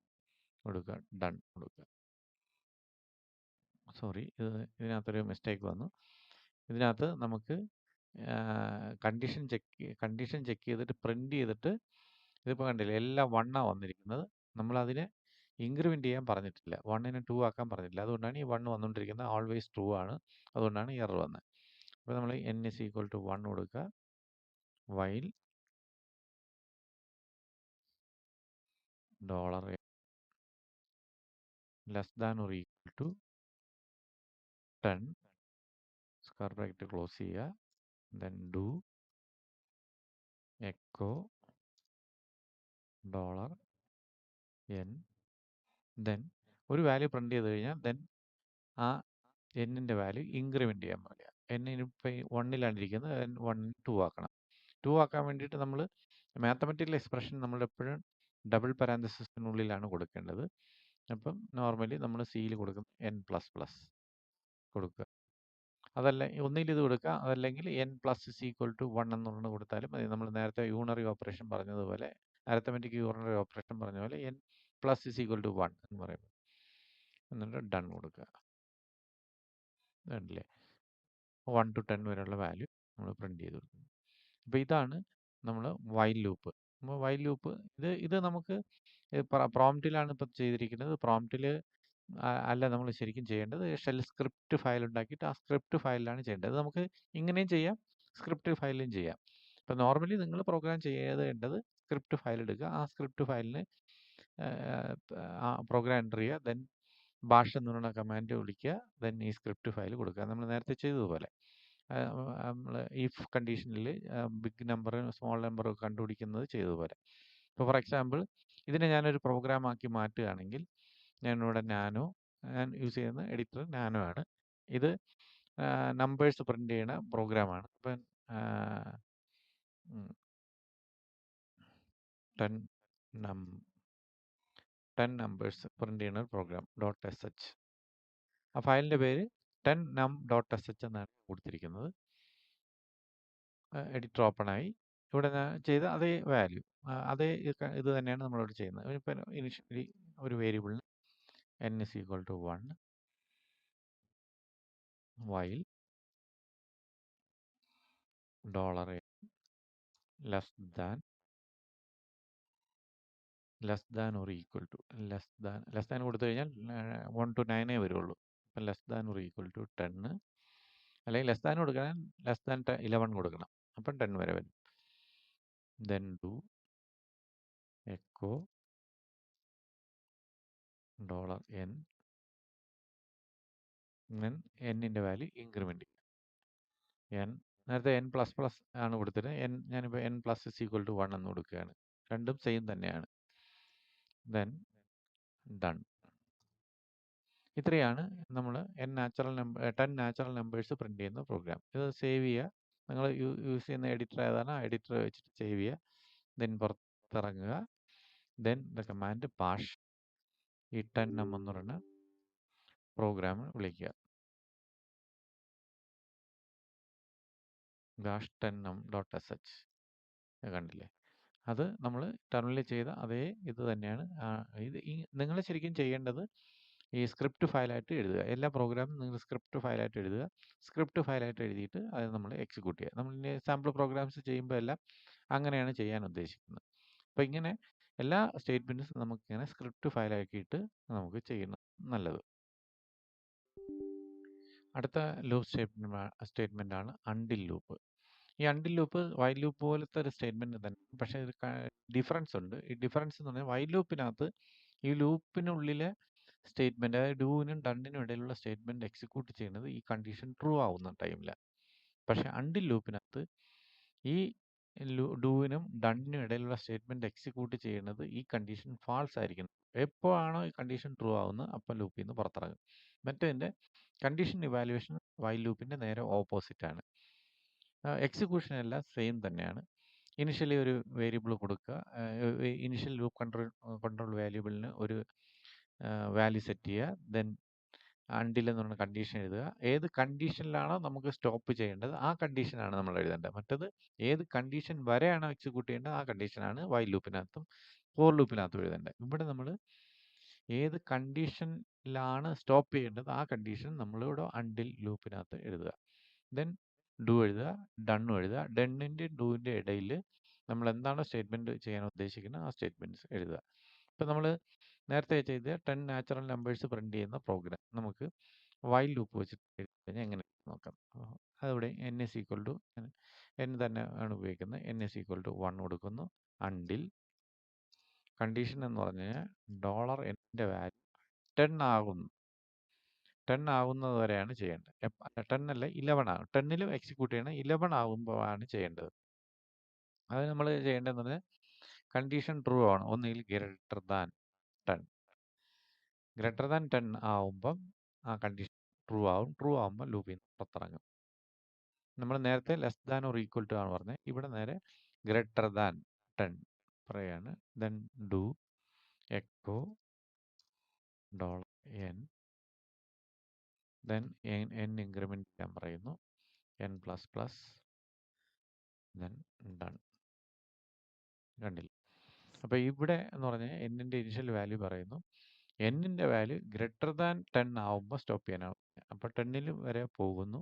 കൊടുക്കുക, ഡൺ കൊടുക്കുക. സോറി, ഇതിനകത്തൊരു മിസ്റ്റേക്ക് വന്നു. ഇതിനകത്ത് നമുക്ക് കണ്ടീഷൻ ചെക്ക് ചെയ്തിട്ട് പ്രിൻറ്റ് ചെയ്തിട്ട്, ഇതിപ്പോൾ കണ്ടില്ലേ എല്ലാം 1 വന്നിരിക്കുന്നത്. നമ്മളതിനെ ഇൻക്രിമെൻറ്റ് ചെയ്യാൻ പറഞ്ഞിട്ടില്ല, 1നെ 2 ആക്കാൻ പറഞ്ഞിട്ടില്ല. അതുകൊണ്ടാണ് ഈ 1 വന്നുകൊണ്ടിരിക്കുന്നത്. ഓൾവേസ് ട്രൂ ആണ്, അതുകൊണ്ടാണ് ഈ എറർ വന്നത്. അപ്പോൾ നമ്മൾ n is equal to 1 കൊടുക്കുക. While $n less than or equal to 10, square bracket close ചെയ്യുക. Then do echo $n, then ഒരു വാല്യൂ പ്രിൻറ്റ് ചെയ്ത് കഴിഞ്ഞാൽ ദെൻ ആ എന്നിൻ്റെ വാല്യൂ ഇൻക്രിമെൻറ്റ് ചെയ്യാൻ പറയുക. എന്നിപ്പോൾ 1ലാണ് ഇരിക്കുന്നത്, 1 2 ആക്കണം. 2 ആക്കാൻ വേണ്ടിയിട്ട് നമ്മൾ മാത്തമെറ്റിക്കൽ എക്സ്പ്രഷൻ നമ്മൾ എപ്പോഴും ഡബിൾ പാരാന്തസിസിനുള്ളിലാണ് കൊടുക്കേണ്ടത്. അപ്പം നോർമലി നമ്മൾ സിയിൽ കൊടുക്കുന്ന n++ കൊടുക്കുക. അതല്ല, ഒന്നിൽ ഇത് കൊടുക്കുക, അതല്ലെങ്കിൽ n+=1 എന്ന് പറഞ്ഞു കൊടുത്താലും മതി. നമ്മൾ നേരത്തെ യൂണറി ഓപ്പറേഷൻ പറഞ്ഞതുപോലെ, അരിത്തമെറ്റിക് യൂണറി ഓപ്പറേഷൻ പറഞ്ഞ പോലെ n+=1 എന്ന് പറയുമ്പോൾ എന്നിട്ട് ഡൺ കൊടുക്കുക. കണ്ടില്ലേ, 1 to 10 വരെയുള്ള വാല്യൂ നമ്മൾ പ്രിൻറ്റ് ചെയ്ത് കൊടുക്കുന്നു. അപ്പോൾ ഇതാണ് നമ്മൾ വൈൽ ലൂപ്പ്. അപ്പോൾ വൈൽ ലൂപ്പ് ഇത് നമുക്ക് പ്രോംപ്റ്റിലാണ് ഇപ്പോൾ ചെയ്തിരിക്കുന്നത്. പ്രോംപ്റ്റിൽ അല്ല നമ്മൾ ശരിക്കും ചെയ്യേണ്ടത്. ഷെൽ സ്ക്രിപ്റ്റ് ഫയൽ ഉണ്ടാക്കിയിട്ട് ആ സ്ക്രിപ്റ്റ് ഫയലിലാണ് ചെയ്യേണ്ടത്. അത് നമുക്ക് ഇങ്ങനെയും ചെയ്യാം, സ്ക്രിപ്റ്റ് ഫയലിലും ചെയ്യാം. ഇപ്പോൾ നോർമലി നിങ്ങൾ പ്രോഗ്രാം ചെയ്യേണ്ടത് സ്ക്രിപ്റ്റ് ഫയൽ എടുക്കുക, ആ സ്ക്രിപ്റ്റ് ഫയലിന് പ്രോഗ്രാം എൻ്റർ ചെയ്യുക, ദെൻ ബാഷ് എന്ന് പറയുന്ന കമാൻഡ് വിളിക്കുക, ദെൻ ഈ സ്ക്രിപ്റ്റ് ഫയൽ കൊടുക്കുക. നമ്മൾ നേരത്തെ ചെയ്തതുപോലെ നമ്മൾ ഇഫ് കണ്ടീഷനിൽ ബിഗ് നമ്പറും സ്മോൾ നമ്പറും കണ്ടുപിടിക്കുന്നത് ചെയ്തതുപോലെ. ഇപ്പോൾ ഫോർ എക്സാമ്പിൾ ഇതിനെ ഞാനൊരു പ്രോഗ്രാം ആക്കി മാറ്റുകയാണെങ്കിൽ, ഞാനിവിടെ ഞാൻ യൂസ് ചെയ്യുന്ന എഡിറ്റർ നാനോ ആണ്. ഇത് നമ്പേഴ്സ് പ്രിൻ്റ് ചെയ്യുന്ന പ്രോഗ്രാമാണ്. അപ്പം 10 നം 10 നമ്പേഴ്സ് പ്രിന്റ് ചെയ്യുന്ന ഒരു പ്രോഗ്രാം .sh. ആ ഫയലിൻ്റെ പേര് 10num.sh എന്നാണ് കൊടുത്തിരിക്കുന്നത്. എഡിറ്റർ ഓപ്പൺ ആയി. ഇവിടെ ഞാൻ ചെയ്ത അതേ വാല്യൂ, അതേ ഇത് തന്നെയാണ് നമ്മളിവിടെ ചെയ്യുന്നത്. ഇപ്പം ഇനിഷ്യലി ഒരു വേരിയബിളിന് n is equal to 1 while $n less than or equal to less than കൊടുത്തു കഴിഞ്ഞാൽ 1 to 9 വരുള്ളൂ. അപ്പം less than or equal to 10, അല്ലെങ്കിൽ ലെസ് ദാൻ കൊടുക്കാൻ ലെസ് ദാൻ 11 കൊടുക്കണം. അപ്പം 10 വരെ വരും. then do echo $n, then n-ൻ്റെ വാല്യൂ ഇൻക്രിമെൻറ്റ് n. നേരത്തെ n പ്ലസ് പ്ലസ് ആണ് കൊടുത്തിട്ട് ഞാനിപ്പോൾ n plus is equal to 1 എന്ന് കൊടുക്കുകയാണ്. രണ്ടും സെയിം തന്നെയാണ്. then done. ഇത്രയാണ് നമ്മൾ 10 നാച്ചുറൽ നമ്പേഴ്സ് പ്രിന്റ് ചെയ്യുന്ന പ്രോഗ്രാം. ഇത് സേവ് ചെയ്യുക. നിങ്ങൾ യൂസ് ചെയ്യുന്ന എഡിറ്റർ ഏതാണ് ആ എഡിറ്റർ വെച്ചിട്ട് സേവ് ചെയ്യുക. ദെൻ പുറത്തിറങ്ങുക. ദെൻ ദ കമാൻഡ് പാഷ് ഈ 10num എന്ന് പറയുന്ന പ്രോഗ്രാം വിളിക്കുക. -10num.sh കണ്ടില്ലേ? അത് നമ്മൾ ടെർമിനലിൽ ചെയ്ത അതേ ഇത് തന്നെയാണ്. ഇത് നിങ്ങൾ ശരിക്കും ചെയ്യേണ്ടത് ഈ സ്ക്രിപ്റ്റ് ഫയലായിട്ട് എഴുതുക. എല്ലാ പ്രോഗ്രാമും നിങ്ങൾ സ്ക്രിപ്റ്റ് ഫയലായിട്ട് എഴുതുക. സ്ക്രിപ്റ്റ് ഫയലായിട്ട് എഴുതിയിട്ട് അത് നമ്മൾ എക്സിക്യൂട്ട് ചെയ്യുക. നമ്മൾ സാമ്പിൾ പ്രോഗ്രാംസ് ചെയ്യുമ്പോൾ എല്ലാം അങ്ങനെയാണ് ചെയ്യാൻ ഉദ്ദേശിക്കുന്നത്. അപ്പോൾ ഇങ്ങനെ എല്ലാ സ്റ്റേറ്റ്മെൻറ്റ്സും നമുക്കിങ്ങനെ സ്ക്രിപ്റ്റ് ഫയലാക്കിയിട്ട് നമുക്ക് ചെയ്യുന്നത് നല്ലത്. അടുത്ത ലൂപ്പ് സ്റ്റേറ്റ്മെൻ്റ് ആണ് അണ്ടിൽ ലൂപ്പ്. ഈ അണ്ടിൽ ലൂപ്പ് വൈൽ ലൂപ്പ് പോലത്തെ ഒരു സ്റ്റേറ്റ്മെൻറ്റ് തന്നെ, പക്ഷേ ഒരു ഡിഫറൻസ് ഉണ്ട്. ഈ ഡിഫറൻസ് എന്ന് പറഞ്ഞാൽ വൈൽ ലൂപ്പിനകത്ത് ഈ ലൂപ്പിനുള്ളിലെ സ്റ്റേറ്റ്മെൻറ്റ്, അതായത് ഡൂവിനും ഡണ്ണിനും ഇടയിലുള്ള സ്റ്റേറ്റ്മെൻറ്റ് എക്സിക്യൂട്ട് ചെയ്യുന്നത് ഈ കണ്ടീഷൻ ട്രൂ ആവുന്ന ടൈമിലാണ്. പക്ഷേ അണ്ടിൽ ലൂപ്പിനകത്ത് ഈ ഡൂവിനും ഡണ്ണിനും ഇടയിലുള്ള സ്റ്റേറ്റ്മെൻറ്റ് എക്സിക്യൂട്ട് ചെയ്യുന്നത് ഈ കണ്ടീഷൻ ഫാൾസ് ആയിരിക്കണം. എപ്പോഴാണോ ഈ കണ്ടീഷൻ ട്രൂ ആവുന്നത് അപ്പം ലൂപ്പിൽ നിന്ന് പുറത്തിറങ്ങും. മറ്റേതിൻ്റെ കണ്ടീഷൻ ഇവാലുവേഷൻ വൈൽ ലൂപ്പിൻ്റെ നേരെ ഓപ്പോസിറ്റ് ആണ്. എക്സിക്യൂഷൻ എല്ലാം സെയിം തന്നെയാണ്. ഇനിഷ്യലി ഒരു വേരിയബിൾ കൊടുക്കുക. ഇനിഷ്യൽ ലൂപ്പ് കൺട്രോൾ വേരിയബിളിന് ഒരു വാല്യൂ സെറ്റ് ചെയ്യുക. ദെൻ അണ്ടിൽ എന്ന് പറഞ്ഞ കണ്ടീഷൻ എഴുതുക. ഏത് കണ്ടീഷനിലാണോ നമുക്ക് സ്റ്റോപ്പ് ചെയ്യേണ്ടത് ആ കണ്ടീഷനാണ് നമ്മൾ എഴുതേണ്ടത്. മറ്റത് ഏത് കണ്ടീഷൻ വരെയാണോ എക്സിക്യൂട്ട് ചെയ്യേണ്ടത് ആ കണ്ടീഷനാണ് വൈൽ ലൂപ്പിനകത്തും ഫോർ ലൂപ്പിനകത്തും എഴുതേണ്ടത്. ഇവിടെ നമ്മൾ ഏത് കണ്ടീഷനിലാണ് സ്റ്റോപ്പ് ചെയ്യേണ്ടത് ആ കണ്ടീഷൻ നമ്മളിവിടെ അണ്ടിൽ ലൂപ്പിനകത്ത് എഴുതുക. ദെൻ ഡു എഴുതുക, ഡണ്ണും എഴുതുക. ഡണ്ണിൻ്റെ ഡൂവിൻ്റെ ഇടയിൽ നമ്മൾ എന്താണോ സ്റ്റേറ്റ്മെൻറ്റ് ചെയ്യാൻ ഉദ്ദേശിക്കുന്നത് ആ സ്റ്റേറ്റ്മെൻറ്റ്സ് എഴുതുക. ഇപ്പം നമ്മൾ നേരത്തെ ചെയ്ത 10 നാച്ചുറൽ നമ്പേഴ്സ് പ്രിന്റ് ചെയ്യുന്ന പ്രോഗ്രാം നമുക്ക് വൈൽ ലൂപ്പ് വെച്ചിട്ട് എഴുതി കഴിഞ്ഞാൽ എങ്ങനെ നോക്കാം. അതിവിടെ n is equal to n തന്നെ ആണ് ഉപയോഗിക്കുന്നത്. n is equal to 1 കൊടുക്കുന്നു. അണ്ടിൽ കണ്ടീഷൻ എന്ന് പറഞ്ഞു കഴിഞ്ഞാൽ $n-ൻ്റെ വാല്യൂ 10 ആകുന്നു. 10 ആകുന്നത് വരെയാണ് ചെയ്യേണ്ടത്. 10 അല്ല 11 ആകും. 10ലും എക്സിക്യൂട്ട് ചെയ്യണം. 11 ആകുമ്പോഴാണ് ചെയ്യേണ്ടത്. അത് നമ്മൾ ചെയ്യേണ്ടതെന്ന് പറഞ്ഞാൽ കണ്ടീഷൻ ട്രൂ ആണ്. ഒന്നുകിൽ ഗ്രേറ്റർ ദാൻ 10. ഗ്രേറ്റർ ദാൻ 10 ആവുമ്പം ആ കണ്ടീഷൻ ട്രൂ ആവും. ട്രൂ ആവുമ്പോൾ ലൂപ്പിൽ നിന്ന് പുറത്തിറങ്ങും. നമ്മൾ നേരത്തെ less than or equal to ആണ് പറഞ്ഞത്. ഇവിടെ നേരെ ഗ്രേറ്റർ ദാൻ 10 പറയാണ്. Then do echo $n, then n increment ചെയ്യാൻ പറയുന്നു. n++, then done. കണ്ടില്ല? അപ്പോൾ ഇവിടെ എന്ന് പറഞ്ഞാൽ n-ൻ്റെ ഇനിഷ്യൽ വാല്യൂ പറയുന്നു. n-ൻ്റെ വാല്യൂ ഗ്രേറ്റർ ദാൻ 10 ആവുമ്പോൾ സ്റ്റോപ്പ് ചെയ്യാനാണ്. അപ്പോൾ 10 വരെ പോകുന്നു.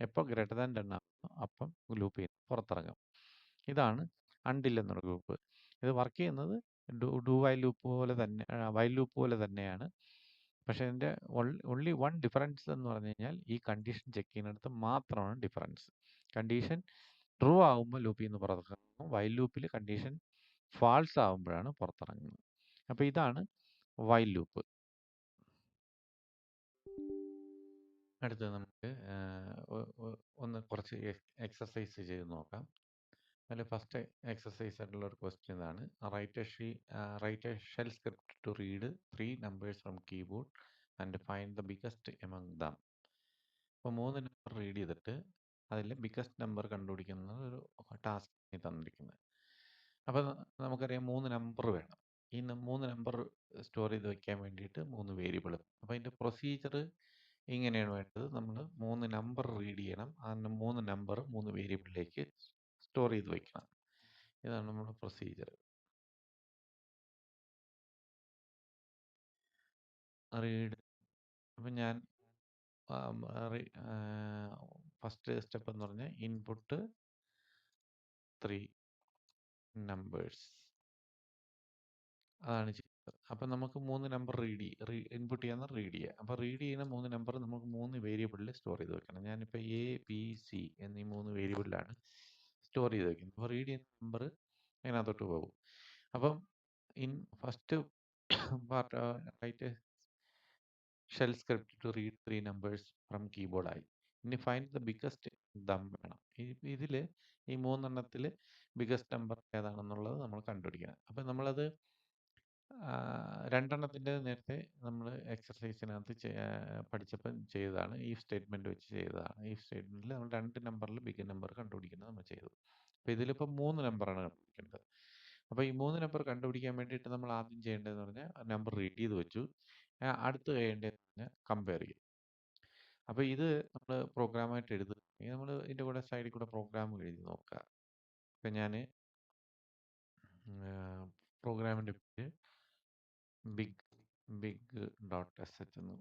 എപ്പോൾ ഗ്രേറ്റർ ദാൻ 10 ആകുന്നു അപ്പം ലൂപ്പ് ചെയ്യുന്നു, പുറത്തിറങ്ങും. ഇതാണ് അണ്ടിൽ എന്നുള്ള ഗ്രൂപ്പ്. ഇത് വർക്ക് ചെയ്യുന്നത് ഡു വൈൽ ലൂപ്പ് പോലെ തന്നെ, വൈൽ ലൂപ്പ് പോലെ തന്നെയാണ്. പക്ഷേ ഇതിൻ്റെ ഓൺലി വൺ ഡിഫറൻസ് എന്ന് പറഞ്ഞു കഴിഞ്ഞാൽ ഈ കണ്ടീഷൻ ചെക്ക് ചെയ്യുന്നിടത്ത് മാത്രമാണ് ഡിഫറൻസ്. കണ്ടീഷൻ ട്രൂ ആകുമ്പോൾ ലൂപ്പിൽ നിന്ന് പുറത്തിറങ്ങും. വൈൽ ലൂപ്പിൽ കണ്ടീഷൻ ഫാൾസ് ആകുമ്പോഴാണ് പുറത്തിറങ്ങുന്നത്. അപ്പോൾ ഇതാണ് വൈൽ ലൂപ്പ്. അടുത്തത് നമുക്ക് ഒന്ന് കുറച്ച് എക്സസൈസ് ചെയ്ത് നോക്കാം. അതിൽ ഫസ്റ്റ് എക്സസൈസ് ആയിട്ടുള്ള ഒരു ക്വസ്റ്റ്യൻ ഇതാണ്. Write a shell script to read 3 numbers from keyboard and find the biggest among them. അപ്പോൾ 3 നമ്പർ റീഡ് ചെയ്തിട്ട് അതിൽ ബിഗസ്റ്റ് നമ്പർ കണ്ടുപിടിക്കുന്നത് ഒരു ടാസ്ക് തന്നിരിക്കുന്നത്. അപ്പം നമുക്കറിയാം 3 നമ്പർ വേണം. ഈ 3 നമ്പർ സ്റ്റോർ ചെയ്ത് വെക്കാൻ വേണ്ടിയിട്ട് 3 വേരിയബിൾ. അപ്പോൾ അതിൻ്റെ പ്രൊസീജിയർ ഇങ്ങനെയാണ് വേണ്ടത്. നമ്മൾ 3 നമ്പർ റീഡ് ചെയ്യണം. ആ 3 നമ്പർ 3 വേരിയബിളിലേക്ക് സ്റ്റോർ ചെയ്ത് വെക്കണം. ഇതാണ് നമ്മുടെ പ്രൊസീജിയർ. റീഡ് അപ്പം ഞാൻ ഫസ്റ്റ് സ്റ്റെപ്പ് എന്ന് പറഞ്ഞാൽ ഇൻപുട്ട് 3 നമ്പേഴ്സ് അതാണ് ചെയ്യുന്നത്. അപ്പം നമുക്ക് 3 നമ്പർ ഇൻപുട്ട് ചെയ്യാന്ന് റീഡ് ചെയ്യുക. അപ്പോൾ റീഡ് ചെയ്യുന്ന 3 നമ്പർ നമുക്ക് 3 വേരിയബിളിൽ സ്റ്റോർ ചെയ്ത് വെക്കണം. ഞാനിപ്പോൾ എ ബി സി എന്നീ 3 വേരിയബിളിലാണ് സ്റ്റോർ ചെയ്ത് വെക്കുന്നത്. അപ്പോൾ റീഡ് ചെയ്യുന്ന നമ്പർ അതിനകത്തോട്ട് പോകും. അപ്പം first part write shell script to read 3 numbers from keyboard ആയി. ഇനി ഫൈൻഡ് ദ ബിഗ്ഗസ്റ്റ് ദം വേണം. ഇതിൽ ഈ 3 ബിഗ്ഗസ്റ്റ് നമ്പർ ഏതാണെന്നുള്ളത് നമ്മൾ കണ്ടുപിടിക്കണം. അപ്പം നമ്മളത് 2 നേരത്തെ നമ്മൾ എക്സർസൈസിനകത്ത് പഠിച്ചപ്പം ചെയ്തതാണ്. ഈ സ്റ്റേറ്റ്മെൻറ്റ് വെച്ച് ചെയ്തതാണ്. ഈ സ്റ്റേറ്റ്മെൻറ്റിൽ നമ്മൾ 2 നമ്പറിൽ ബിഗ് നമ്പർ കണ്ടുപിടിക്കുന്നത് നമ്മൾ ചെയ്തു. അപ്പോൾ ഇതിലിപ്പോൾ 3 നമ്പറാണ് കണ്ടുപിടിക്കേണ്ടത്. അപ്പോൾ ഈ 3 നമ്പർ കണ്ടുപിടിക്കാൻ വേണ്ടിയിട്ട് നമ്മൾ ആദ്യം ചെയ്യേണ്ടതെന്ന് പറഞ്ഞാൽ നമ്പർ റീഡ് ചെയ്ത് വെച്ചു. അടുത്ത് ചെയ്യേണ്ടതെന്ന് പറഞ്ഞാൽ കമ്പയർ ചെയ്യും. അപ്പോൾ ഇത് നമ്മൾ പ്രോഗ്രാമായിട്ട് എഴുതുകയാണെങ്കിൽ നമ്മൾ ഇതിൻ്റെ കൂടെ സൈഡിൽ കൂടെ പ്രോഗ്രാം എഴുതി നോക്കുക. ഇപ്പം ഞാൻ പ്രോഗ്രാമിൻ്റെ പേര് ബിഗ് ഡോട്ട് എസ് എച്ച് എന്ന്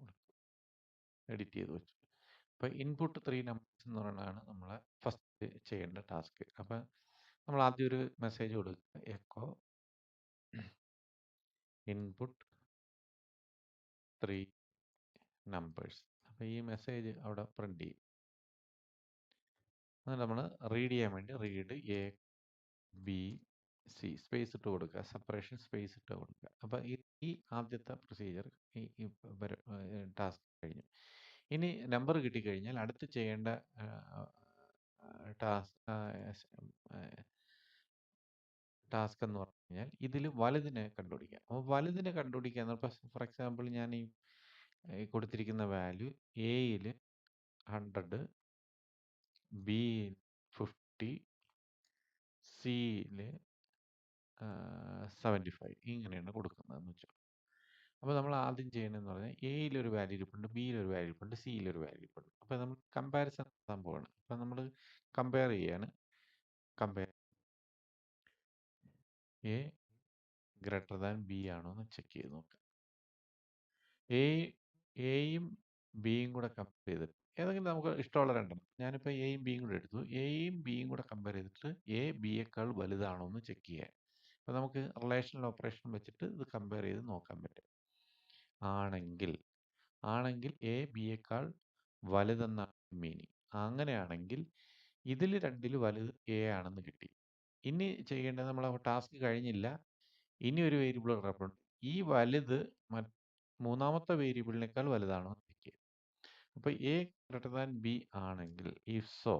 എഡിറ്റ് ചെയ്ത് വെച്ചു. അപ്പോൾ ഇൻപുട്ട് 3 നമ്പേഴ്സ് എന്ന് പറയുന്നതാണ് നമ്മളെ ഫസ്റ്റ് ചെയ്യേണ്ട ടാസ്ക്. അപ്പം നമ്മൾ ആദ്യം ഒരു മെസ്സേജ് കൊടുക്കുക, എക്കോ ഇൻപുട്ട് 3 നമ്പേഴ്സ്. അപ്പോൾ ഈ മെസ്സേജ് അവിടെ പ്രിന്റ് ചെയ്യും. അത് നമ്മൾ റീഡ് ചെയ്യാൻ വേണ്ടി read A B C space ഇട്ട് കൊടുക്കുക, സെപ്പറേഷൻ സ്പേസ് ഇട്ട് കൊടുക്കുക. അപ്പോൾ ഈ ആദ്യത്തെ പ്രൊസീജിയർ ഈ ടാസ്ക് കഴിഞ്ഞു. ഇനി നമ്പർ കിട്ടിക്കഴിഞ്ഞാൽ അടുത്ത് ചെയ്യേണ്ട ടാസ്ക് എന്ന് പറഞ്ഞു കഴിഞ്ഞാൽ ഇതിൽ വലുതിനെ കണ്ടുപിടിക്കുക. അപ്പോൾ വലുതിനെ കണ്ടുപിടിക്കുക എന്ന് പറഞ്ഞാൽ ഫോർ എക്സാമ്പിൾ ഞാൻ ഈ കൊടുത്തിരിക്കുന്ന വാല്യൂ എയിൽ 100, ബിയിൽ 50, സിയിൽ 75 ഇങ്ങനെയാണ് കൊടുക്കുന്നതെന്ന് വെച്ചു. അപ്പോൾ നമ്മൾ ആദ്യം ചെയ്യണമെന്ന് പറഞ്ഞാൽ എയിലൊരു വാല്യൂ ഇരിപ്പുണ്ട്, ബിയിലൊരു വാല്യൂ ഇരിപ്പുണ്ട്, സിയിലൊരു വാല്യൂ ഇരിപ്പുണ്ട്. അപ്പോൾ നമ്മൾ കമ്പാരിസൺ സംഭവമാണ്. അപ്പോൾ നമ്മൾ കമ്പയർ ചെയ്യാണ്. Compare A greater than B ആണോ എന്ന് ചെക്ക് ചെയ്ത് നോക്കുക. എയും ബിയും കൂടെ കമ്പയർ ചെയ്തിട്ട് ഏതെങ്കിലും നമുക്ക് ഇഷ്ടമുള്ള രണ്ടെണ്ണം, ഞാനിപ്പോൾ എയും ബിയും കൂടെ എടുത്തു. എയും ബിയും കൂടെ കമ്പയർ ചെയ്തിട്ട് എ ബിയേക്കാൾ വലുതാണോ എന്ന് ചെക്ക് ചെയ്യാൻ. അപ്പോൾ നമുക്ക് റിലേഷണൽ ഓപ്പറേഷൻ വെച്ചിട്ട് ഇത് കമ്പയർ ചെയ്ത് നോക്കാൻ പറ്റും. ആണെങ്കിൽ എ ബിയേക്കാൾ വലുതെന്നാണ് മീനിങ്. അങ്ങനെയാണെങ്കിൽ ഇതിൽ രണ്ടിൽ വലുത് എ ആണെന്ന് കിട്ടി. ഇനി ചെയ്യേണ്ടത്, നമ്മൾ ടാസ്ക് കഴിഞ്ഞില്ല, ഇനി ഒരു വേരിയബിൾ കിടപ്പുണ്ട്. ഈ വലുത് മൂന്നാമത്തെ വേരിയബിളിനേക്കാൾ വലുതാണോ എന്ന് ചെക്ക് ചെയ്യുക. അപ്പോൾ എ ഗ്രേറ്റർ ദാൻ ബി ആണെങ്കിൽ, ഇഫ് സോ,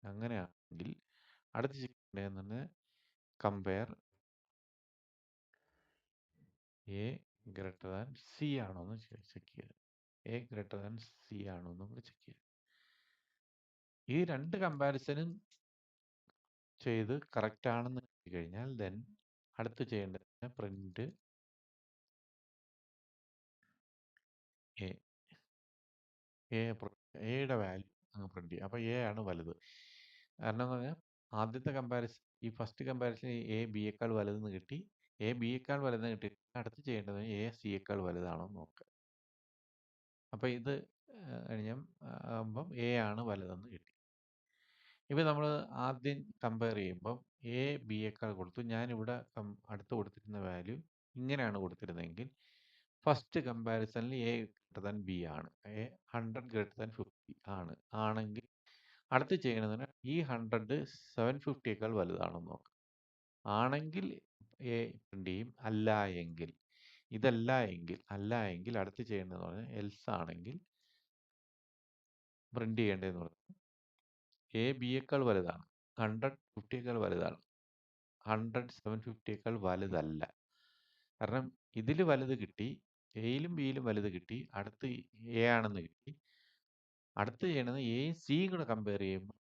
അങ്ങനെയാണെങ്കിൽ അടുത്ത് ചെയ്യേണ്ടതെന്ന് compare A greater than C ആണോ എന്ന് ചെക്ക് ചെയ്യുക. എ ഗ്രേറ്റർ ദാൻ സി ആണോ എന്ന് നമ്മൾ ചെക്ക് ചെയ്യുക. ഈ രണ്ട് കമ്പാരിസനും ചെയ്ത് കറക്റ്റ് ആണെന്ന് കഴിഞ്ഞാൽ ദെൻ അടുത്ത് ചെയ്യേണ്ടത് പ്രിന്റ് എ എയുടെ വാല്യൂ അങ്ങ് പ്രിന്റ് ചെയ്യും. അപ്പോൾ എ ആണ് വലുത്. കാരണം എന്ന് പറഞ്ഞാൽ ആദ്യത്തെ കമ്പാരിസൺ, ഈ ഫസ്റ്റ് കമ്പാരിസൺ എ ബിയേക്കാൾ വലുതെന്ന് കിട്ടി. എ ബിയേക്കാൾ വലുതെന്ന് കിട്ടി. അടുത്ത് ചെയ്യേണ്ടത് എ സിയേക്കാൾ വലുതാണോ എന്ന് നോക്കുക. അപ്പോൾ ഇത് കഴിഞ്ഞാൽ ആകുമ്പം എ ആണ് വലുതെന്ന് കിട്ടി. ഇപ്പം നമ്മൾ ആദ്യം കമ്പയർ ചെയ്യുമ്പം എ ബിയേക്കാൾ കൊടുത്തു. ഞാനിവിടെ അടുത്ത് കൊടുത്തിരുന്ന വാല്യൂ ഇങ്ങനെയാണ് കൊടുത്തിരുന്നതെങ്കിൽ ഫസ്റ്റ് കമ്പാരിസണിൽ എ ഗ്രേറ്റർ ദാൻ ബി ആണ്. 100 ഗ്രേറ്റർ ദാൻ 50 ആണെങ്കിൽ അടുത്ത് ചെയ്യണമെന്ന് ഈ 100 750യേക്കാൾ വലുതാണെന്ന് നോക്കാം. ആണെങ്കിൽ എ പ്രിന്റ് ചെയ്യും. അല്ല എങ്കിൽ അടുത്ത് ചെയ്യേണ്ടതെന്ന് പറഞ്ഞാൽ എൽസ് ആണെങ്കിൽ പ്രിന്റ് ചെയ്യേണ്ടതെന്ന് പറഞ്ഞാൽ എ ബിയേക്കാൾ വലുതാണ്, 100 50യേക്കാൾ വലുതാണ്, 100 750യേക്കാൾ വലുതല്ല. കാരണം ഇതിൽ വലുത് കിട്ടി, എയിലും ബിയിലും വലുത് കിട്ടി, അടുത്ത് എ ആണെന്ന് കിട്ടി. അടുത്ത് ചെയ്യണത് എയും സിയും കൂടെ കമ്പയർ ചെയ്യുമ്പോൾ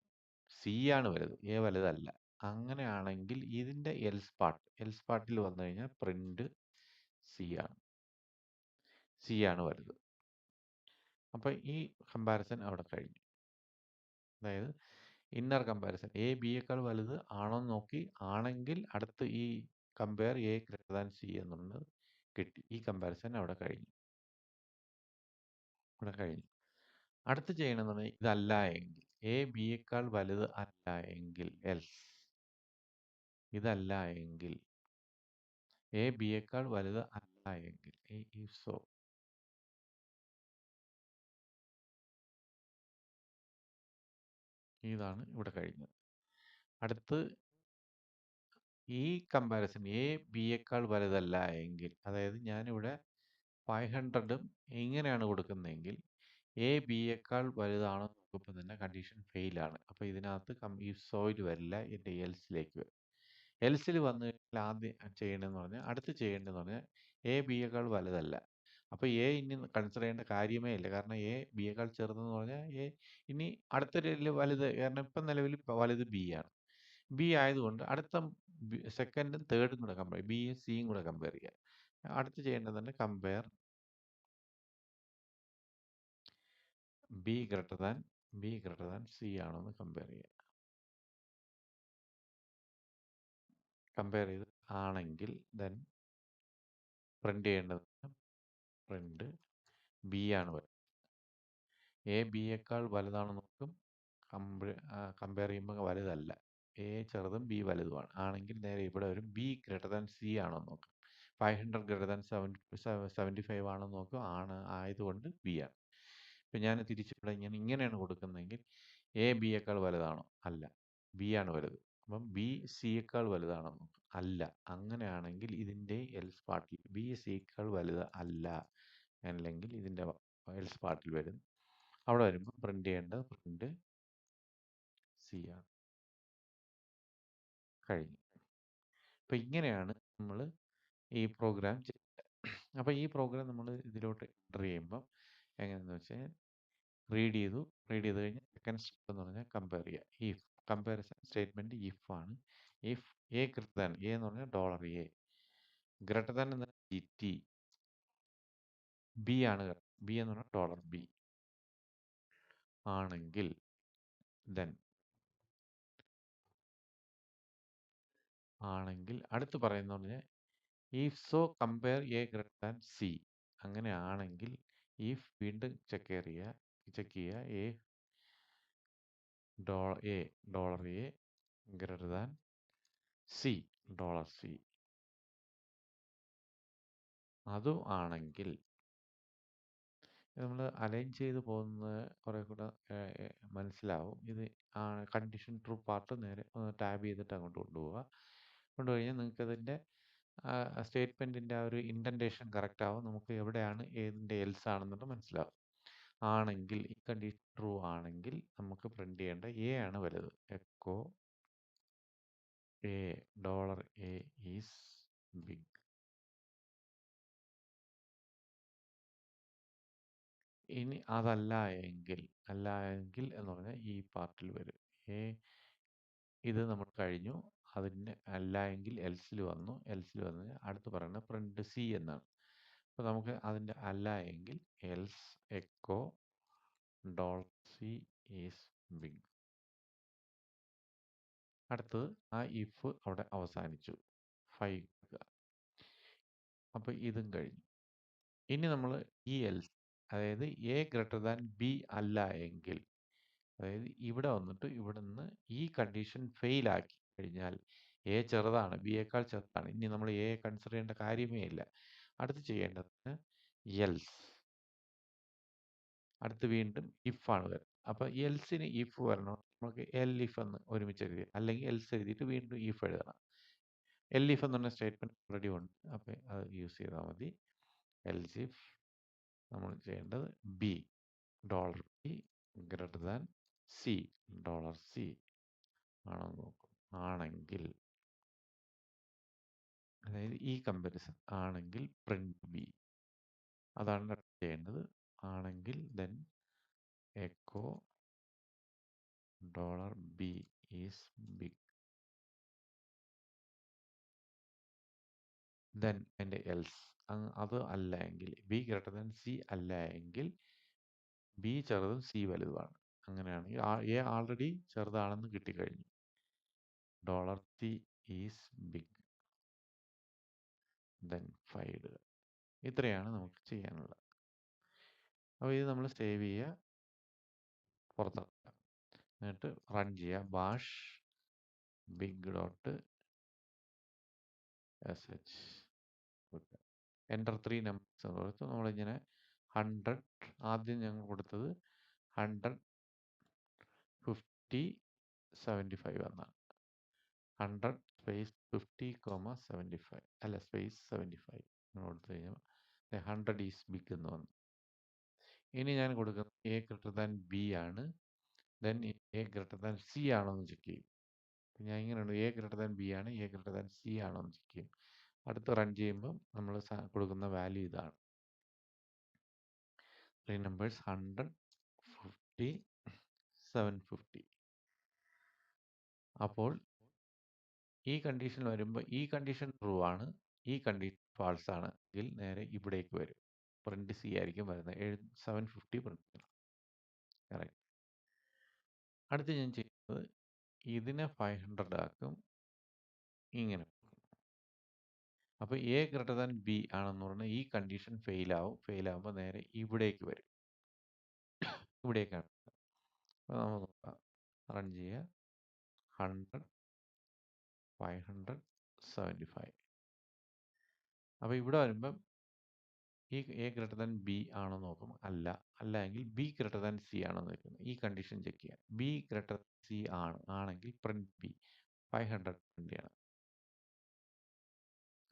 സി ആണ് വലുത്, എ വലുതല്ല. അങ്ങനെയാണെങ്കിൽ ഇതിന്റെ എൽസ് പാർട്ടിൽ വന്നു കഴിഞ്ഞാൽ പ്രിന്റ് സി ആണ്. സി ആണ് വലുത്. അപ്പൊ ഈ കമ്പാരിസൺ അവിടെ കഴിഞ്ഞു. അതായത് ഇന്നർ കമ്പാരിസൺ എ ബിയേക്കാൾ വലുത് ആണോ എന്ന് നോക്കി, ആണെങ്കിൽ അടുത്ത് ഈ compare A greater than C എന്നുള്ളത് കിട്ടി. ഈ കമ്പാരിസൺ അവിടെ കഴിഞ്ഞു. അടുത്ത് ചെയ്യണമെന്ന് പറഞ്ഞാൽ ഇതല്ല എങ്കിൽ, എ ബിയേക്കാൾ വലുത് അല്ല എങ്കിൽ, എൽസ് ഇതല്ല എങ്കിൽ, എ ബിയേക്കാൾ വലുത് അല്ല എങ്കിൽ, if so, ഇതാണ് ഇവിടെ കഴിഞ്ഞത്. അടുത്ത് ഈ കമ്പാരിസൺ എ ബിയേക്കാൾ വലുതല്ല എങ്കിൽ, അതായത് ഞാനിവിടെ 500ഉം ഇങ്ങനെയാണ് കൊടുക്കുന്നതെങ്കിൽ എ ബിയേക്കാൾ വലുതാണോ നോക്കുമ്പോൾ തന്നെ കണ്ടീഷൻ ഫെയിൽ ആണ്. അപ്പോൾ ഇതിനകത്ത് if soയിൽ വരില്ല, എൻ്റെ എൽസിലേക്ക് വരും. എൽസിൽ വന്നു കഴിഞ്ഞാൽ ആദ്യം ചെയ്യേണ്ടതെന്ന് പറഞ്ഞാൽ, അടുത്ത് ചെയ്യേണ്ടതെന്ന് പറഞ്ഞാൽ എ ബിയേക്കാൾ വലുതല്ല. അപ്പോൾ എ ഇനി കൺസിഡർ ചെയ്യേണ്ട കാര്യമേ ഇല്ല. കാരണം എ ബിയേക്കാൾ ചെറുതെന്ന് പറഞ്ഞാൽ എ ഇനി അടുത്തൊരു വലുത്, കാരണം ഇപ്പം നിലവിൽ വലുത് ബി ആണ്. ബി ആയതുകൊണ്ട് അടുത്ത സെക്കൻഡും തേർഡും കൂടെ കമ്പയർ, ബിയും സിയും കൂടെ കമ്പയർ ചെയ്യുക. അടുത്ത് ചെയ്യേണ്ടത് തന്നെ compare B greater than C ആണോ എന്ന് കമ്പയർ ചെയ്യുക. കമ്പയർ ചെയ്ത് ആണെങ്കിൽ ദെൻ പ്രിന്റ് ചെയ്യേണ്ടത് പ്രിന്റ് ബി ആണ് വരുന്നത്. എ ബിയേക്കാൾ വലുതാണെന്ന് നോക്കും, കമ്പയർ ചെയ്യുമ്പോൾ വലുതല്ല. എ ചെറുതും ബി വലുതുമാണ്. ആണെങ്കിൽ നേരെ ഇവിടെ വരും, ബി ഗ്രേറ്റർ ദാൻ സി ആണോ എന്ന് നോക്കും. 500 ഗ്രേറ്റർ ദാൻ 75 ആണോ എന്ന് നോക്കും. ആയതുകൊണ്ട് ബി ആണ്. ഇപ്പം ഞാൻ തിരിച്ചിവിടെ ഇങ്ങനെയാണ് കൊടുക്കുന്നതെങ്കിൽ എ ബിയേക്കാൾ വലുതാണോ? അല്ല, ബി ആണ് വലുത്. അപ്പം ബി സിയേക്കാൾ വലുതാണോ നോക്കും. അല്ല. അങ്ങനെയാണെങ്കിൽ ഇതിൻ്റെ എൽസ് പാർട്ടിൽ ബി സിയേക്കാൾ വലുത് അല്ല, അല്ലെങ്കിൽ ഇതിൻ്റെ എൽസ് പാർട്ടിൽ വരും. അവിടെ വരുമ്പോൾ പ്രിന്റ് ചെയ്യേണ്ടത് പ്രിന്റ് സി ആണ്. കഴിഞ്ഞു. അപ്പം ഇങ്ങനെയാണ് നമ്മൾ ഈ പ്രോഗ്രാം ചെയ്യുന്നത്. അപ്പോൾ ഈ പ്രോഗ്രാം നമ്മൾ ഇതിലോട്ട് എൻ്റർ ചെയ്യുമ്പോൾ എങ്ങനെയാണെന്ന് വെച്ചാൽ, റീഡ് ചെയ്ത് കഴിഞ്ഞ് സെക്കൻഡ് സ്റ്റെപ്പ് എന്ന് പറഞ്ഞാൽ കമ്പയർ ചെയ്യുക. ഇഫ് കമ്പാരിസൺ സ്റ്റേറ്റ്മെന്റ് ഇഫ് ആണ്. If A greater than, A എന്ന് പറഞ്ഞാൽ $A, ഗ്രേറ്റർ ദാൻ എന്ന് പറഞ്ഞാൽ GT, ബി ആണ്, ബി എന്ന് പറഞ്ഞാൽ $B ആണെങ്കിൽ ദെൻ അടുത്ത് പറയുന്ന പറഞ്ഞാൽ if so compare A greater than C. അങ്ങനെയാണെങ്കിൽ ഇഫ് വീണ്ടും ചെക്ക് ചെയ്യുക A greater than C, $C. അതും ആണെങ്കിൽ നമ്മൾ അലൈൻ ചെയ്ത് പോകുന്നത് കുറെ കൂടെ മനസ്സിലാവും. ഇത് കണ്ടീഷൻ ട്രൂ പാർട്ട് നേരെ ടാബ് ചെയ്തിട്ട് അങ്ങോട്ട് കൊണ്ടുകഴിഞ്ഞാൽ നിങ്ങൾക്ക് അതിൻ്റെ സ്റ്റേറ്റ്മെൻറ്റിൻ്റെ ആ ഒരു ഇൻഡൻറ്റേഷൻ കറക്റ്റ് ആവും. നമുക്ക് എവിടെയാണ് ഏതിൻ്റെ എൽസ് ആണെന്നുള്ളത് മനസ്സിലാവും. ആണെങ്കിൽ ഈ കണ്ടീഷൻ ട്രൂ ആണെങ്കിൽ നമുക്ക് പ്രിന്റ് ചെയ്യേണ്ട എ ആണ് വലുത്. Echo $A is big. ഇനി അതല്ല എങ്കിൽ എന്ന് പറഞ്ഞാൽ ഈ പാർട്ടിൽ വരും. ഇത് നമ്മൾ കഴിഞ്ഞു. അതിന് അല്ല എങ്കിൽ എൽസിൽ വന്നു അടുത്ത് പറയുന്നത് പ്രിന്റ് സി എന്നാണ്. അപ്പോൾ നമുക്ക് അതിൻ്റെ അല്ല എങ്കിൽ else echo $C is big. അടുത്തത് ആ ഇഫ് അവിടെ അവസാനിച്ചു. 5. അപ്പോൾ ഇതും കഴിഞ്ഞു. ഇനി നമ്മൾ ഈ എൽസ്, അതായത് എ ഗ്രേറ്റർ ദാൻ ബി അല്ല എങ്കിൽ, അതായത് ഇവിടെ വന്നിട്ട് ഇവിടെ നിന്ന് ഈ കണ്ടീഷൻ ഫെയിൽ ആക്കി കഴിഞ്ഞാൽ എ ചെറുതാണ്, ബിയേക്കാൾ ചെറുതാണ്, ഇനി നമ്മൾ എ കൺസിഡർ ചെയ്യേണ്ട കാര്യമേ ഇല്ല. അടുത്ത് ചെയ്യേണ്ടത് എൽസ്. അടുത്ത് വീണ്ടും ഇഫ് ആണ് വരുന്നത്. അപ്പോൾ എൽസിന് ഇഫ് വരണം, നമുക്ക് എൽ ഇഫ് എന്ന് ഒരുമിച്ച് എഴുതി, അല്ലെങ്കിൽ എൽസ് എഴുതിയിട്ട് വീണ്ടും ഇഫ് എഴുതണം. എൽ ഇഫ് എന്ന് പറഞ്ഞ സ്റ്റേറ്റ്മെന്റ് ഓൾറെഡി ഉണ്ട്, അപ്പോൾ അത് യൂസ് ചെയ്താൽ മതി. എൽസ് ഇഫ് നമ്മൾ ചെയ്യേണ്ടത് B $B greater than C $C ആണോ നോക്കും. ആണെങ്കിൽ, അതായത് ഈ കമ്പാരിസൺ ആണെങ്കിൽ പ്രിന്റ് ബി. അതാണ് ചെയ്യേണ്ടത്. ആണെങ്കിൽ then echo $B is big. Then അതിൻ്റെ എൽസ് അത് അല്ല എങ്കിൽ ബി ഗ്രേറ്റർ ദാൻ സി അല്ല എങ്കിൽ ബി ചെറുതും സി വലുതുമാണ്. അങ്ങനെയാണെങ്കിൽ എ ആൾറെഡി ചെറുതാണെന്ന് കിട്ടിക്കഴിഞ്ഞു. Dollar C is big, then 5 ഇടുക. ഇത്രയാണ് നമുക്ക് ചെയ്യാനുള്ളത്. അപ്പോൾ ഇത് നമ്മൾ സേവ് ചെയ്യുക, പുറത്തിറക്കുക, എന്നിട്ട് റൺ ചെയ്യുക. Bash big dot S H enter 3 numbers എന്ന് കൊടുത്ത് നമ്മളിങ്ങനെ 100, ആദ്യം ഞങ്ങൾ കൊടുത്തത് 100, 50, 75 എന്നാണ്. 100 സ്പേസ് 50, 75 അല്ല സ്പേസ് 75 എന്ന് കൊടുത്തു കഴിഞ്ഞാൽ 100 ഈസ് ബിഗ് എന്ന് വന്നു. ഇനി ഞാൻ കൊടുക്കുന്നത് എ ഗ്രേറ്റർ ദാൻ ബി ആണ്. Then A greater than C ആണോ എന്ന് ചെക്ക് ചെയ്യും. ഞാൻ ഇങ്ങനെയുണ്ട്, എ ഗ്രേറ്റർ ദാൻ ബി ആണ്, എ ഗ്രേറ്റർ ദാൻ സി ആണോ എന്ന് ചെക്ക് ചെയ്യും. അടുത്ത് റൺ ചെയ്യുമ്പോൾ നമ്മൾ കൊടുക്കുന്ന വാല്യൂ ഇതാണ്. 3 നമ്പേഴ്സ് 100, 50, 750. അപ്പോൾ ഈ കണ്ടീഷൻ വരുമ്പോൾ ഈ കണ്ടീഷൻ ട്രൂ ആണ്, ഈ കണ്ടീഷൻ ഫാൾസ് ആണ് എങ്കിൽ നേരെ ഇവിടേക്ക് വരും. പ്രിന്റ് സി ആയിരിക്കും വരുന്നത്. 750 പ്രിന്റ് ചെയ്യണം. കറക്റ്റ്. അടുത്ത് ഞാൻ ചെയ്യുന്നത് ഇതിനെ 500 ആക്കും, ഇങ്ങനെ. അപ്പോൾ എ ഗ്രേറ്റർ ദാൻ ബി ആണെന്ന് പറഞ്ഞാൽ ഈ കണ്ടീഷൻ ഫെയിൽ ആവും. ഫെയിൽ ആകുമ്പോൾ നേരെ ഇവിടേക്ക് വരും. ഇവിടേക്കാണ്. അപ്പോൾ നമ്മൾ നോക്കാം, റൺ ചെയ്യുക. 100, 500, 75. അപ്പോൾ ഇവിടെ വരുമ്പം ഈ എ ഗ്രേറ്റർ ദാൻ ബി ആണോ നോക്കും, അല്ല. അല്ല എങ്കിൽ ബി ഗ്രേറ്റർ ദാൻ സി ആണോ നോക്കുന്നത്. ഈ കണ്ടീഷൻ ചെക്ക് ചെയ്യാം. ബി ഗ്രേറ്റർ സി ആണെങ്കിൽ പ്രിന്റ് ബി. 500 പ്രിന്റ് ചെയ്യണം.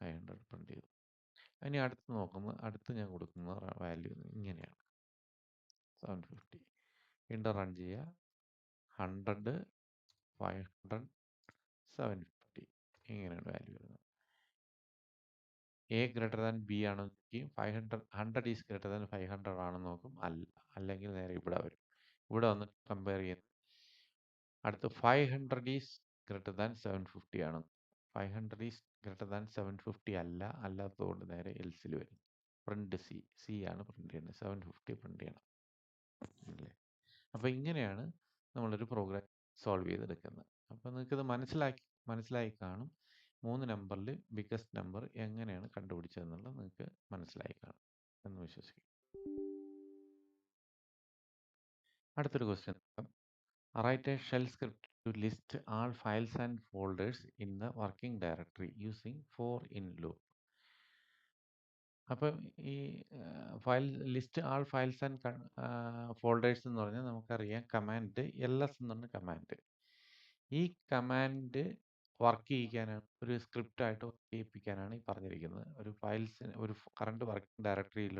500 പ്രിന്റ് ചെയ്തു. ഇനി അടുത്ത് ഞാൻ കൊടുക്കുന്ന വാല്യൂ ഇങ്ങനെയാണ്, 750. വീണ്ടും റൺ ചെയ്യുക. 100, 500, 750 ഇങ്ങനെയാണ് വാല്യൂ വരുന്നത്. എ ഗ്രേറ്റർ ദാൻ ബി ആണോ നോക്കിയും 100 ഈസ് ഗ്രേറ്റർ ദാൻ 500 ആണെന്ന് നോക്കും, അല്ല. അല്ലെങ്കിൽ നേരെ ഇവിടെ വരും. ഇവിടെ വന്ന് കമ്പയർ ചെയ്യുന്നത് അടുത്ത് 500 ഈസ് ഗ്രേറ്റർ ദാൻ 750 ആണ്. 500 ഈസ് ഗ്രേറ്റർ ദാൻ 750 അല്ല. അല്ലാത്തതുകൊണ്ട് നേരെ എൽസിൽ വരും. Print C. സി ആണ് പ്രിന്റ് ചെയ്യുന്നത്. 750 പ്രിന്റ് ചെയ്യണം അല്ലേ. അപ്പോൾ ഇങ്ങനെയാണ് നമ്മളൊരു പ്രോഗ്രാം സോൾവ് ചെയ്തെടുക്കുന്നത്. അപ്പോൾ നിങ്ങൾക്കിത് മനസ്സിലായി കാണും. 3 നമ്പറിൽ ബിഗ്ഗസ്റ്റ് നമ്പർ എങ്ങനെയാണ് കണ്ടുപിടിച്ചതെന്നുള്ളത് നിങ്ങൾക്ക് മനസ്സിലായി കാണും എന്ന് വിശ്വസിക്കും. അടുത്തൊരു ക്വസ്റ്റ്യൻ നോക്കാം. Write a shell script to list all files and folders in the working directory using for in loop. അപ്പം ഈ list all files and folders എന്ന് പറഞ്ഞാൽ നമുക്കറിയാം കമാൻഡ് ls എന്ന് പറഞ്ഞ കമാൻഡ്. ഈ കമാൻഡ് വർക്ക് ചെയ്യിക്കാനാണ്, ഒരു സ്ക്രിപ്റ്റായിട്ട് വർക്ക് ചെയ്യിപ്പിക്കാനാണ് ഈ പറഞ്ഞിരിക്കുന്നത്. ഒരു കറണ്ട് വർക്കിംഗ് ഡയറക്ടറിയിൽ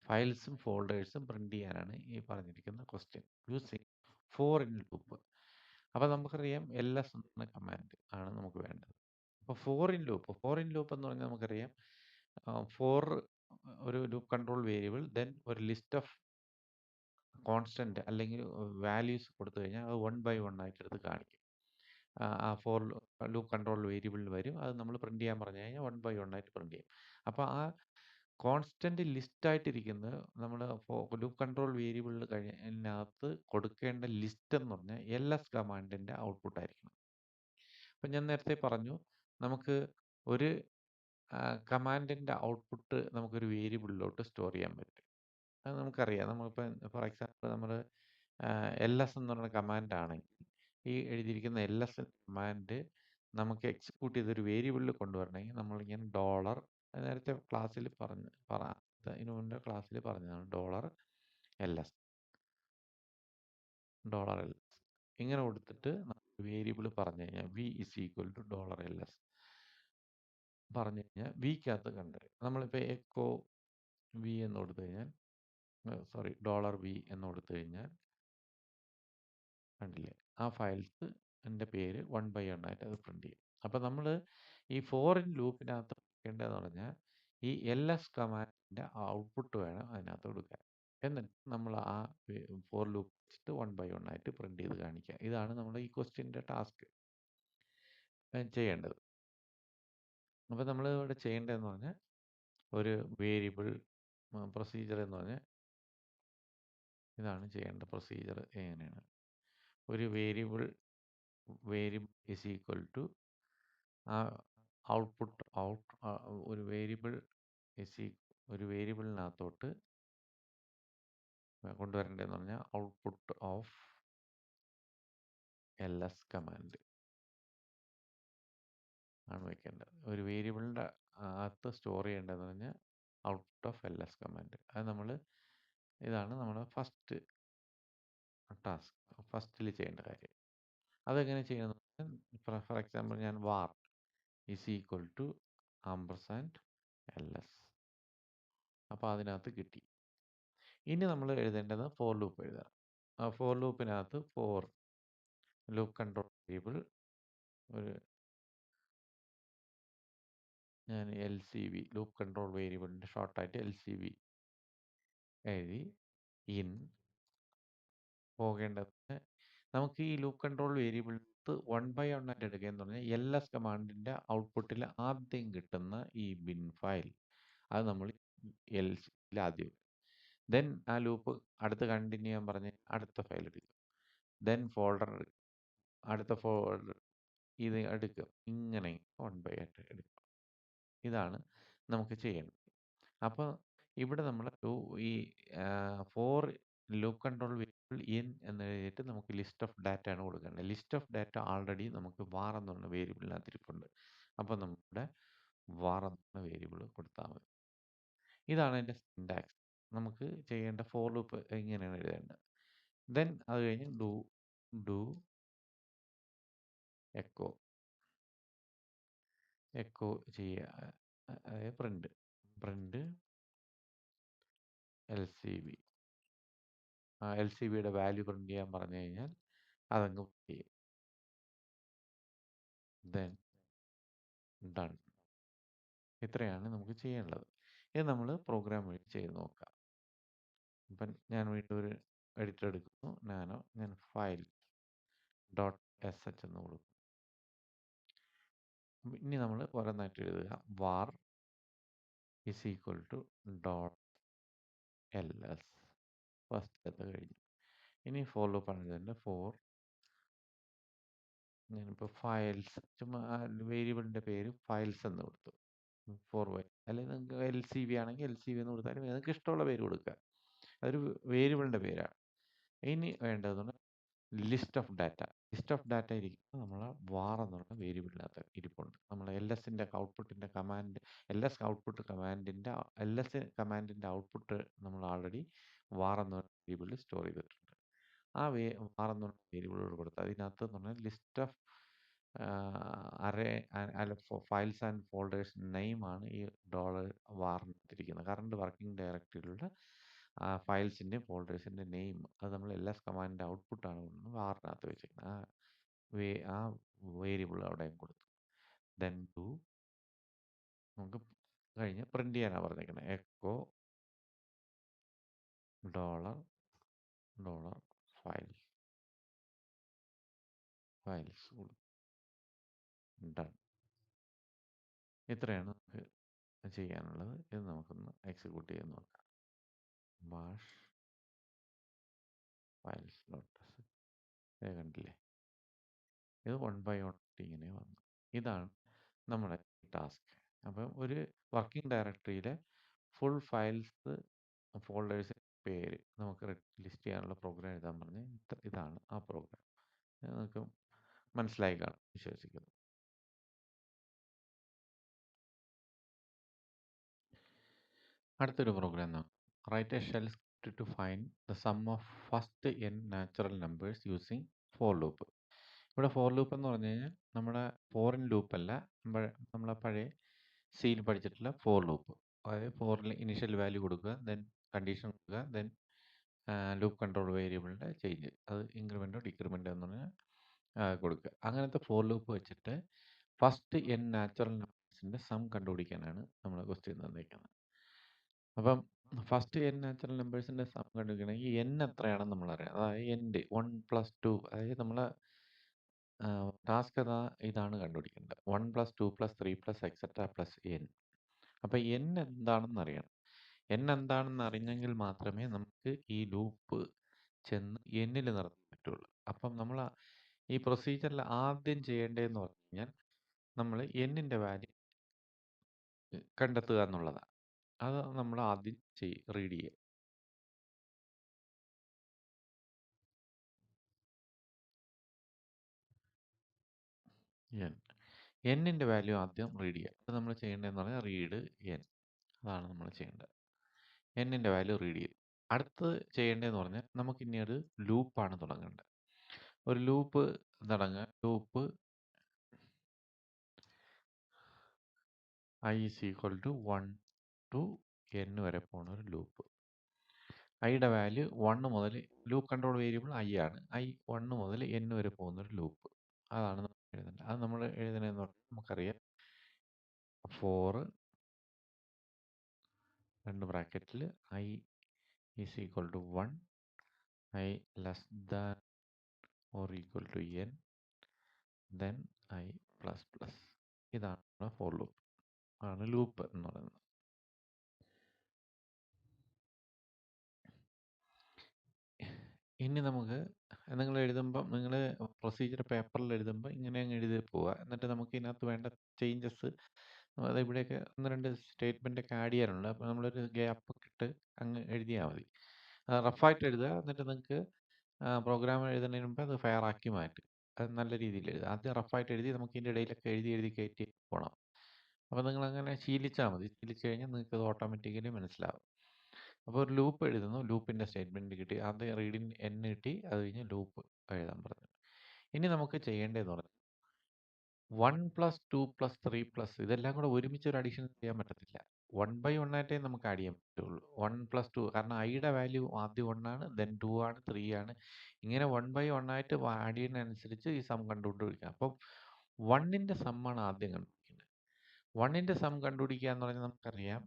ഫയൽസും ഫോൾഡേഴ്സും പ്രിന്റ് ചെയ്യാനാണ് ഈ പറഞ്ഞിരിക്കുന്ന question. Using four in loop. അപ്പോൾ നമുക്കറിയാം ls എന്ന കമാൻഡ് ആണ് നമുക്ക് വേണ്ടത്. അപ്പോൾ ഫോർ ഇൻ ലൂപ്പ് എന്ന് പറഞ്ഞാൽ നമുക്കറിയാം ഫോർ ഒരു ലൂപ്പ് കൺട്രോൾ വേരിയബിൾ, ദെൻ ഒരു ലിസ്റ്റ് ഓഫ് കോൺസ്റ്റന്റ് അല്ലെങ്കിൽ വാല്യൂസ് കൊടുത്തു കഴിഞ്ഞാൽ അത് 1 by 1 ആയിട്ട് എടുത്ത് കാണിക്കും. ആ ഫോർ ലൂപ്പ് കൺട്രോൾ വേരിയബിളിൽ വരും. അത് നമ്മൾ പ്രിന്റ് ചെയ്യാൻ പറഞ്ഞു കഴിഞ്ഞാൽ 1 by 1 ആയിട്ട് പ്രിന്റ് ചെയ്യും. അപ്പോൾ ആ കോൺസ്റ്റന്റ് ലിസ്റ്റ് ആയിട്ടിരിക്കുന്നത് നമ്മൾ ലൂപ്പ് കൺട്രോൾ വേരിയബിളിൽ കഴിഞ്ഞതിനകത്ത് കൊടുക്കേണ്ട ലിസ്റ്റ് എന്ന് പറഞ്ഞാൽ ls കമാൻഡിന്റെ ഔട്ട്പുട്ട് ആയിരിക്കണം. അപ്പം ഞാൻ നേരത്തെ പറഞ്ഞു, നമുക്ക് ഒരു കമാൻഡിന്റെ ഔട്ട്പുട്ട് നമുക്കൊരു വേരിയബിളിലോട്ട് സ്റ്റോർ ചെയ്യാൻ പറ്റും. അത് നമുക്കറിയാം. നമ്മളിപ്പോൾ ഫോർ എക്സാമ്പിൾ നമ്മൾ ls എന്ന് പറയുന്ന കമാൻഡ് ആണെങ്കിൽ ഈ എഴുതിയിരിക്കുന്ന ls കമാൻഡ് നമുക്ക് എക്സിക്യൂട്ട് ചെയ്തൊരു വേരിയബിളിൽ കൊണ്ടുവരണമെങ്കിൽ നമ്മളിങ്ങനെ ഡോളർ, നേരത്തെ ക്ലാസ്സിൽ ഇതിനു മുന്നേ ക്ലാസ്സിൽ പറഞ്ഞതാണ്, $ls ഇങ്ങനെ കൊടുത്തിട്ട് വേരിയബിൾ പറഞ്ഞു കഴിഞ്ഞാൽ v is equal to $ls പറഞ്ഞു കഴിഞ്ഞാൽ വിക്കകത്ത് കണ്ടുവരും. നമ്മളിപ്പോൾ എക്കോ വി എന്ന് കൊടുത്തു കഴിഞ്ഞാൽ $v എന്ന് കൊടുത്തു കഴിഞ്ഞാൽ കണ്ടില്ലേ, ആ ഫയൽസ് എൻ്റെ പേര് 1 by 1 ആയിട്ട് അത് പ്രിന്റ് ചെയ്യും. അപ്പോൾ നമ്മൾ ഈ ഫോർ ഇൻ ലൂപ്പിനകത്ത് കൊടുക്കേണ്ടതെന്ന് പറഞ്ഞാൽ ഈ ls കമാൻഡിൻ്റെ ഔട്ട്പുട്ട് വേണം അതിനകത്ത് കൊടുക്കാൻ. എന്നിട്ട് നമ്മൾ ആ ഫോർ ലൂപ്പ് വെച്ചിട്ട് 1 by 1 ആയിട്ട് പ്രിന്റ് ചെയ്ത് കാണിക്കുക. ഇതാണ് നമ്മുടെ ഈ ക്വസ്റ്റ്യൻ്റെ ടാസ്ക് ചെയ്യേണ്ടത്. അപ്പോൾ നമ്മൾ ഇവിടെ ചെയ്യേണ്ടതെന്ന് പറഞ്ഞാൽ ഒരു വേരിയബിൾ പ്രൊസീജിയർ എന്ന് പറഞ്ഞാൽ ഇതാണ് ചെയ്യേണ്ട പ്രൊസീജിയർ എങ്ങനെയാണ്. ഒരു വേരിയബിൾ ഈസ് ഈക്വൽ ടു ആ ഒരു വേരിയബിൾ ഒരു വേരിയബിളിനകത്തോട്ട് കൊണ്ടുവരേണ്ടതെന്ന് പറഞ്ഞാൽ ഔട്ട്പുട്ട് ഓഫ് ls കമാൻഡ് ആണ് വെക്കേണ്ടത്. ഒരു വേരിയബിളിൻ്റെ അകത്ത് സ്റ്റോർ ചെയ്യേണ്ടതെന്ന് പറഞ്ഞാൽ ഔട്ട്പുട്ട് ഓഫ് ls കമാൻഡ്. അത് ഇതാണ് നമ്മുടെ ഫസ്റ്റിൽ ചെയ്യേണ്ട കാര്യം. അതെങ്ങനെ ചെയ്യണമെന്ന് ഫോർ എക്സാമ്പിൾ ഞാൻ var is equal to ampersand ls, അപ്പോൾ അതിനകത്ത് കിട്ടി. ഇനി നമ്മൾ എഴുതേണ്ടത് ഫോർ ലൂപ്പ് എഴുതാം. ആ ഫോർ ലൂപ്പിനകത്ത് ലൂപ്പ് കൺട്രോൾ വേരിയബിൾ ഞാൻ LCV ലൂപ്പ് കൺട്രോൾ വേരിയബിളിൻ്റെ ഷോർട്ടായിട്ട് LCV എഴുതി. ഇൻ പോകേണ്ടത് നമുക്ക് ഈ ലൂപ്പ് കൺട്രോൾ വേരിയബിൾസ് 1 by 1 ആയിട്ട് എടുക്കുക എന്ന് പറഞ്ഞാൽ ls കമാൻഡിൻ്റെ ഔട്ട്പുട്ടിൽ ആദ്യം കിട്ടുന്ന ഈ ബിൻ ഫയൽ അത് നമ്മൾ LCയിൽ ആദ്യം, ദെൻ ആ ലൂപ്പ് അടുത്ത് കണ്ടിന്യൂ ചെയ്യാൻ പറഞ്ഞ് അടുത്ത ഫയൽ എടുക്കും, ദെൻ അടുത്ത ഫോൾഡർ ഇത് എടുക്കും, ഇങ്ങനെ 1 by 1 എടുക്കും. ഇതാണ് നമുക്ക് ചെയ്യേണ്ടത്. അപ്പോൾ ഇവിടെ നമ്മൾ ഈ for loop control variable in എന്ന് എഴുതിയിട്ട് നമുക്ക് ലിസ്റ്റ് ഓഫ് ഡാറ്റ ആണ് കൊടുക്കേണ്ടത്. ലിസ്റ്റ് ഓഫ് ഡാറ്റ ആൾറെഡി നമുക്ക് var എന്ന് പറഞ്ഞ വേരിയബിളിനകത്ത് ഇരിപ്പുണ്ട്. അപ്പോൾ നമ്മുടെ var എന്ന വേരിയബിൾ കൊടുത്താൽ മതി. ഇതാണ് അതിൻ്റെ സിൻടാക്സ്. നമുക്ക് ചെയ്യേണ്ട ഫോർ ലൂപ്പ് ഇങ്ങനെയാണ് എഴുതേണ്ടത്. ദെൻ അത് കഴിഞ്ഞ് ഡു എക്കോ ചെയ്യുക, അതായത് പ്രിന്റ് LCV. ആ LCVയുടെ വാല്യൂ പ്രിന്റ് ചെയ്യാൻ പറഞ്ഞു കഴിഞ്ഞാൽ അതങ്ങ് ചെയ്യും. Then done. ഇത്രയാണ് നമുക്ക് ചെയ്യാനുള്ളത്. ഇത് നമ്മൾ പ്രോഗ്രാം വഴി ചെയ്ത് നോക്കാം. അപ്പം ഞാൻ വീണ്ടും ഒരു എഡിറ്റർ എടുക്കുന്നു, ഞാൻ ഫയൽ .sh എന്ന് കൊടുക്കും. ഇനി നമ്മൾ ഓരോന്നായിട്ട് എഴുതുക. var is equal to .ls first കഴിഞ്ഞു. ഇനി ഫോർ ലൂപ്പ് ആണ് ഇതിൻ്റെ ഞാനിപ്പോൾ ഫയൽസ് ചുമ്മാ വേരിയബിളിൻ്റെ പേര് ഫയൽസ് എന്ന് കൊടുത്തു. അല്ലെങ്കിൽ നിങ്ങൾക്ക് LCV ആണെങ്കിൽ LCV എന്ന് കൊടുത്താലും നിങ്ങൾക്ക് ഇഷ്ടമുള്ള പേര് കൊടുക്കുക. അതൊരു വേരിയബിളിൻ്റെ പേരാണ്. ഇനി വേണ്ടതെന്ന് ലിസ്റ്റ് ഓഫ് ഡാറ്റ ഇരിക്കുന്നത് നമ്മൾ var എന്നുള്ള വേരിയബിളിനകത്ത് ഇരിപ്പുണ്ട്. നമ്മൾ ls കമാൻഡിൻ്റെ ഔട്ട്പുട്ട് നമ്മൾ ആൾറെഡി var എന്ന വേരിയബിളിൽ സ്റ്റോർ ചെയ്തിട്ടുണ്ട്. ആ var എന്നുള്ള വേരിയബിളോട് കൊടുത്ത് അതിനകത്ത് എന്ന് പറഞ്ഞാൽ list of files and folders നെയിമാണ് ഈ $var കറണ്ട് വർക്കിംഗ് ഡയറക്ടറിയിലുള്ള ഫയൽസിൻ്റെ ഫോൾഡേഴ്സിൻ്റെ നെയിം. അത് നമ്മൾ ls കമാൻഡിൻ്റെ ഔട്ട്പുട്ടാണ് വാറിനകത്ത് വെച്ചിരിക്കുന്നത്. ആ വേരിയബിൾ അവിടെയും കൊടുത്തു. ദെൻ നമുക്ക് കഴിഞ്ഞ് പ്രിന്റ് ചെയ്യാനാണ് പറഞ്ഞേക്കുന്നത്. Echo dollar files done. ഇത്രയാണ് നമുക്ക് ചെയ്യാനുള്ളത്. ഇത് നമുക്കൊന്ന് എക്സിക്യൂട്ട് ചെയ്ത് നോക്കാം. bash files കണ്ടില്ലേ, ഇത് 1 by 1 ഇങ്ങനെ വന്നു. ഇതാണ് നമ്മുടെ ടാസ്ക്. അപ്പം ഒരു വർക്കിംഗ് ഡയറക്ടറിയിലെ ഫുൾ ഫോൾഡേഴ്സിൻ്റെ പേര് നമുക്ക് ലിസ്റ്റ് ചെയ്യാനുള്ള പ്രോഗ്രാം എഴുതാൻ പറഞ്ഞ് ഇതാണ് ആ പ്രോഗ്രാം. നിങ്ങൾക്ക് മനസ്സിലായി കാണും വിശ്വസിക്കുന്നു. അടുത്തൊരു പ്രോഗ്രാം നോക്കാം. Write a shell script to find the sum of first n natural numbers using for loop. ഇവിടെ ഫോർ ലൂപ്പ് എന്ന് പറഞ്ഞു കഴിഞ്ഞാൽ നമ്മുടെ ഫോറിൻ ലൂപ്പ് അല്ല, നമ്മളെ പഴയ സിയിൽ പഠിച്ചിട്ടുള്ള ഫോർ ലൂപ്പ്. അതായത് ഫോറിൽ ഇനിഷ്യൽ വാല്യൂ കൊടുക്കുക, ദെൻ കണ്ടീഷൻ കൊടുക്കുക, ദെൻ ലൂപ്പ് കൺട്രോൾ വേരിയബിളിൻ്റെ ചേഞ്ച്, അത് ഇൻക്രിമെൻറ്റോ ഡിക്രിമെൻറ്റോ എന്ന് പറഞ്ഞാൽ കൊടുക്കുക. അങ്ങനത്തെ ഫോർ ലൂപ്പ് വെച്ചിട്ട് ഫസ്റ്റ് n നാച്ചുറൽ നമ്പേഴ്സിൻ്റെ സം കണ്ടുപിടിക്കാനാണ് നമ്മൾ ക്വസ്റ്റ്യൻ തന്നിരിക്കുന്നത്. അപ്പം ഫസ്റ്റ് n നാച്ചുറൽ നമ്പേഴ്സിൻ്റെ സം കണ്ടുപിടിക്കണമെങ്കിൽ n എത്രയാണെന്ന് നമ്മൾ അറിയാം. അതായത് n 1 + 2, അതായത് നമ്മൾ ടാസ്ക് ഇതാണ് കണ്ടുപിടിക്കേണ്ടത്. 1 + 2 + 3 + എക്സെട്ര + n. അപ്പോൾ n എന്താണെന്ന് അറിയണം. n എന്താണെന്ന് അറിഞ്ഞെങ്കിൽ മാത്രമേ നമുക്ക് ഈ ലൂപ്പ് ചെന്ന് n-ൽ നിർത്താൻ പറ്റുള്ളൂ. അപ്പം നമ്മൾ ഈ പ്രൊസീജിയറിൽ ആദ്യം ചെയ്യേണ്ടതെന്ന് പറഞ്ഞു കഴിഞ്ഞാൽ നമ്മൾ n-ന്റെ വാല്യൂ കണ്ടെത്തുക എന്നുള്ളതാണ്. അത് നമ്മൾ ആദ്യം റീഡ് ചെയ്യുക. n. n-ന്റെ വാല്യൂ ആദ്യം റീഡ് ചെയ്യുക. അത് നമ്മൾ ചെയ്യേണ്ടതെന്ന് പറഞ്ഞാൽ റീഡ് n. അതാണ് നമ്മൾ ചെയ്യേണ്ടത്. n-ന്റെ വാല്യൂ റീഡ് ചെയ്യും. അടുത്ത് ചെയ്യേണ്ടതെന്ന് പറഞ്ഞാൽ നമുക്കിനി ഒരു ലൂപ്പാണ് തുടങ്ങേണ്ടത്. ഒരു ലൂപ്പ് തുടങ്ങുക. ലൂപ്പ് i = 1 to n വരെ പോകുന്ന ഒരു ലൂപ്പ്. ഐയുടെ വാല്യൂ 1 മുതൽ ലൂപ്പ് കൺട്രോൾ വേരിയബിൾ i ആണ്. i 1 മുതൽ n വരെ പോകുന്ന ഒരു ലൂപ്പ്. അതാണ് നമ്മൾ എഴുതേണ്ടത്. അത് നമ്മൾ എഴുതണമെന്ന് പറഞ്ഞാൽ നമുക്കറിയാം. 4 രണ്ട് ബ്രാക്കറ്റിൽ i = 1, i less than or equal to n, then i plus plus. ഇതാണ് ഫോർ ലൂപ്പ്. ആണ് ലൂപ്പ് എന്ന് പറയുന്നത്. ഇനി നമുക്ക് നിങ്ങൾ എഴുതുമ്പം നിങ്ങൾ പ്രൊസീജിയർ പേപ്പറിൽ എഴുതുമ്പോൾ ഇങ്ങനെ അങ്ങ് എഴുതി പോവുക. എന്നിട്ട് നമുക്ക് ഇതിനകത്ത് വേണ്ട ചേഞ്ചസ് അത് ഇവിടെയൊക്കെ 1-2 സ്റ്റേറ്റ്മെൻ്റ് ഒക്കെ ആഡ് ചെയ്യാനുണ്ട്. അപ്പോൾ നമ്മളൊരു ഗ്യാപ്പ് ഇട്ട് അങ്ങ് എഴുതിയാൽ മതി. റഫായിട്ട് എഴുതുക. എന്നിട്ട് നിങ്ങൾക്ക് പ്രോഗ്രാം എഴുതുന്നതിന് മുമ്പ് അത് ഫെയർ ആക്കി മാറ്റുക. അത് നല്ല രീതിയിൽ എഴുതുക. ആദ്യം റഫായിട്ട് എഴുതി നമുക്ക് ഇതിൻ്റെ ഇടയിലൊക്കെ എഴുതി കയറ്റി പോകണം. അപ്പോൾ നിങ്ങളങ്ങനെ ശീലിച്ചാൽ മതി. ശീലിച്ച് കഴിഞ്ഞാൽ നിങ്ങൾക്ക് അത് ഓട്ടോമാറ്റിക്കലി മനസ്സിലാവും. അപ്പോൾ ഒരു ലൂപ്പ് എഴുതുന്നു. ലൂപ്പിൻ്റെ സ്റ്റേറ്റ്മെൻറ്റ് കിട്ടി. ആദ്യം റീഡിങ് n കിട്ടി. അത് കഴിഞ്ഞ് ലൂപ്പ് എഴുതാൻ പറഞ്ഞു. ഇനി നമുക്ക് ചെയ്യേണ്ടതെന്ന് പറഞ്ഞാൽ 1 + 2 + 3 + ഇതെല്ലാം കൂടെ ഒരുമിച്ച് ഒരു അഡീഷൻ ചെയ്യാൻ പറ്റത്തില്ല. 1/1 ആയിട്ടേ നമുക്ക് ആഡ് ചെയ്യാൻ പറ്റുള്ളൂ. 1 + 2 കാരണം ഐയുടെ വാല്യൂ ആദ്യം 1 ആണ്, ദെൻ 2 ആണ്, 3 ആണ്. ഇങ്ങനെ 1/1 ആയിട്ട് ആഡ് ചെയ്യുന്നതനുസരിച്ച് ഈ സം കണ്ടുകൊണ്ടിരിക്കുക. അപ്പം 1-ന്റെ സമ്മാണ് ആദ്യം കണ്ടുപിടിക്കുന്നത്. 1-ന്റെ സം കണ്ടുപിടിക്കുക എന്ന് പറഞ്ഞാൽ നമുക്കറിയാം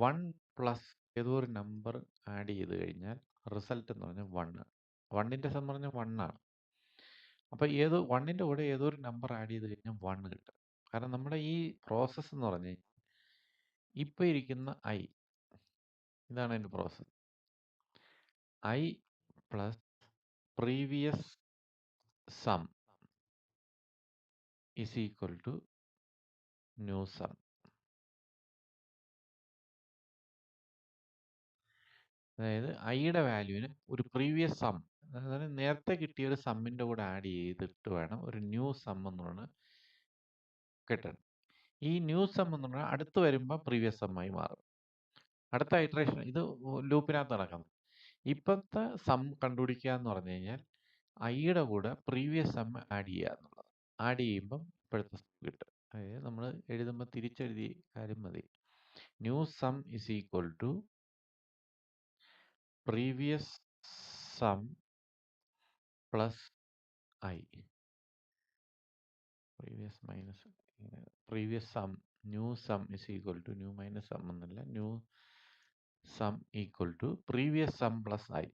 1 പ്ലസ് ഏതോ ഒരു നമ്പർ ആഡ് ചെയ്ത് കഴിഞ്ഞാൽ റിസൾട്ട് എന്ന് പറഞ്ഞാൽ 1 ആണ്. 1-ന്റെ സം പറഞ്ഞാൽ 1 ആണ്. അപ്പോൾ 1-ന്റെ കൂടെ ഏതോ ഒരു നമ്പർ ആഡ് ചെയ്ത് കഴിഞ്ഞാൽ 1 കിട്ടും. കാരണം നമ്മുടെ ഈ പ്രോസസ്സ് എന്ന് പറഞ്ഞു കഴിഞ്ഞാൽ ഇപ്പോൾ ഇരിക്കുന്ന i ഇതാണ് അതിൻ്റെ process. i plus previous sum is equal to new sum. അതായത് ഐയുടെ വാല്യൂവിന് ഒരു പ്രീവിയസ് സം, അതായത് നേരത്തെ കിട്ടിയ ഒരു സമ്മിൻ്റെ കൂടെ ആഡ് ചെയ്തിട്ട് വേണം ഒരു ന്യൂ സം എന്ന് പറഞ്ഞ് കിട്ടാൻ. ഈ ന്യൂ സം എന്ന് പറഞ്ഞാൽ അടുത്ത് വരുമ്പോൾ പ്രീവിയസ് സമ്മായി മാറും. അടുത്ത ഇറ്ററേഷൻ ഇത് ലൂപ്പിനകത്ത് നടക്കുന്നത്. ഇപ്പോഴത്തെ സം കണ്ടുപിടിക്കുക എന്ന് പറഞ്ഞു കഴിഞ്ഞാൽ ഐയുടെ കൂടെ പ്രീവിയസ് സം ആഡ് ചെയ്യുക എന്നുള്ളത്. ആഡ് ചെയ്യുമ്പം ഇപ്പോഴത്തെ സം കിട്ടും. അതായത് നമ്മൾ എഴുതുമ്പോൾ തിരിച്ചെഴുതി കാര്യം മതി. New sum is equal to previous sum plus I. Previous sum new sum is equal to new minus sum എന്നല്ല, new sum equal to previous sum plus I.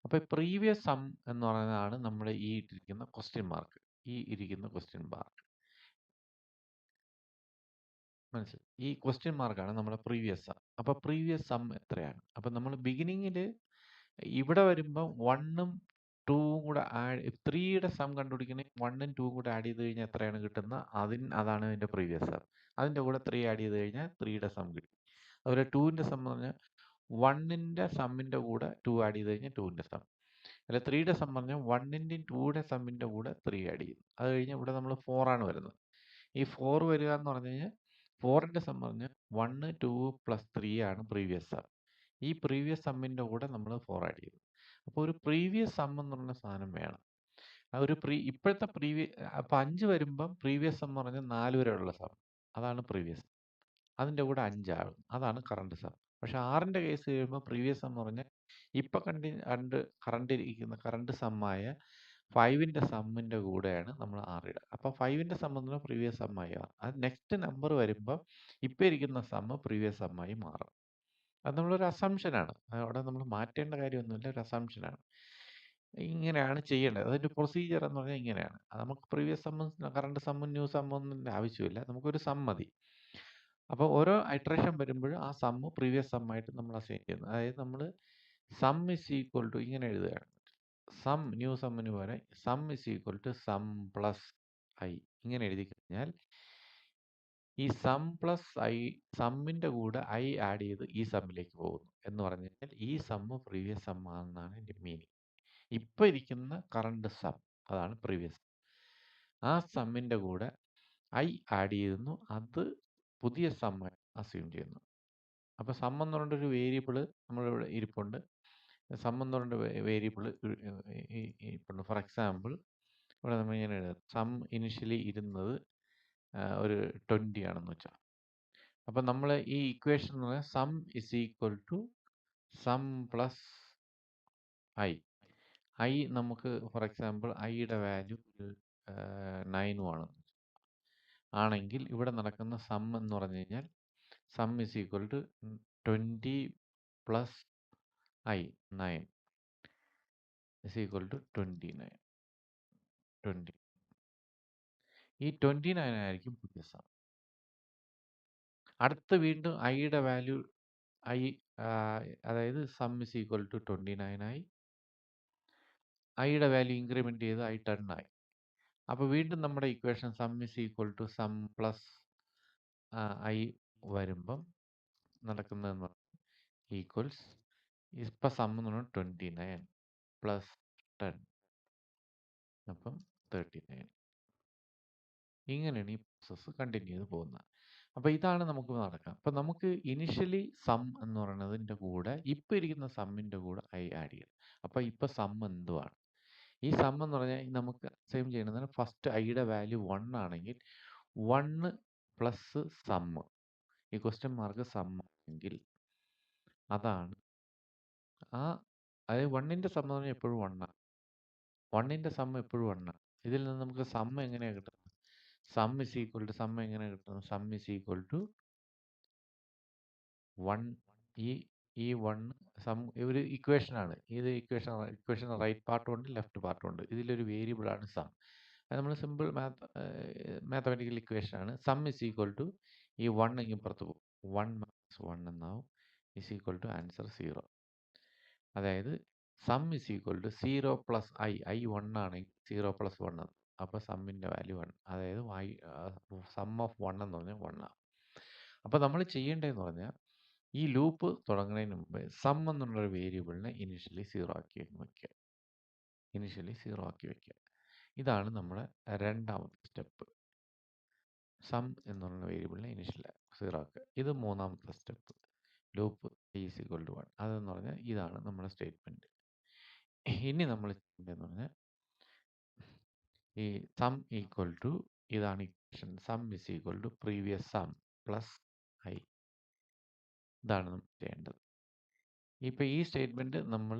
അപ്പോൾ പ്രീവിയസ് സം എന്ന് പറയുന്നതാണ് നമ്മുടെ ഈ ഇട്ടിരിക്കുന്ന ക്വസ്റ്റ്യൻ മാർക്ക്. ഈ ഇരിക്കുന്ന question mark മനസ്സിലായി. ഈ ക്വസ്റ്റ്യൻ മാർക്കാണ് നമ്മുടെ പ്രീവിയസ് സം. അപ്പോൾ പ്രീവിയസ് സം എത്രയാണ്? അപ്പം നമ്മൾ ബിഗിനിങ്ങിൽ ഇവിടെ വരുമ്പോൾ 1-ഉം 2-ഉം കൂടെ ആഡ് 3-യുടെ സം കണ്ടുപിടിക്കണമെങ്കിൽ 1-ഉം 2-ഉം കൂടെ ആഡ് ചെയ്ത് കഴിഞ്ഞാൽ എത്രയാണ് കിട്ടുന്നത്? അതാണ് അതിൻ്റെ പ്രീവിയസ് സം. അതിൻ്റെ കൂടെ 3 ആഡ് ചെയ്ത് കഴിഞ്ഞാൽ 3-യുടെ സം കിട്ടി. അതുപോലെ 2-ൻ്റെ സം എന്ന് പറഞ്ഞാൽ 1-ൻ്റെ സമ്മിൻ്റെ കൂടെ 2 ആഡ് ചെയ്ത് കഴിഞ്ഞാൽ 2-ൻ്റെ സം. അല്ല 3-യുടെ സം പറഞ്ഞാൽ 1-ൻ്റെയും 2-യുടെ സമ്മിൻ്റെ കൂടെ 3 ആഡ് ചെയ്യും. അത് കഴിഞ്ഞ് ഇവിടെ നമ്മൾ 4 ആണ് വരുന്നത്. ഈ 4 വരിക എന്ന് പറഞ്ഞു കഴിഞ്ഞാൽ 4-ൻ്റെ സം പറഞ്ഞാൽ 1, 2 + 3 ആണ് പ്രീവിയസ് സം. ഈ പ്രീവിയസ് സമ്മിൻ്റെ കൂടെ നമ്മൾ 4 ആഡ് ചെയ്തു. അപ്പോൾ ഒരു പ്രീവിയസ് സം എന്ന് പറഞ്ഞ സാധനം വേണം. ആ ഒരു ഇപ്പോഴത്തെ അപ്പോൾ 5 വരുമ്പം പ്രീവിയസ് സം എന്ന് പറഞ്ഞാൽ 4 വരെയുള്ള സം. അതാണ് പ്രീവിയസ്. അതിൻ്റെ കൂടെ 5 ആകും. അതാണ് കറണ്ട് സം. പക്ഷേ 6-ൻ്റെ കേസ് കഴിയുമ്പോൾ പ്രീവിയസ് സം എന്ന് പറഞ്ഞാൽ ഇപ്പം കറണ്ട് ഇരിക്കുന്ന കറണ്ട് സമ്മായ 5-ൻ്റെ സമ്മിൻ്റെ കൂടെയാണ് നമ്മൾ 6 ഇടുക. അപ്പോൾ 5-ൻ്റെ സം എന്ന് പറഞ്ഞാൽ പ്രീവിയസ് സമ്മായി മാറും. അത് നെക്സ്റ്റ് നമ്പർ വരുമ്പോൾ ഇപ്പം ഇരിക്കുന്ന സമ്മ് പ്രീവിയസ് സമ്മായി മാറും. അത് നമ്മളൊരു അസംഷനാണ്. അവിടെ നമ്മൾ മാറ്റേണ്ട കാര്യമൊന്നുമില്ല. ഒരു അസംഷനാണ്. ഇങ്ങനെയാണ് ചെയ്യേണ്ടത്. അതിൻ്റെ പ്രൊസീജിയർ എന്ന് പറഞ്ഞാൽ ഇങ്ങനെയാണ്. അത് നമുക്ക് പ്രീവിയസ് സമ്മും കറണ്ട് സമ്മും ന്യൂ സമ്മും ഒന്നും ആവശ്യമില്ല. നമുക്കൊരു സം മതി. അപ്പോൾ ഓരോ ഇറ്ററേഷൻ വരുമ്പോഴും ആ സമ്മ് പ്രീവിയസ് സമ്മായിട്ട് നമ്മൾ അസൈൻ ചെയ്യുന്നു. അതായത് നമ്മൾ സം ഇസ് ഈക്വൽ ടു ഇങ്ങനെ എഴുതുകയാണ്. സം ന്യൂ സമ്മിന് പകരം sum is equal to sum plus i ഇങ്ങനെ എഴുതി കഴിഞ്ഞാൽ ഈ സം പ്ലസ് ഐ സമ്മിൻ്റെ കൂടെ ഐ ആഡ് ചെയ്ത് ഈ സമ്മിലേക്ക് പോകുന്നു എന്ന് പറഞ്ഞു കഴിഞ്ഞാൽ ഈ സമ്മ് പ്രീവിയസ് സം ആണെന്നാണ് എൻ്റെ മീനിങ്. ഇപ്പോൾ ഇരിക്കുന്ന കറണ്ട് സം അതാണ് പ്രീവിയസ്. ആ സമ്മിൻ്റെ കൂടെ ഐ ആഡ് ചെയ്യുന്നു, അത് പുതിയ സമ്മായി അസ്യൂം ചെയ്യുന്നു. അപ്പോൾ സം എന്ന് പറഞ്ഞൊരു വേരിയബിൾ നമ്മളിവിടെ ഇരിപ്പുണ്ട്. സം എന്ന് പറഞ്ഞ വേരിയബിൾ ഇരിപ്പുണ്ട്. ഫോർ എക്സാമ്പിൾ ഇവിടെ നമ്മൾ ഇങ്ങനെ എഴുതാം, സം ഇനിഷ്യലി ഇരുന്നത് ഒരു 20 ആണെന്ന് വെച്ചാൽ. അപ്പം നമ്മൾ ഈ ഇക്വേഷൻ എന്ന് പറഞ്ഞാൽ sum is equal to sum plus i. I നമുക്ക് ഫോർ എക്സാമ്പിൾ ഐയുടെ വാല്യൂ 9 ആണ് ആണെങ്കിൽ ഇവിടെ നടക്കുന്ന സം എന്ന് പറഞ്ഞു കഴിഞ്ഞാൽ sum is equal to 20 plus i 9 is equal to 29. ഈ 29 ആയിരിക്കും പുതിയ സം. അടുത്ത വീണ്ടും ഐയുടെ വാല്യൂ ഐ അതായത് സം ഇസ് ഈക്വൽ ടു 29 ആയി. ഐയുടെ വാല്യൂ ഇൻക്രിമെൻറ്റ് ചെയ്ത് ഐ 10 ആയി. അപ്പോൾ വീണ്ടും നമ്മുടെ equation sum is equal to sum plus i വരുമ്പം നടക്കുന്നതെന്ന് പറഞ്ഞാൽ ഈക്വൽസ് ഇപ്പം സം എന്ന് പറഞ്ഞാൽ 29 പ്ലസ് 10 അപ്പം 39. ഇങ്ങനെയാണ് ഈ പ്രോസസ്സ് കണ്ടിന്യൂ ചെയ്ത് പോകുന്നത്. അപ്പോൾ ഇതാണ് നമുക്ക് നടക്കുക. അപ്പോൾ നമുക്ക് ഇനിഷ്യലി സം എന്ന് പറയുന്നതിൻ്റെ കൂടെ ഇപ്പോൾ ഇരിക്കുന്ന സമ്മിൻ്റെ കൂടെ ഐ ആഡ് ചെയ്യണം. അപ്പോൾ ഇപ്പോൾ സം എന്തുവാണ്? ഈ സം എന്ന് പറഞ്ഞാൽ നമുക്ക് സെയിം ചെയ്യണമെന്ന് ഫസ്റ്റ് ഐയുടെ വാല്യൂ 1 ആണെങ്കിൽ 1 പ്ലസ് സമ്മ് ഈ ക്വസ്റ്റ്യൻ മാർക്ക് സം ആണെങ്കിൽ അതാണ് ആ അതായത് 1ൻ്റെ സം എന്ന് പറഞ്ഞാൽ എപ്പോഴും 1 ആണ്. 1ൻ്റെ സം എപ്പോഴും 1 ആണ്. ഇതിൽ നിന്ന് നമുക്ക് സം എങ്ങനെയാണ് കിട്ടുന്നത്? Sum is equal to sum എങ്ങനെ കിട്ടുന്നു? സം ഇസ് ഈക്വൽ ടു 1 ഈ ഈ 1 സം ഒരു ഇക്വേഷനാണ്. ഇത് ഇക്വേഷൻ റൈറ്റ് പാർട്ടും ഉണ്ട് ലെഫ്റ്റ് പാർട്ടും ഉണ്ട്. ഇതിലൊരു വേരിയബിളാണ് സം. അത് നമ്മൾ സിമ്പിൾ മാത്തമാറ്റിക്കൽ ഇക്വേഷനാണ്. സം ഇസ് ഈക്വൽ ടു ഈ 1 ഇപ്പുറത്ത് പോകും. 1 മൈനസ് 1 എന്നാവും ഇസ് ഈക്വൽ ടു ആൻസർ 0. അതായത് sum is equal to 0 plus i 1 ആണെങ്കിൽ 0 പ്ലസ് 1 എന്ന്. അപ്പോൾ സമ്മിൻ്റെ വാല്യൂ 1. അതായത് സം ഓഫ് 1 എന്ന് പറഞ്ഞാൽ 1 ആണ്. അപ്പോൾ നമ്മൾ ചെയ്യേണ്ടതെന്ന് പറഞ്ഞാൽ ഈ ലൂപ്പ് തുടങ്ങുന്നതിന് മുമ്പ് സം എന്നുള്ളൊരു വേരിയബിളിനെ ഇനിഷ്യലി 0 ആക്കി വയ്ക്കുക. ഇതാണ് നമ്മുടെ രണ്ടാമത്തെ സ്റ്റെപ്പ്. സം എന്നുള്ള വേരിയബിളിനെ ഇനിഷ്യലി 0 ആക്കുക. ഇത് മൂന്നാമത്തെ step. Loop is equal to 1. അതെന്ന് പറഞ്ഞാൽ ഇതാണ് നമ്മുടെ സ്റ്റേറ്റ്മെൻറ്റ്. ഇനി നമ്മൾ ചെയ്യേണ്ടതെന്ന് പറഞ്ഞാൽ ഈ സം ഈക്വൽ ടു ഇതാണ് equation. Sum is equal to previous sum plus i. ഇതാണ് നമ്മൾ ചെയ്യേണ്ടത്. ഇപ്പോൾ ഈ സ്റ്റേറ്റ്മെൻറ്റ് നമ്മൾ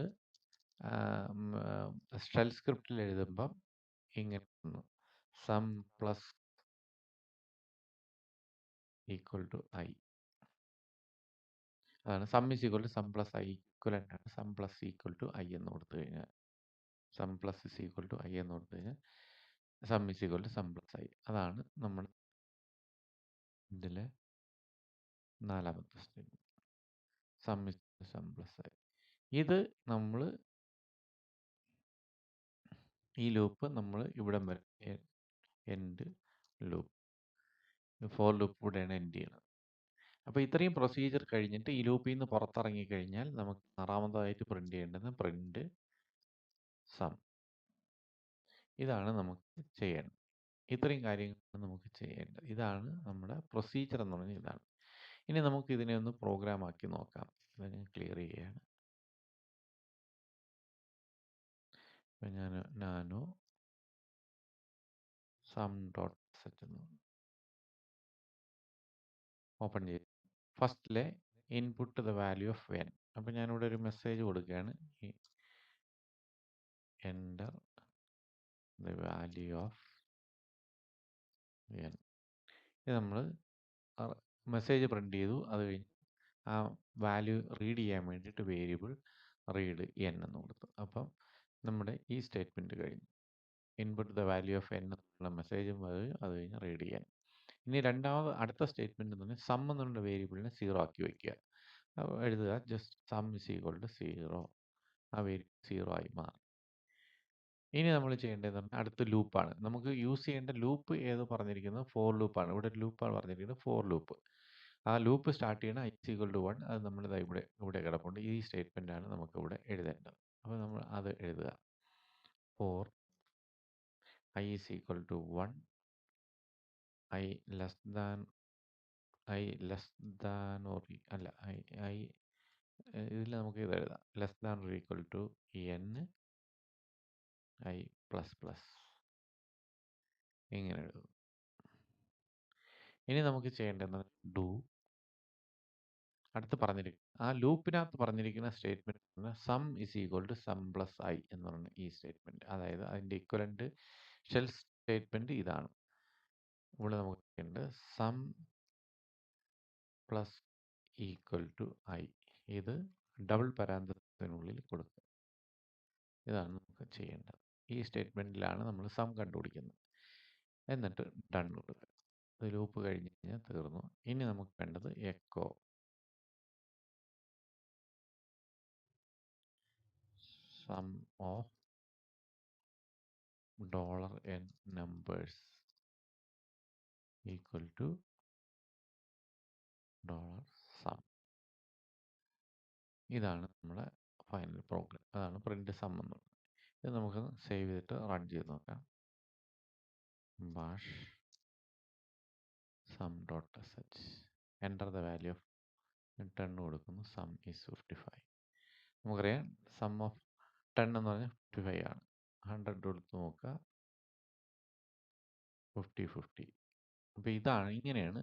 ഷെൽ സ്ക്രിപ്റ്റിൽ എഴുതുമ്പം ഇങ്ങനെ sum plus equal to I. അതാണ് sum is equal to sum plus I equivalent ആണ്. Sum plus equal to I എന്ന് കൊടുത്തു കഴിഞ്ഞാൽ sum plus is equal to I എന്ന് കൊടുത്തു കഴിഞ്ഞാൽ sum is equal to sum plus I. അതാണ് നമ്മൾ ഇതിലെ നാലാമത്തെ statement. Sum is sum plus I. ഇത് നമ്മൾ ഈ ലൂപ്പ് നമ്മൾ ഇവിടം വരെ എൻഡ് ലൂപ്പ് ഫോർ ലൂപ്പ് കൂടെയാണ് എൻഡ് ചെയ്യുന്നത്. അപ്പോൾ ഇത്രയും പ്രൊസീജിയർ കഴിഞ്ഞിട്ട് ഈ ലൂപ്പിൽ നിന്ന് പുറത്തിറങ്ങി കഴിഞ്ഞാൽ നമുക്ക് ആറാമതായിട്ട് പ്രിന്റ് ചെയ്യേണ്ടത് പ്രിന്റ് സം. ഇതാണ് നമുക്ക് ചെയ്യേണ്ടത്. ഇത്രയും കാര്യങ്ങളാണ് നമുക്ക് ചെയ്യേണ്ടത്. ഇതാണ് നമ്മുടെ പ്രൊസീജിയർ എന്ന് പറഞ്ഞാൽ ഇതാണ്. ഇനി നമുക്ക് ഇതിനെ ഒന്ന് പ്രോഗ്രാം ആക്കി നോക്കാം. ഇത് ഞാൻ ക്ലിയർ ചെയ്യുകയാണ്. ഇപ്പം ഞാൻ നാനോ സം ഡോട്ട് സെറ്റ് എന്ന് ഓപ്പൺ ചെയ്തു. ഫസ്റ്റിലെ input the value of N. അപ്പം ഞാനിവിടെ ഒരു മെസ്സേജ് കൊടുക്കുകയാണ്. ഈ enter the value of N. ഇത് നമ്മൾ മെസ്സേജ് പ്രിൻ്റ് ചെയ്തു. അത് കഴിഞ്ഞ് ആ വാല്യൂ റീഡ് ചെയ്യാൻ വേണ്ടിയിട്ട് വേരിയബിൾ റീഡ് എൻ എന്ന് കൊടുത്തു. അപ്പം നമ്മുടെ ഈ സ്റ്റേറ്റ്മെൻറ്റ് കഴിഞ്ഞു. Input the value of n എന്നുള്ള മെസ്സേജും അത് കഴിഞ്ഞ് റീഡ് ചെയ്യാൻ. ഇനി അടുത്ത സ്റ്റേറ്റ്മെൻറ്റ് എന്ന് പറഞ്ഞാൽ സം എന്നുള്ള വേരിയബിളിനെ 0 ആക്കി വയ്ക്കുക. എഴുതുക just sum is equal to 0. ആ വേരിയബിൾ 0 ആയി മാറി. ഇനി നമ്മൾ ചെയ്യേണ്ടതെന്ന് പറഞ്ഞാൽ അടുത്ത ലൂപ്പാണ്. നമുക്ക് യൂസ് ചെയ്യേണ്ട ലൂപ്പ് ഏത് പറഞ്ഞിരിക്കുന്നത് ഫോർ ലൂപ്പാണ്. ഇവിടെ ഒരു ലൂപ്പാണ് പറഞ്ഞിരിക്കുന്നത് ഫോർ ലൂപ്പ്. ആ ലൂപ്പ് സ്റ്റാർട്ട് ചെയ്യണ i is equal to 1. അത് നമ്മൾ ഇവിടെ കിടപ്പുണ്ട്. ഈ സ്റ്റേറ്റ്മെൻ്റ് ആണ് നമുക്ക് ഇവിടെ എഴുതേണ്ടത്. അപ്പോൾ നമ്മൾ അത് എഴുതുക. For i is equal to 1, i less than or അല്ല i ഇതിൽ നമുക്ക് ഇത് എഴുതാം. Less than or equal to n i plus plus ഇങ്ങനെ എഴുതും. ഇനി നമുക്ക് ചെയ്യേണ്ടത് ഡു അടുത്ത് പറഞ്ഞിരിക്കും ആ ലൂപ്പിനകത്ത് പറഞ്ഞിരിക്കുന്ന statement sum is equal to sum plus i എന്ന് പറയുന്ന ഈ സ്റ്റേറ്റ്മെന്റ്. അതായത് അതിൻ്റെ ഇക്വലന്റ് ഷെൽ സ്റ്റേറ്റ്മെന്റ് ഇതാണ്. ഇവിടെ നമുക്ക് ചെയ്യേണ്ടത് sum plus equal to i. ഇത് ഡബിൾ പരാന്തത്തിനുള്ളിൽ കൊടുക്കുക. ഇതാണ് നമുക്ക് ചെയ്യേണ്ടത്. ഈ സ്റ്റേറ്റ്മെന്റിലാണ് നമ്മൾ സം കണ്ടുപിടിക്കുന്നത്. എന്നിട്ട് ഡൺ കൊടുക്കുക. ഇത് ലൂപ്പ് കഴിഞ്ഞ് കഴിഞ്ഞാൽ തീർന്നു. ഇനി നമുക്ക് വേണ്ടത് echo sum of $n numbers equal to $sum. ഇതാണ് നമ്മുടെ ഫൈനൽ പ്രോഗ്രാം. അതാണ് പ്രിന്റ് സം എന്നുള്ളത്. ഇത് നമുക്ക് സേവ് ചെയ്തിട്ട് റൺ ചെയ്ത് നോക്കാം. Bash sum.sh enter the value of 10 കൊടുക്കുന്നു. Sum is 55. നമുക്കറിയാം സം ഓഫ് 10 എന്ന് പറഞ്ഞാൽ 55 ആണ്. 100 കൊടുത്ത് നോക്കുക. 50. അപ്പോൾ ഇങ്ങനെയാണ്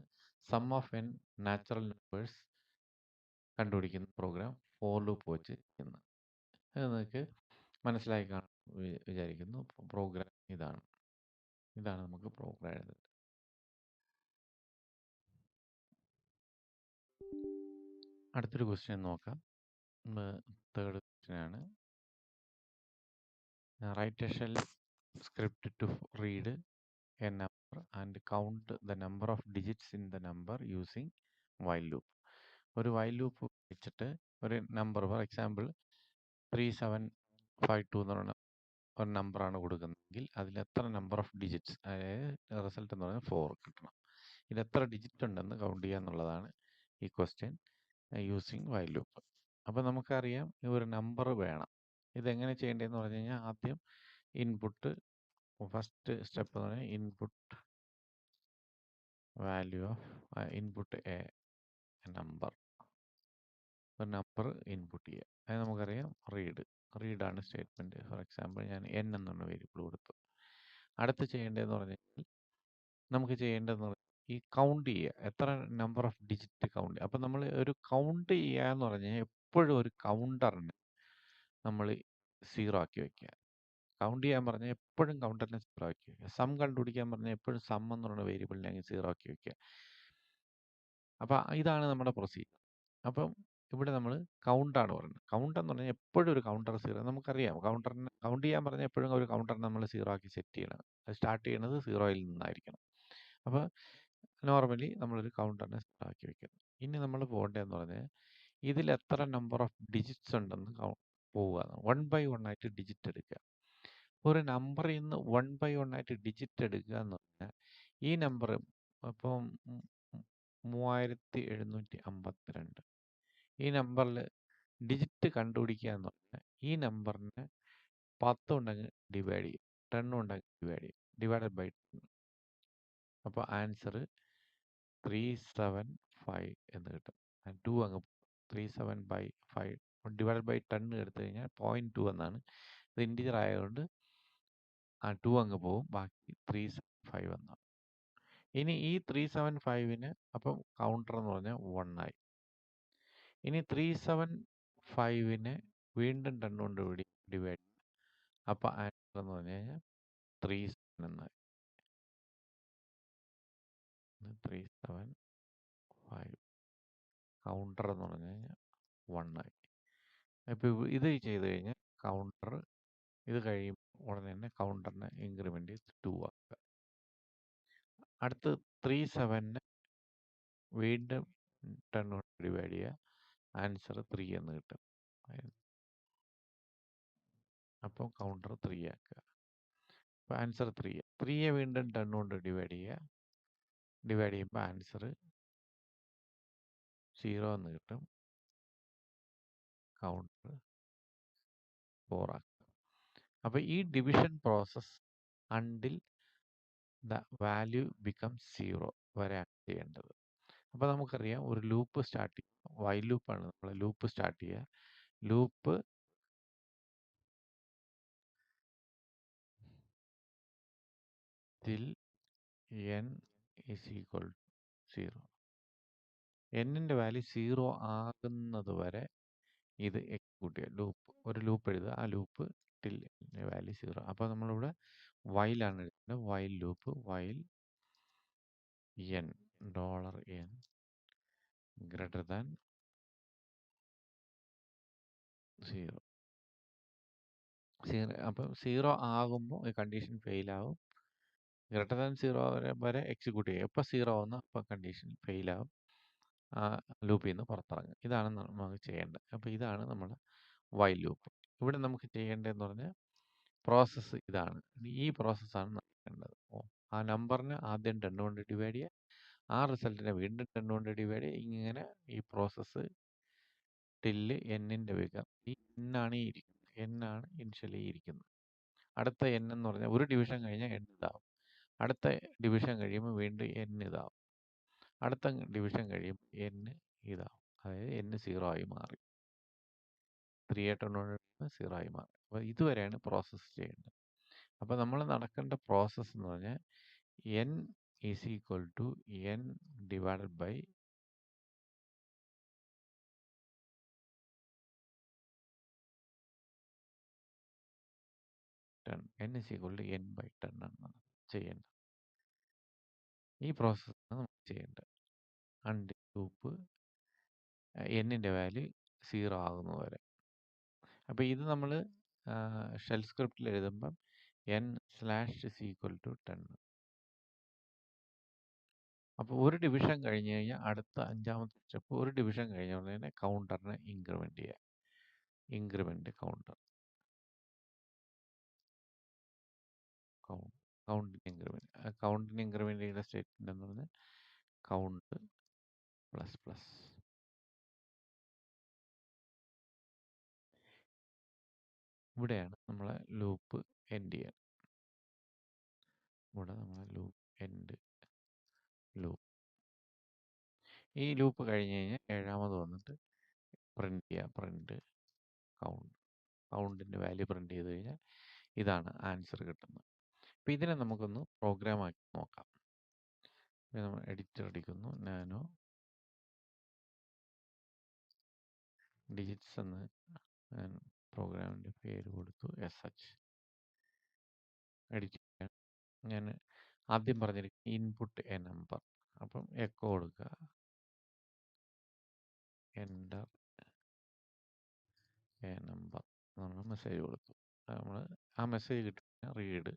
sum of n natural numbers കണ്ടുപിടിക്കുന്ന പ്രോഗ്രാം ഫോർ ലൂപ്പ് വെച്ച് ചെയ്യുന്നത്. അത് നിങ്ങൾക്ക് മനസ്സിലായി കാണും വിചാരിക്കുന്നു. പ്രോഗ്രാം ഇതാണ് നമുക്ക് പ്രോഗ്രാം എഴുതുന്നത്. അടുത്തൊരു ക്വസ്റ്റ്യൻ നോക്കാം. തേർഡ് ക്വസ്റ്റ്യൻ ആണ്. Write a shell script to read a number and count the number of digits in the number using while loop. ഒരു വൈൽ ലൂപ്പ് വെച്ചിട്ട് ഒരു നമ്പർ ഫോർ എക്സാമ്പിൾ 3752 എന്ന് പറയുന്ന ഒരു നമ്പറാണ് കൊടുക്കുന്നതെങ്കിൽ അതിൽ എത്ര നമ്പർ ഓഫ് ഡിജിറ്റ്സ്, അതായത് റിസൾട്ട് എന്ന് പറഞ്ഞാൽ 4 കിട്ടണം. ഇത് എത്ര ഡിജിറ്റ് ഉണ്ടെന്ന് കൗണ്ട് ചെയ്യുക എന്നുള്ളതാണ് ഈ ക്വസ്റ്റ്യൻ യൂസിങ് വൈൽ ലൂപ്പ്. അപ്പോൾ നമുക്കറിയാം ഒരു നമ്പർ വേണം. ഇതെങ്ങനെ ചെയ്യേണ്ടതെന്ന് പറഞ്ഞു കഴിഞ്ഞാൽ ആദ്യം ഇൻപുട്ട് ഫസ്റ്റ് സ്റ്റെപ്പ് എന്ന് പറഞ്ഞാൽ input value of input A number, ഒരു നമ്പർ ഇൻപുട്ട് ചെയ്യുക. അത് നമുക്കറിയാം റീഡാണ് സ്റ്റേറ്റ്മെൻറ്റ്. ഫോർ എക്സാമ്പിൾ ഞാൻ n എന്നുള്ള വേരിയബിൾ കൊടുത്തു. അടുത്ത് ചെയ്യേണ്ടതെന്ന് പറഞ്ഞു കഴിഞ്ഞാൽ നമുക്ക് ചെയ്യേണ്ടതെന്ന് പറഞ്ഞാൽ ഈ കൗണ്ട് ചെയ്യുക, എത്ര നമ്പർ ഓഫ് ഡിജിറ്റ് കൗണ്ട്. അപ്പം നമ്മൾ ഒരു കൗണ്ട് ചെയ്യുക എന്ന് പറഞ്ഞു കഴിഞ്ഞാൽ എപ്പോഴും ഒരു കൗണ്ടറിന് നമ്മൾ 0 ആക്കി വയ്ക്കുക. കൗണ്ട് ചെയ്യാൻ പറഞ്ഞാൽ എപ്പോഴും കൗണ്ടറിനെ 0 ആക്കി വയ്ക്കുക. സം കണ്ടുപിടിക്കാൻ പറഞ്ഞാൽ എപ്പോഴും സം എന്ന് പറയുന്ന വേരിയബിളിനെ 0 ആക്കി വയ്ക്കുക. അപ്പം ഇതാണ് നമ്മുടെ പ്രൊസീജിയർ. അപ്പം ഇവിടെ നമ്മൾ കൗണ്ടാണ് പറയുന്നത്. കൗണ്ട് എന്ന് പറഞ്ഞാൽ എപ്പോഴും ഒരു കൗണ്ടർ 0. നമുക്കറിയാം കൗണ്ടറിന് കൗണ്ട് ചെയ്യാൻ പറഞ്ഞാൽ എപ്പോഴും ഒരു കൗണ്ടറിനെ നമ്മൾ 0 ആക്കി സെറ്റ് ചെയ്യണം. അത് സ്റ്റാർട്ട് ചെയ്യുന്നത് 0യിൽ നിന്നായിരിക്കണം. അപ്പോൾ നോർമലി നമ്മളൊരു കൗണ്ടറിനെ 0 ആക്കി വെക്കുന്നു. ഇനി നമ്മൾ പോകേണ്ടതെന്ന് പറഞ്ഞാൽ ഇതിൽ എത്ര നമ്പർ ഓഫ് ഡിജിറ്റ്സ് ഉണ്ടെന്ന് പോവുക. 1 by 1 ആയിട്ട് ഡിജിറ്റ് എടുക്കുക. ഒരു നമ്പറിൽ നിന്ന് 1 by 1 ആയിട്ട് ഡിജിറ്റ് എടുക്കുക എന്ന് പറഞ്ഞാൽ ഈ നമ്പർ ഇപ്പം 3752 ഈ നമ്പറിൽ ഡിജിറ്റ് കണ്ടുപിടിക്കുക എന്ന് പറഞ്ഞാൽ ഈ നമ്പറിനെ 10 ഉണ്ടെങ്കിൽ ഡിവൈഡ് ചെയ്യും, 10 ഉണ്ടെങ്കിൽ ഡിവൈഡ് ചെയ്യും, ഡിവൈഡഡ് ബൈ 10. അപ്പോൾ ആൻസർ 375 എന്ന് കിട്ടും. 2 അങ്ങ് 37/5 ഡിവൈഡഡ് ബൈ 10 എടുത്തു കഴിഞ്ഞാൽ 0.2 എന്നാണ്. ഇത് ഇൻറ്റിജർ ആയതുകൊണ്ട് ആ 2 അങ്ങ് പോവും, ബാക്കി 375 എന്നാണ്. ഇനി ഈ 375ന് അപ്പം കൗണ്ടർ എന്ന് പറഞ്ഞാൽ 1 ആയി. ഇനി 375നെ വീണ്ടും 10 കൊണ്ട് ഡിവൈഡ് ചെയ്യും. അപ്പോൾ ആൻസർ എന്ന് പറഞ്ഞു കഴിഞ്ഞാൽ 37 എന്നായി. 375 കൗണ്ടർ എന്ന് പറഞ്ഞു കഴിഞ്ഞാൽ 1 ആയി. അപ്പോൾ ഇത് ചെയ്ത് കഴിഞ്ഞാൽ കൗണ്ടർ ഇത് കഴിയുമ്പോൾ ഉടനെ തന്നെ കൗണ്ടറിനെ ഇൻക്രിമെൻ്റ് 2 ആക്കുക. അടുത്ത് 37നെ വീണ്ടും 10 കൊണ്ട് ഡിവൈഡ് ചെയ്യുക. ആൻസർ 3 എന്ന് കിട്ടും. അപ്പോൾ കൗണ്ടർ 3 ആക്കുക. അപ്പോൾ ആൻസർ 3. 3യെ വീണ്ടും 10 കൊണ്ട് ഡിവൈഡ് ചെയ്യുക. ഡിവൈഡ് ചെയ്യുമ്പോൾ ആൻസർ 0 എന്ന് കിട്ടും. കൗണ്ടർ 4 ആക്കുക. അപ്പോൾ ഈ division process until the value become 0 വരെയാണ് ചെയ്യേണ്ടത്. അപ്പോൾ നമുക്കറിയാം ഒരു ലൂപ്പ് സ്റ്റാർട്ട് ചെയ്യുക. വൈൽ ലൂപ്പാണ് നമ്മൾ ലൂപ്പ് സ്റ്റാർട്ട് ചെയ്യുക. Loop till n is equal to 0. n-ൻ്റെ വാല്യൂ 0 ആകുന്നത് വരെ ഇത് എക്സിക്യൂട്ട് ചെയ്യുക. ലൂപ്പ് ഒരു ലൂപ്പ് എഴുതുക. ആ ലൂപ്പ് ടിൽ വാല്യൂ 0. അപ്പോൾ നമ്മളിവിടെ വൈലാണ് എഴുതുന്നത്. While loop while n $n greater than 0. അപ്പം 0 ആകുമ്പോൾ ഈ കണ്ടീഷൻ ഫെയിൽ ആവും. ഗ്രേറ്റർ ദാൻ 0 വരെ എക്സിക്യൂട്ട് ചെയ്യും. എപ്പോൾ 0 ആവുന്നു അപ്പോൾ കണ്ടീഷൻ ഫെയിൽ ആവും. ലൂപ്പിൽ നിന്ന് പുറത്തിറങ്ങും. ഇതാണ് നമുക്ക് ചെയ്യേണ്ടത്. അപ്പോൾ ഇതാണ് നമ്മുടെ വൈൽ ലൂപ്പ്. ഇവിടെ നമുക്ക് ചെയ്യേണ്ടതെന്ന് പറഞ്ഞാൽ പ്രോസസ്സ് ഇതാണ്. ഈ പ്രോസസ്സാണ് നടക്കേണ്ടത്. ആ നമ്പറിനെ ആദ്യം 10 കൊണ്ട് ഡിവൈഡ് ചെയ്യുക. ആ റിസൾട്ടിനെ വീണ്ടും 10 കൊണ്ട് ഡിവൈഡ് ചെയ്യുക. ഇങ്ങനെ ഈ പ്രോസസ്സ് ടില്ല് n-ൻ്റെ വികം. ഈ n ആണ് ഈ ഇരിക്കുന്നത്. n ആണ് ഇനിഷ്യലി ഇരിക്കുന്നത്. അടുത്ത n എന്ന് പറഞ്ഞാൽ ഒരു ഡിവിഷൻ കഴിഞ്ഞാൽ n ഇതാവും. അടുത്ത ഡിവിഷൻ കഴിയുമ്പോൾ വീണ്ടും n ഇതാവും. അടുത്ത ഡിവിഷൻ കഴിയുമ്പോൾ n ഇതാവും. അതായത് n 0 ആയി മാറി. 3 0 ആയി മാറി. അപ്പോൾ ഇതുവരെയാണ് പ്രോസസ്സ് ചെയ്യേണ്ടത്. അപ്പോൾ നമ്മൾ നടക്കേണ്ട പ്രോസസ്സ് എന്ന് പറഞ്ഞാൽ n is equal to n divided by n is equal to n by 10 ആണ് ചെയ്യേണ്ടത്. ഈ പ്രോസസ്സാണ് നമ്മൾ ചെയ്യേണ്ടത്. അണ്ടിൽ ലൂപ്പ് n-ൻ്റെ വാല്യൂ 0 ആകുന്നത് വരെ. അപ്പോൾ ഇത് നമ്മൾ ഷെൽ സ്ക്രിപ്റ്റിൽ എഴുതുമ്പം n/is equal to 10. അപ്പോൾ ഒരു ഡിവിഷൻ കഴിഞ്ഞ് കഴിഞ്ഞാൽ അടുത്ത 5ാമത്തെ സ്റ്റെപ്പ് ഒരു ഡിവിഷൻ കഴിഞ്ഞ ഉടനെ കൗണ്ടറിനെ ഇൻക്രിമെൻ്റ് ചെയ്യുക. ഇൻക്രിമെൻ്റ് കൗണ്ടർ കൗണ്ടിന് ഇൻക്രിമെൻ്റ് കൗണ്ടിന് ഇൻക്രിമെൻ്റ് ചെയ്യുന്ന സ്റ്റേറ്റ്മെൻ്റ് എന്ന് പറഞ്ഞാൽ കൗണ്ട് പ്ലസ് പ്ലസ്. ഇവിടെയാണ് നമ്മളെ ലൂപ്പ് എൻഡ് ചെയ്യുക. ഇവിടെ നമ്മളെ ലൂപ്പ് എൻഡ് ലൂപ്പ്. ഈ ലൂപ്പ് കഴിഞ്ഞ് കഴിഞ്ഞാൽ 7ാമത് വന്നിട്ട് പ്രിന്റ് ചെയ്യുക. പ്രിന്റ് കൗണ്ടിൻ്റെ വാല്യൂ പ്രിന്റ് ചെയ്ത് കഴിഞ്ഞാൽ ഇതാണ് ആൻസർ കിട്ടുന്നത്. അപ്പോൾ ഇതിനെ നമുക്കൊന്ന് പ്രോഗ്രാം ആക്കി നോക്കാം. നമ്മൾ എഡിറ്റർ അടിക്കുന്നു. നാനോ ഡിജിറ്റ്സ് എന്ന് ഞാൻ പ്രോഗ്രാമിൻ്റെ പേര് കൊടുത്തു. SH എഡിറ്റ് ചെയ്യാൻ ഞാൻ ആദ്യം പറഞ്ഞിരിക്കും ഇൻപുട്ട് എ നമ്പർ. അപ്പം എക്കോ കൊടുക്കുക. എൻ്റർ എ നമ്പർ എന്നുള്ള മെസ്സേജ് കൊടുത്തു. നമ്മൾ ആ മെസ്സേജ് കിട്ടുന്ന റീഡ്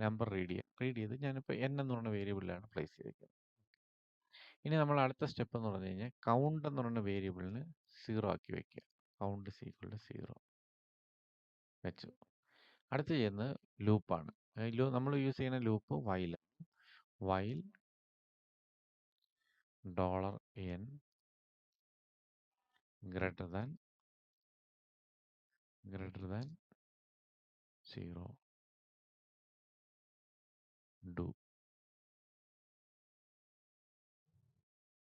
നമ്പർ റീഡ് ചെയ്ത് ഞാനിപ്പോൾ n എന്ന് പറഞ്ഞ വേരിയബിളിലാണ് പ്ലേസ് ചെയ്തിരിക്കുന്നത്. ഇനി നമ്മൾ അടുത്ത സ്റ്റെപ്പ് എന്ന് പറഞ്ഞു കഴിഞ്ഞാൽ കൗണ്ട് എന്ന് പറയുന്ന വേരിയബിളിന് 0 ആക്കി വയ്ക്കുക. കൗണ്ട് is equal to 0 വെച്ചു. അടുത്ത് ചെയ്യുന്നത് ലൂപ്പാണ്. നമ്മൾ യൂസ് ചെയ്യുന്ന loop while $n greater than 0 do.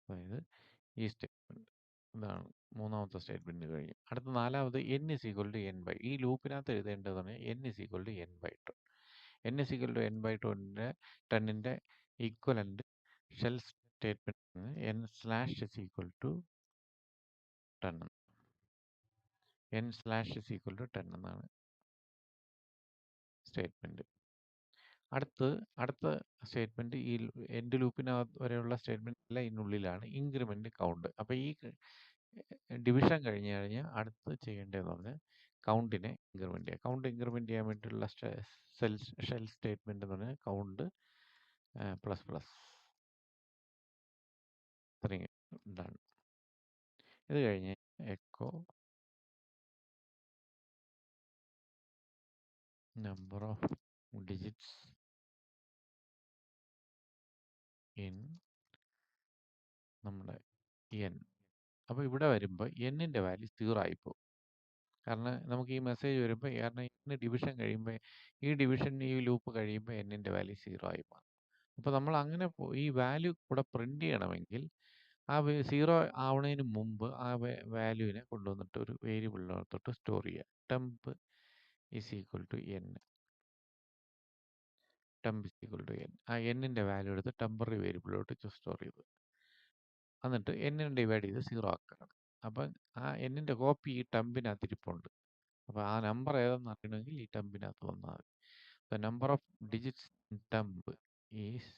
അതായത് ഈ സ്റ്റേറ്റ്മെൻറ്റ് ഇതാണ് 3ാമത്തെ സ്റ്റേറ്റ്മെൻറ്റ് കഴിഞ്ഞു. അടുത്ത 4ാമത് n is equal to n by. ഈ ലൂപ്പിനകത്ത് എഴുതേണ്ടതാണ് n is equal to n by 10. n is equal to n by 10ൻ്റെ equivalent shell statement n/is equal to 10. n/is equal to 10 എന്നാണ് statement. അടുത്ത statement ഈ end ലൂപ്പിനകത്ത് വരെയുള്ള statement എല്ലാം ഇതിനുള്ളിലാണ്. Increment count. അപ്പോൾ ഈ division കഴിഞ്ഞ് കഴിഞ്ഞാൽ അടുത്ത് ചെയ്യേണ്ടതെന്ന് പറഞ്ഞാൽ കൗണ്ടിനെ ഇൻക്രിമെൻറ്റ് ചെയ്യുക. കൗണ്ട് ഇൻക്രിമെൻറ്റ് ചെയ്യാൻ വേണ്ടിയിട്ടുള്ള ഷെൽ സ്റ്റേറ്റ്മെൻറ്റ് എന്ന് പറഞ്ഞാൽ കൗണ്ട് പ്ലസ് പ്ലസ് ഇത്രയും ഡൺ. ഇത് കഴിഞ്ഞ് echo number of digits in നമ്മുടെ എൻ. അപ്പോൾ ഇവിടെ വരുമ്പോൾ എന്നിൻ്റെ വാല്യൂ 0 ആയിപ്പോകും. കാരണം നമുക്ക് ഈ മെസ്സേജ് വരുമ്പോൾ കാരണം ഇന്ന് ഡിവിഷൻ കഴിയുമ്പോൾ ഈ ലൂപ്പ് കഴിയുമ്പോൾ എന്നിൻ്റെ വാല്യൂ 0 ആയി മാറും. അപ്പോൾ നമ്മൾ അങ്ങനെ ഈ വാല്യൂ കൂടെ പ്രിൻ്റ് ചെയ്യണമെങ്കിൽ ആ 0 ആവുന്നതിന് മുമ്പ് ആ വാല്യൂവിനെ കൊണ്ടുവന്നിട്ട് ഒരു വേരിയബിളിനകത്തോട്ട് സ്റ്റോർ ചെയ്യുക. Temp is equal to n. Temp is equal to n. ആ എന്നിൻ്റെ വാല്യൂ എടുത്ത് ടെമ്പററി വേരിയബിളിലോട്ട് സ്റ്റോർ ചെയ്തു. എന്നിട്ട് എന്നിനെ ഡിവൈഡ് ചെയ്ത് 0 ആക്കണം. അപ്പം ആ എന്നിൻ്റെ കോപ്പി ഈ ടെമ്പിനകത്ത് ഇരിപ്പുണ്ട്. അപ്പോൾ ആ നമ്പർ ഏതെന്ന് അറിയണമെങ്കിൽ ഈ ടെമ്പിനകത്ത് വന്നാൽ മതി. The number of digits in temp is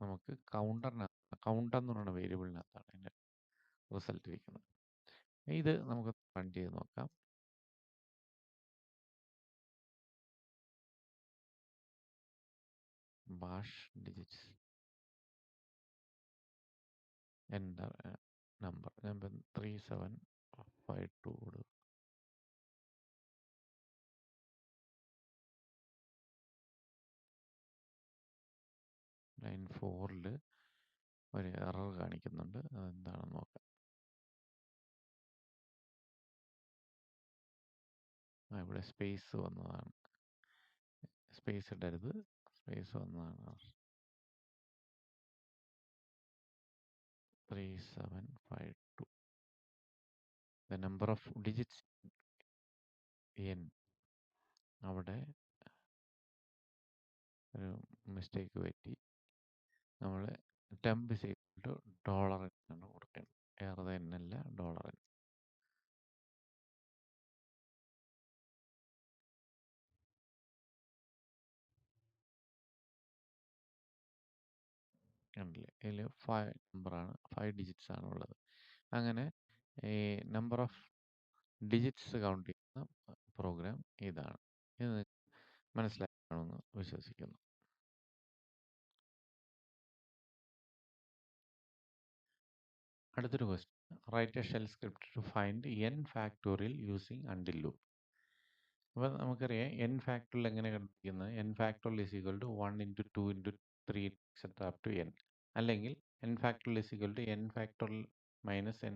നമുക്ക് കൗണ്ടർ എന്ന് പറയുന്ന വേരിയബിളിനകത്താണ് അതിൻ്റെ റിസൾട്ട് ഇരിക്കുന്നത്. ഇത് നമുക്ക് റൺ ചെയ്ത് നോക്കാം. Bash digits enter number 3752 line 4ൽ ഒരു എറർ കാണിക്കുന്നുണ്ട്. അതെന്താണെന്ന് നോക്കാം. ഇവിടെ സ്പേസ് വന്നതാണ്. സ്പേസ് ഇടരുത്, സ്പേസ് വന്നതാണ്. 3752 the number of digits n. അവിടെ ഒരു മിസ്റ്റേക്ക് പറ്റി. നമ്മൾ temp is equal to dollar എന്നാണ് കൊടുക്കേണ്ടത്. വേറെ എന്നല്ല, ഡോളർ. കണ്ടില്ലേ, ഇതിൽ 5 നമ്പറാണ്, 5 ഡിജിറ്റ്സ് ആണ് ഉള്ളത്. അങ്ങനെ ഈ നമ്പർ ഓഫ് ഡിജിറ്റ്സ് കൗണ്ട് ചെയ്യുന്ന പ്രോഗ്രാം ഇതാണ്. ഇത് മനസ്സിലാക്കണമെന്ന് വിശ്വസിക്കുന്നു. അടുത്തൊരു question. Write a shell script to find N factorial using until loop. അപ്പോൾ നമുക്കറിയാം എൻ ഫാക്ടോറിയൽ എങ്ങനെ കണ്ടുപിടിക്കുന്നത്. N factorial is equal to 1 into 2 into 3 etcetera up to N. അല്ലെങ്കിൽ N factorial is equal to N factorial minus N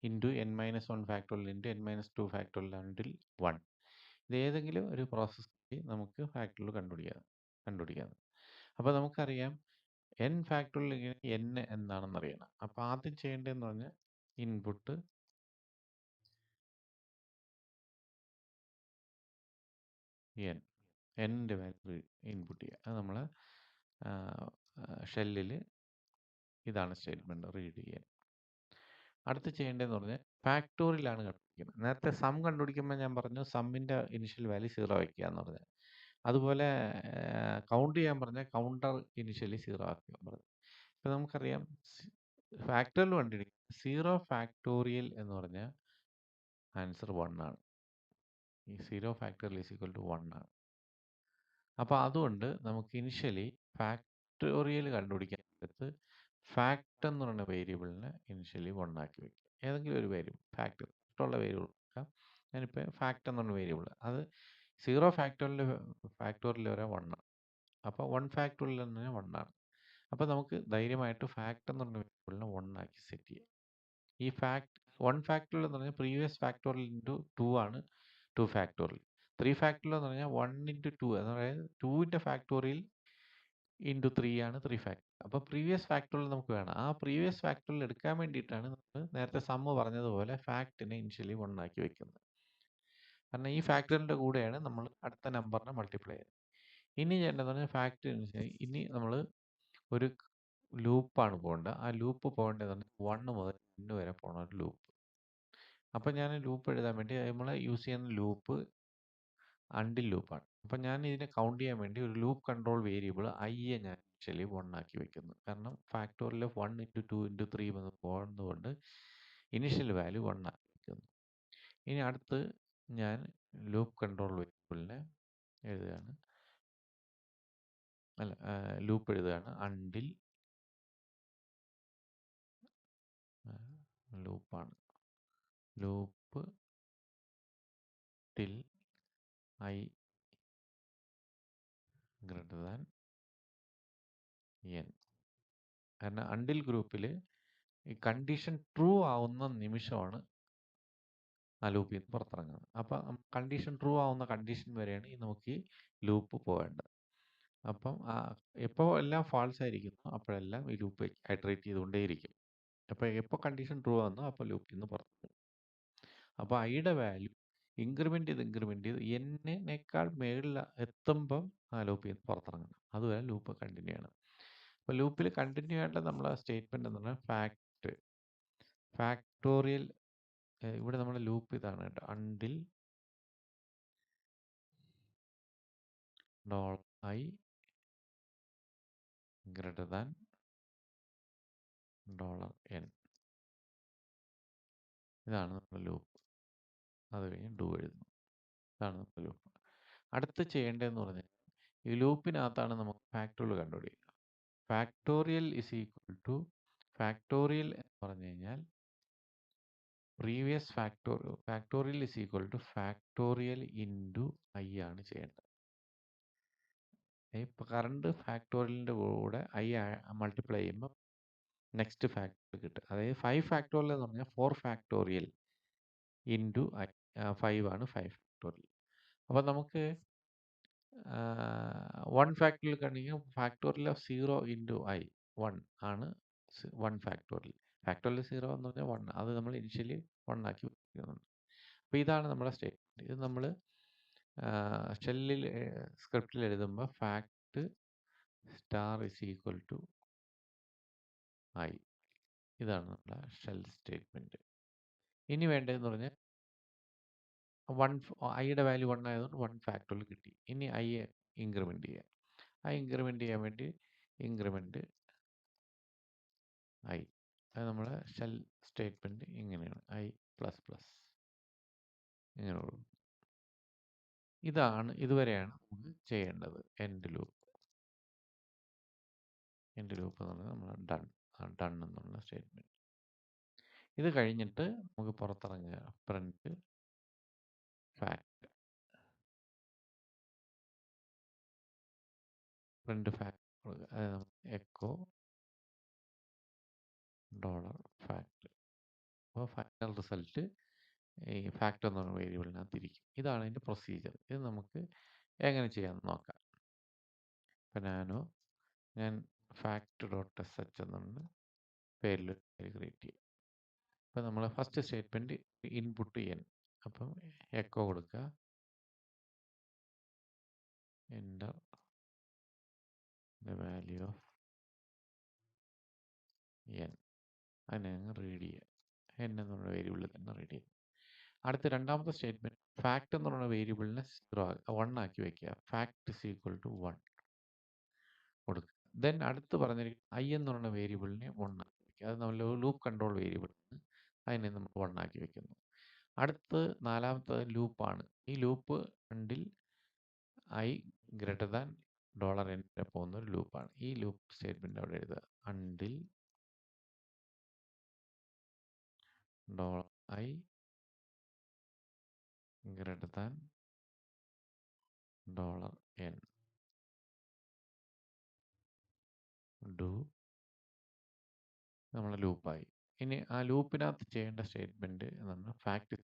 into N minus 1 factorial into N minus 2 factorial until 1. ഇത് ഏതെങ്കിലും ഒരു process നമുക്ക് factorial കണ്ടുപിടിക്കാം. അപ്പോൾ നമുക്കറിയാം N factorial N എന്താണെന്ന് അറിയണം. അപ്പോൾ ആദ്യം ചെയ്യേണ്ടതെന്ന് പറഞ്ഞാൽ ഇൻപുട്ട് എൻ, എൻ്റെ വാല്യൂ ഇൻപുട്ട് ചെയ്യുക. അത് നമ്മൾ ഷെല്ലിൽ ഇതാണ് സ്റ്റേറ്റ്മെൻറ്റ്, റീഡ് ചെയ്യാൻ. അടുത്ത് ചെയ്യേണ്ടതെന്ന് പറഞ്ഞാൽ ഫാക്ടോറിയലാണ് കണ്ടുപിടിക്കുന്നത്. നേരത്തെ സം കണ്ടുപിടിക്കുമ്പോൾ ഞാൻ പറഞ്ഞു സമ്മിൻ്റെ ഇനിഷ്യൽ വാല്യൂ 0 വയ്ക്കുക എന്ന് പറഞ്ഞാൽ. അതുപോലെ കൗണ്ട് ചെയ്യാൻ പറഞ്ഞാൽ കൗണ്ടർ ഇനിഷ്യലി 0 ആക്കുക പറഞ്ഞു. ഇപ്പം നമുക്കറിയാം ഫാക്ടോറിയൽ കണ്ടുപിടിക്കുക 0 ഫാക്ടോറിയൽ എന്ന് പറഞ്ഞാൽ ആൻസർ 1 ആണ്. ഈ 0 ഫാക്ടോറിയൽ ഈസ് ഈക്വൽ ടു 1 ആണ്. അപ്പോൾ അതുകൊണ്ട് നമുക്ക് ഇനിഷ്യലി ഫാക്ടോറിയൽ കണ്ടുപിടിക്കാൻ നേരത്ത് ഫാക്ട് എന്ന് പറയുന്ന വേരിയബിളിനെ ഇനിഷ്യലി 1 ആക്കി വയ്ക്കുക. ഏതെങ്കിലും ഒരു വേരിയബിൾ ഫാക്ട് ഇഷ്ടമുള്ള വേരിയബിൾ കൊടുക്കാം. ഞാനിപ്പോൾ ഫാക്ട് എന്ന് പറഞ്ഞ വേരിയബിൾ അത് 0 ഫാക്ടോറിയൽ വരെ 1 ആണ്. അപ്പോൾ 1 ഫാക്ടോറിയൽ എന്ന് പറഞ്ഞാൽ 1 ആണ്. അപ്പോൾ നമുക്ക് ധൈര്യമായിട്ട് ഫാക്ട് എന്ന് പറഞ്ഞ വേരിയബിളിനെ 1 ആക്കി സെറ്റ് ചെയ്യാം. ഈ 1 ഫാക്ടോറിയൽ എന്ന് പറഞ്ഞാൽ പ്രീവിയസ് ഫാക്ടോറിയൽ ഇൻറ്റു 2 ആണ് 2 ഫാക്ടോറിയൽ. 3 ഫാക്ടോറിയൽ എന്ന് പറഞ്ഞാൽ 1 ഇൻറ്റു 2 എന്ന് പറയുന്നത് 2ൻ്റെ ഫാക്ടോറിയൽ ഇൻറ്റു 3 ആണ് 3 ഫാക്ടോറിയൽ. അപ്പോൾ പ്രീവിയസ് ഫാക്ടോറിയൽ നമുക്ക് വേണം. ആ പ്രീവിയസ് ഫാക്ടോറിയൽ എടുക്കാൻ വേണ്ടിയിട്ടാണ് നമ്മൾ നേരത്തെ സമ്മ് പറഞ്ഞതുപോലെ ഫാക്ടിനെ ഇനിഷ്യലി 1 ആക്കി വെക്കുന്നത്. കാരണം ഈ ഫാക്ടറിൻ്റെ കൂടെയാണ് നമ്മൾ അടുത്ത നമ്പറിനെ മൾട്ടിപ്ലൈ ചെയ്യുന്നത്. ഇനി ചെയ്യേണ്ടതെന്ന് പറഞ്ഞാൽ ഫാക്ട് ഇനി നമ്മൾ ഒരു ലൂപ്പാണ് പോകേണ്ടത്. ആ ലൂപ്പ് പോകേണ്ടതാണ് 1 മുതൽ n വരെ പോകണ ഒരു ലൂപ്പ്. അപ്പം ഞാൻ ലൂപ്പ് എഴുതാൻ വേണ്ടി നമ്മൾ യൂസ് ചെയ്യുന്ന ലൂപ്പ് അണ്ടിൽ ലൂപ്പാണ്. അപ്പം ഞാൻ ഇതിനെ കൗണ്ട് ചെയ്യാൻ വേണ്ടി ഒരു ലൂപ്പ് കൺട്രോൾ വേരിയബിൾ ഐയെ ഞാൻ ആക്ച്വലി 1 ആക്കി വെക്കുന്നു. കാരണം ഫാക്ടോറിയൽ ഓഫ് 1 ഇൻറ്റു 2 ഇൻറ്റു 3 പോകുന്നതുകൊണ്ട് ഇനിഷ്യൽ വാല്യൂ 1 ആക്കി വെക്കുന്നു. ഇനി അടുത്ത് ഞാൻ ലൂപ്പ് കൺട്രോൾ വേരിയബിളിനെ എഴുതുകയാണ്. അല്ല, ലൂപ്പ് എഴുതുകയാണ്. അണ്ടിൽ ലൂപ്പാണ്. Loop till I greater than N. കാരണം അണ്ടിൽ ഗ്രൂപ്പിൽ ഈ കണ്ടീഷൻ ട്രൂ ആവുന്ന നിമിഷമാണ് ആ ലൂപ്പിൽ നിന്ന് പുറത്തിറങ്ങുന്നത്. അപ്പം കണ്ടീഷൻ ട്രൂ ആവുന്ന കണ്ടീഷൻ വരെയാണ് നമുക്ക് ഈ ലൂപ്പ് പോകേണ്ടത്. അപ്പം എപ്പോൾ എല്ലാം ഫാൾസ് ആയിരിക്കുന്നു അപ്പോഴെല്ലാം ഈ ലൂപ്പ് ഐറ്ററേറ്റ് ചെയ്തുകൊണ്ടേയിരിക്കും. അപ്പോൾ എപ്പോൾ കണ്ടീഷൻ ട്രൂ ആവുന്നോ അപ്പോൾ ലൂപ്പിൽ നിന്ന് പുറത്ത്. അപ്പോൾ ഐയുടെ വാല്യൂ ഇൻക്രിമെൻ്റ് ചെയ്ത് എന്നേക്കാൾ മേളിൽ എത്തുമ്പം ആ ലൂപ്പിൽ നിന്ന് പുറത്തിറങ്ങണം. അതുവരെ ലൂപ്പ് കണ്ടിന്യൂ ചെയ്യണം. അപ്പോൾ ലൂപ്പിൽ കണ്ടിന്യൂ ചെയ്യേണ്ട നമ്മളെ സ്റ്റേറ്റ്മെൻറ്റ് എന്ന് പറഞ്ഞാൽ ഫാക്ടോറിയൽ. ഇവിടെ നമ്മുടെ ലൂപ്പ് ഇതാണ് കേട്ടോ. Until $i greater than $n. ഇതാണ് നമ്മുടെ ലൂപ്പ്. അത് കഴിഞ്ഞ് ഡു എഴുതുന്നു. ഇതാണ് നമ്മുടെ ലൂപ്പ്. അടുത്ത് ചെയ്യേണ്ടതെന്ന് പറഞ്ഞാൽ ഈ ലൂപ്പിനകത്താണ് നമുക്ക് ഫാക്ടോറിയൽ കണ്ടുപിടിക്കുക. ഫാക്ടോറിയൽ എന്ന് പറഞ്ഞു കഴിഞ്ഞാൽ previous factorial is equal two factorial into I ആണ് ചെയ്യേണ്ടത്. ഇപ്പോൾ കറണ്ട് ഫാക്ടോറിയലിൻ്റെ കൂടെ ഐ മൾട്ടിപ്ലൈ ചെയ്യുമ്പോൾ നെക്സ്റ്റ് ഫാക്ടോറിയൽ കിട്ടും. അതായത് 5 ഫാക്ടോറിയൽ എന്ന് പറഞ്ഞാൽ 4 ഫാക്ടോറിയൽ ഇൻറ്റു ഐ 5 ആണ് 5 ഫാക്ടോറിയൽ. അപ്പോൾ നമുക്ക് 1 ഫാക്ടോറിയൽ കണ്ടെങ്കിൽ ഫാക്ടോറിയൽ ഓഫ് 0 ഇൻറ്റു ഐ 1 ആണ് 1 ഫാക്ടോറിയൽ. ഫാക്ടോറിയൽ 0 എന്ന് പറഞ്ഞാൽ 1. അത് നമ്മൾ ഇനിഷ്യലി 1 ആക്കി വെക്കുന്നുണ്ട്. അപ്പോൾ ഇതാണ് നമ്മുടെ സ്റ്റേറ്റ്മെൻറ്റ്. ഇത് നമ്മൾ ഷെല്ലിൽ സ്ക്രിപ്റ്റിൽ എഴുതുമ്പോൾ fact star is equal to i. ഇതാണ് നമ്മുടെ ഷെൽ സ്റ്റേറ്റ്മെൻറ്റ്. ഇനി വേണ്ടതെന്ന് പറഞ്ഞാൽ ഐയുടെ വാല്യൂ 1 ആയതുകൊണ്ട് 1 ഫാക്ടോറിയൽ കിട്ടി. ഇനി ഐ ഇൻക്രിമെൻറ്റ് ചെയ്യുക. ഇൻക്രിമെൻറ്റ് ചെയ്യാൻ വേണ്ടി ഇൻക്രിമെൻറ്റ് ഐ. അത് നമ്മുടെ ഷെൽ സ്റ്റേറ്റ്മെൻറ്റ് ഇങ്ങനെയാണ്. ഐ പ്ലസ് പ്ലസ് ഇങ്ങനെ കൊടുക്കും. ഇതുവരെയാണ് നമുക്ക് ചെയ്യേണ്ടത്. എൻഡ് ലൂപ്പ് എന്ന് പറഞ്ഞാൽ നമ്മൾ ഡൺ എന്നുള്ള സ്റ്റേറ്റ്മെൻറ്റ്. ഇത് കഴിഞ്ഞിട്ട് നമുക്ക് പുറത്തിറങ്ങുക പ്രിന്റ് ഫാക്ട് കൊടുക്കുക. അതായത് എക്കോ $ഫാക്ട്. അപ്പോൾ ഫൈനൽ റിസൾട്ട് ഈ ഫാക്ട് എന്ന് പറഞ്ഞ വേരിയബിളിനകത്ത് ഇരിക്കും. ഇതാണ് അതിൻ്റെ പ്രൊസീജിയർ. ഇത് നമുക്ക് എങ്ങനെ ചെയ്യാമെന്ന് നോക്കാം. ഇപ്പം ഞാൻ fact.sh എന്നുള്ള പേരിൽ ക്രിയേറ്റ് ചെയ്യും. ഇപ്പം നമ്മൾ ഫസ്റ്റ് സ്റ്റേറ്റ്മെൻറ്റ് ഇൻപുട്ട് n. അപ്പം എക്കോ കൊടുക്കുക, enter the value of n. അതിനെ അങ്ങ് റീഡ് ചെയ്യുക. n എന്നുള്ള വേരിയബിളിൽ തന്നെ റീഡ് ചെയ്യുക. അടുത്ത രണ്ടാമത്തെ സ്റ്റേറ്റ്മെൻറ്റ് ഫാക്ട് എന്ന് പറയുന്ന വേരിയബിളിനെ 1 ആക്കി വെക്കുക. ഫാക്ട് ഇസ് ഈക്വൽ ടു 1 കൊടുക്കുക. ദെൻ അടുത്ത് പറഞ്ഞിരിക്കുന്നത് ഐ എന്ന് പറയുന്ന വേരിയബിളിനെ 1 ആക്കി വെക്കുക. അത് നമ്മൾ ലൂപ്പ് കൺട്രോൾ വേരിയബിൾ ആണ്. അതിനെ നമ്മൾ 1 ആക്കി വെക്കുന്നു. അടുത്ത് നാലാമത്തെ ലൂപ്പാണ്. ഈ loop until I greater than $n പോകുന്ന ഒരു ലൂപ്പാണ്. ഈ ലൂപ്പ് സ്റ്റേറ്റ്മെൻറ്റ് അവിടെ എഴുതുക. Until $i greater than $n do നമ്മളെ ലൂപ്പായി. ഇനി ആ ലൂപ്പിനകത്ത് ചെയ്യേണ്ട സ്റ്റേറ്റ്മെൻറ്റ് എന്ന് പറഞ്ഞാൽ ഫാക്ട്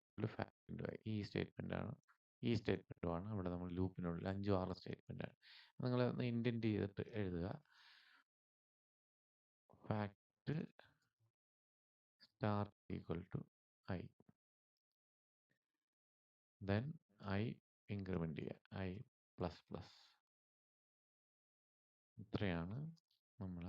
ഇൻറ്റു ഐ. ഈ സ്റ്റേറ്റ്മെൻറ്റുമാണ് ഇവിടെ നമ്മൾ ലൂപ്പിനുള്ളിൽ 5 6 സ്റ്റേറ്റ്മെൻറ്റാണ്. നിങ്ങൾ ഇൻറ്റൻറ്റ് ചെയ്തിട്ട് എഴുതുക. Fact star equal to I. Then I increment ചെയ്യുക. I plus plus. ഇത്രയാണ് നമ്മൾ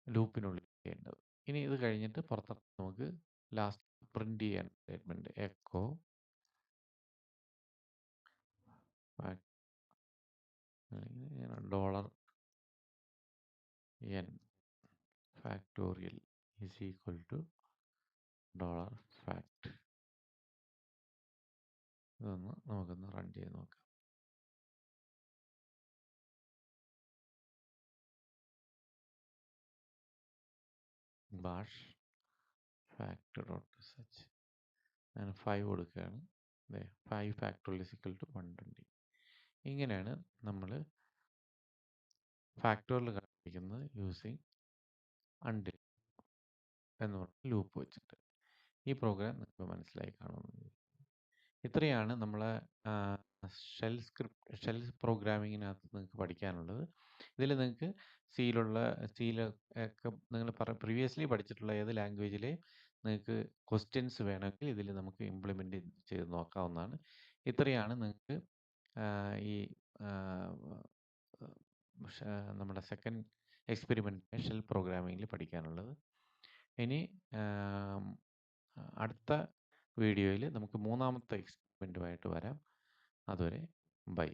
ലൂപ്പിനുള്ളിൽ ചെയ്യേണ്ടത്. ഇനി ഇത് കഴിഞ്ഞിട്ട് പുറത്തിറങ്ങി നമുക്ക് ലാസ്റ്റ് പ്രിന്റ് ചെയ്യാൻ statement echo $n factorial is equal to $fact. ഇതൊന്ന് നമുക്കൊന്ന് റൺ ചെയ്ത് നോക്കാം. ബാഷ് factor.sh ഞാൻ 5 കൊടുക്കുകയാണ്. 5 ഫാക്ടോറിയൽ ഇസ് ഈക്വൽ ടു 120. ഇങ്ങനെയാണ് നമ്മൾ ഫാക്ടോറിയൽ കണ്ടുപിടിക്കുന്നത് യൂസിങ് അണ്ടിൽ എന്ന് പറഞ്ഞ ലൂപ്പ് വെച്ചിട്ട്. ഈ പ്രോഗ്രാം നിങ്ങൾക്ക് മനസ്സിലായി കാണുമെന്ന്. ഇത്രയാണ് നമ്മളെ ഷെൽ പ്രോഗ്രാമിങ്ങിനകത്ത് നിങ്ങൾക്ക് പഠിക്കാനുള്ളത്. ഇതിൽ നിങ്ങൾക്ക് ഒക്കെ നിങ്ങൾ പ്രീവിയസ്ലി പഠിച്ചിട്ടുള്ള ഏത് ലാംഗ്വേജിലെ നിങ്ങൾക്ക് ക്വസ്റ്റ്യൻസ് വേണമെങ്കിൽ ഇതിൽ നമുക്ക് ഇംപ്ലിമെൻ്റ് ചെയ്ത് നോക്കാവുന്നതാണ്. ഇത്രയാണ് നിങ്ങൾക്ക് ഈ നമ്മുടെ സെക്കൻഡ് എക്സ്പെരിമെൻ്റ് ഷെൽ പ്രോഗ്രാമിങ്ങിൽ പഠിക്കാനുള്ളത്. ഇനി അടുത്ത വീഡിയോയിൽ നമുക്ക് മൂന്നാമത്തെ എക്സ്പെരിമെൻറ്റുമായിട്ട് വരാം. അതുവരെ ബൈ.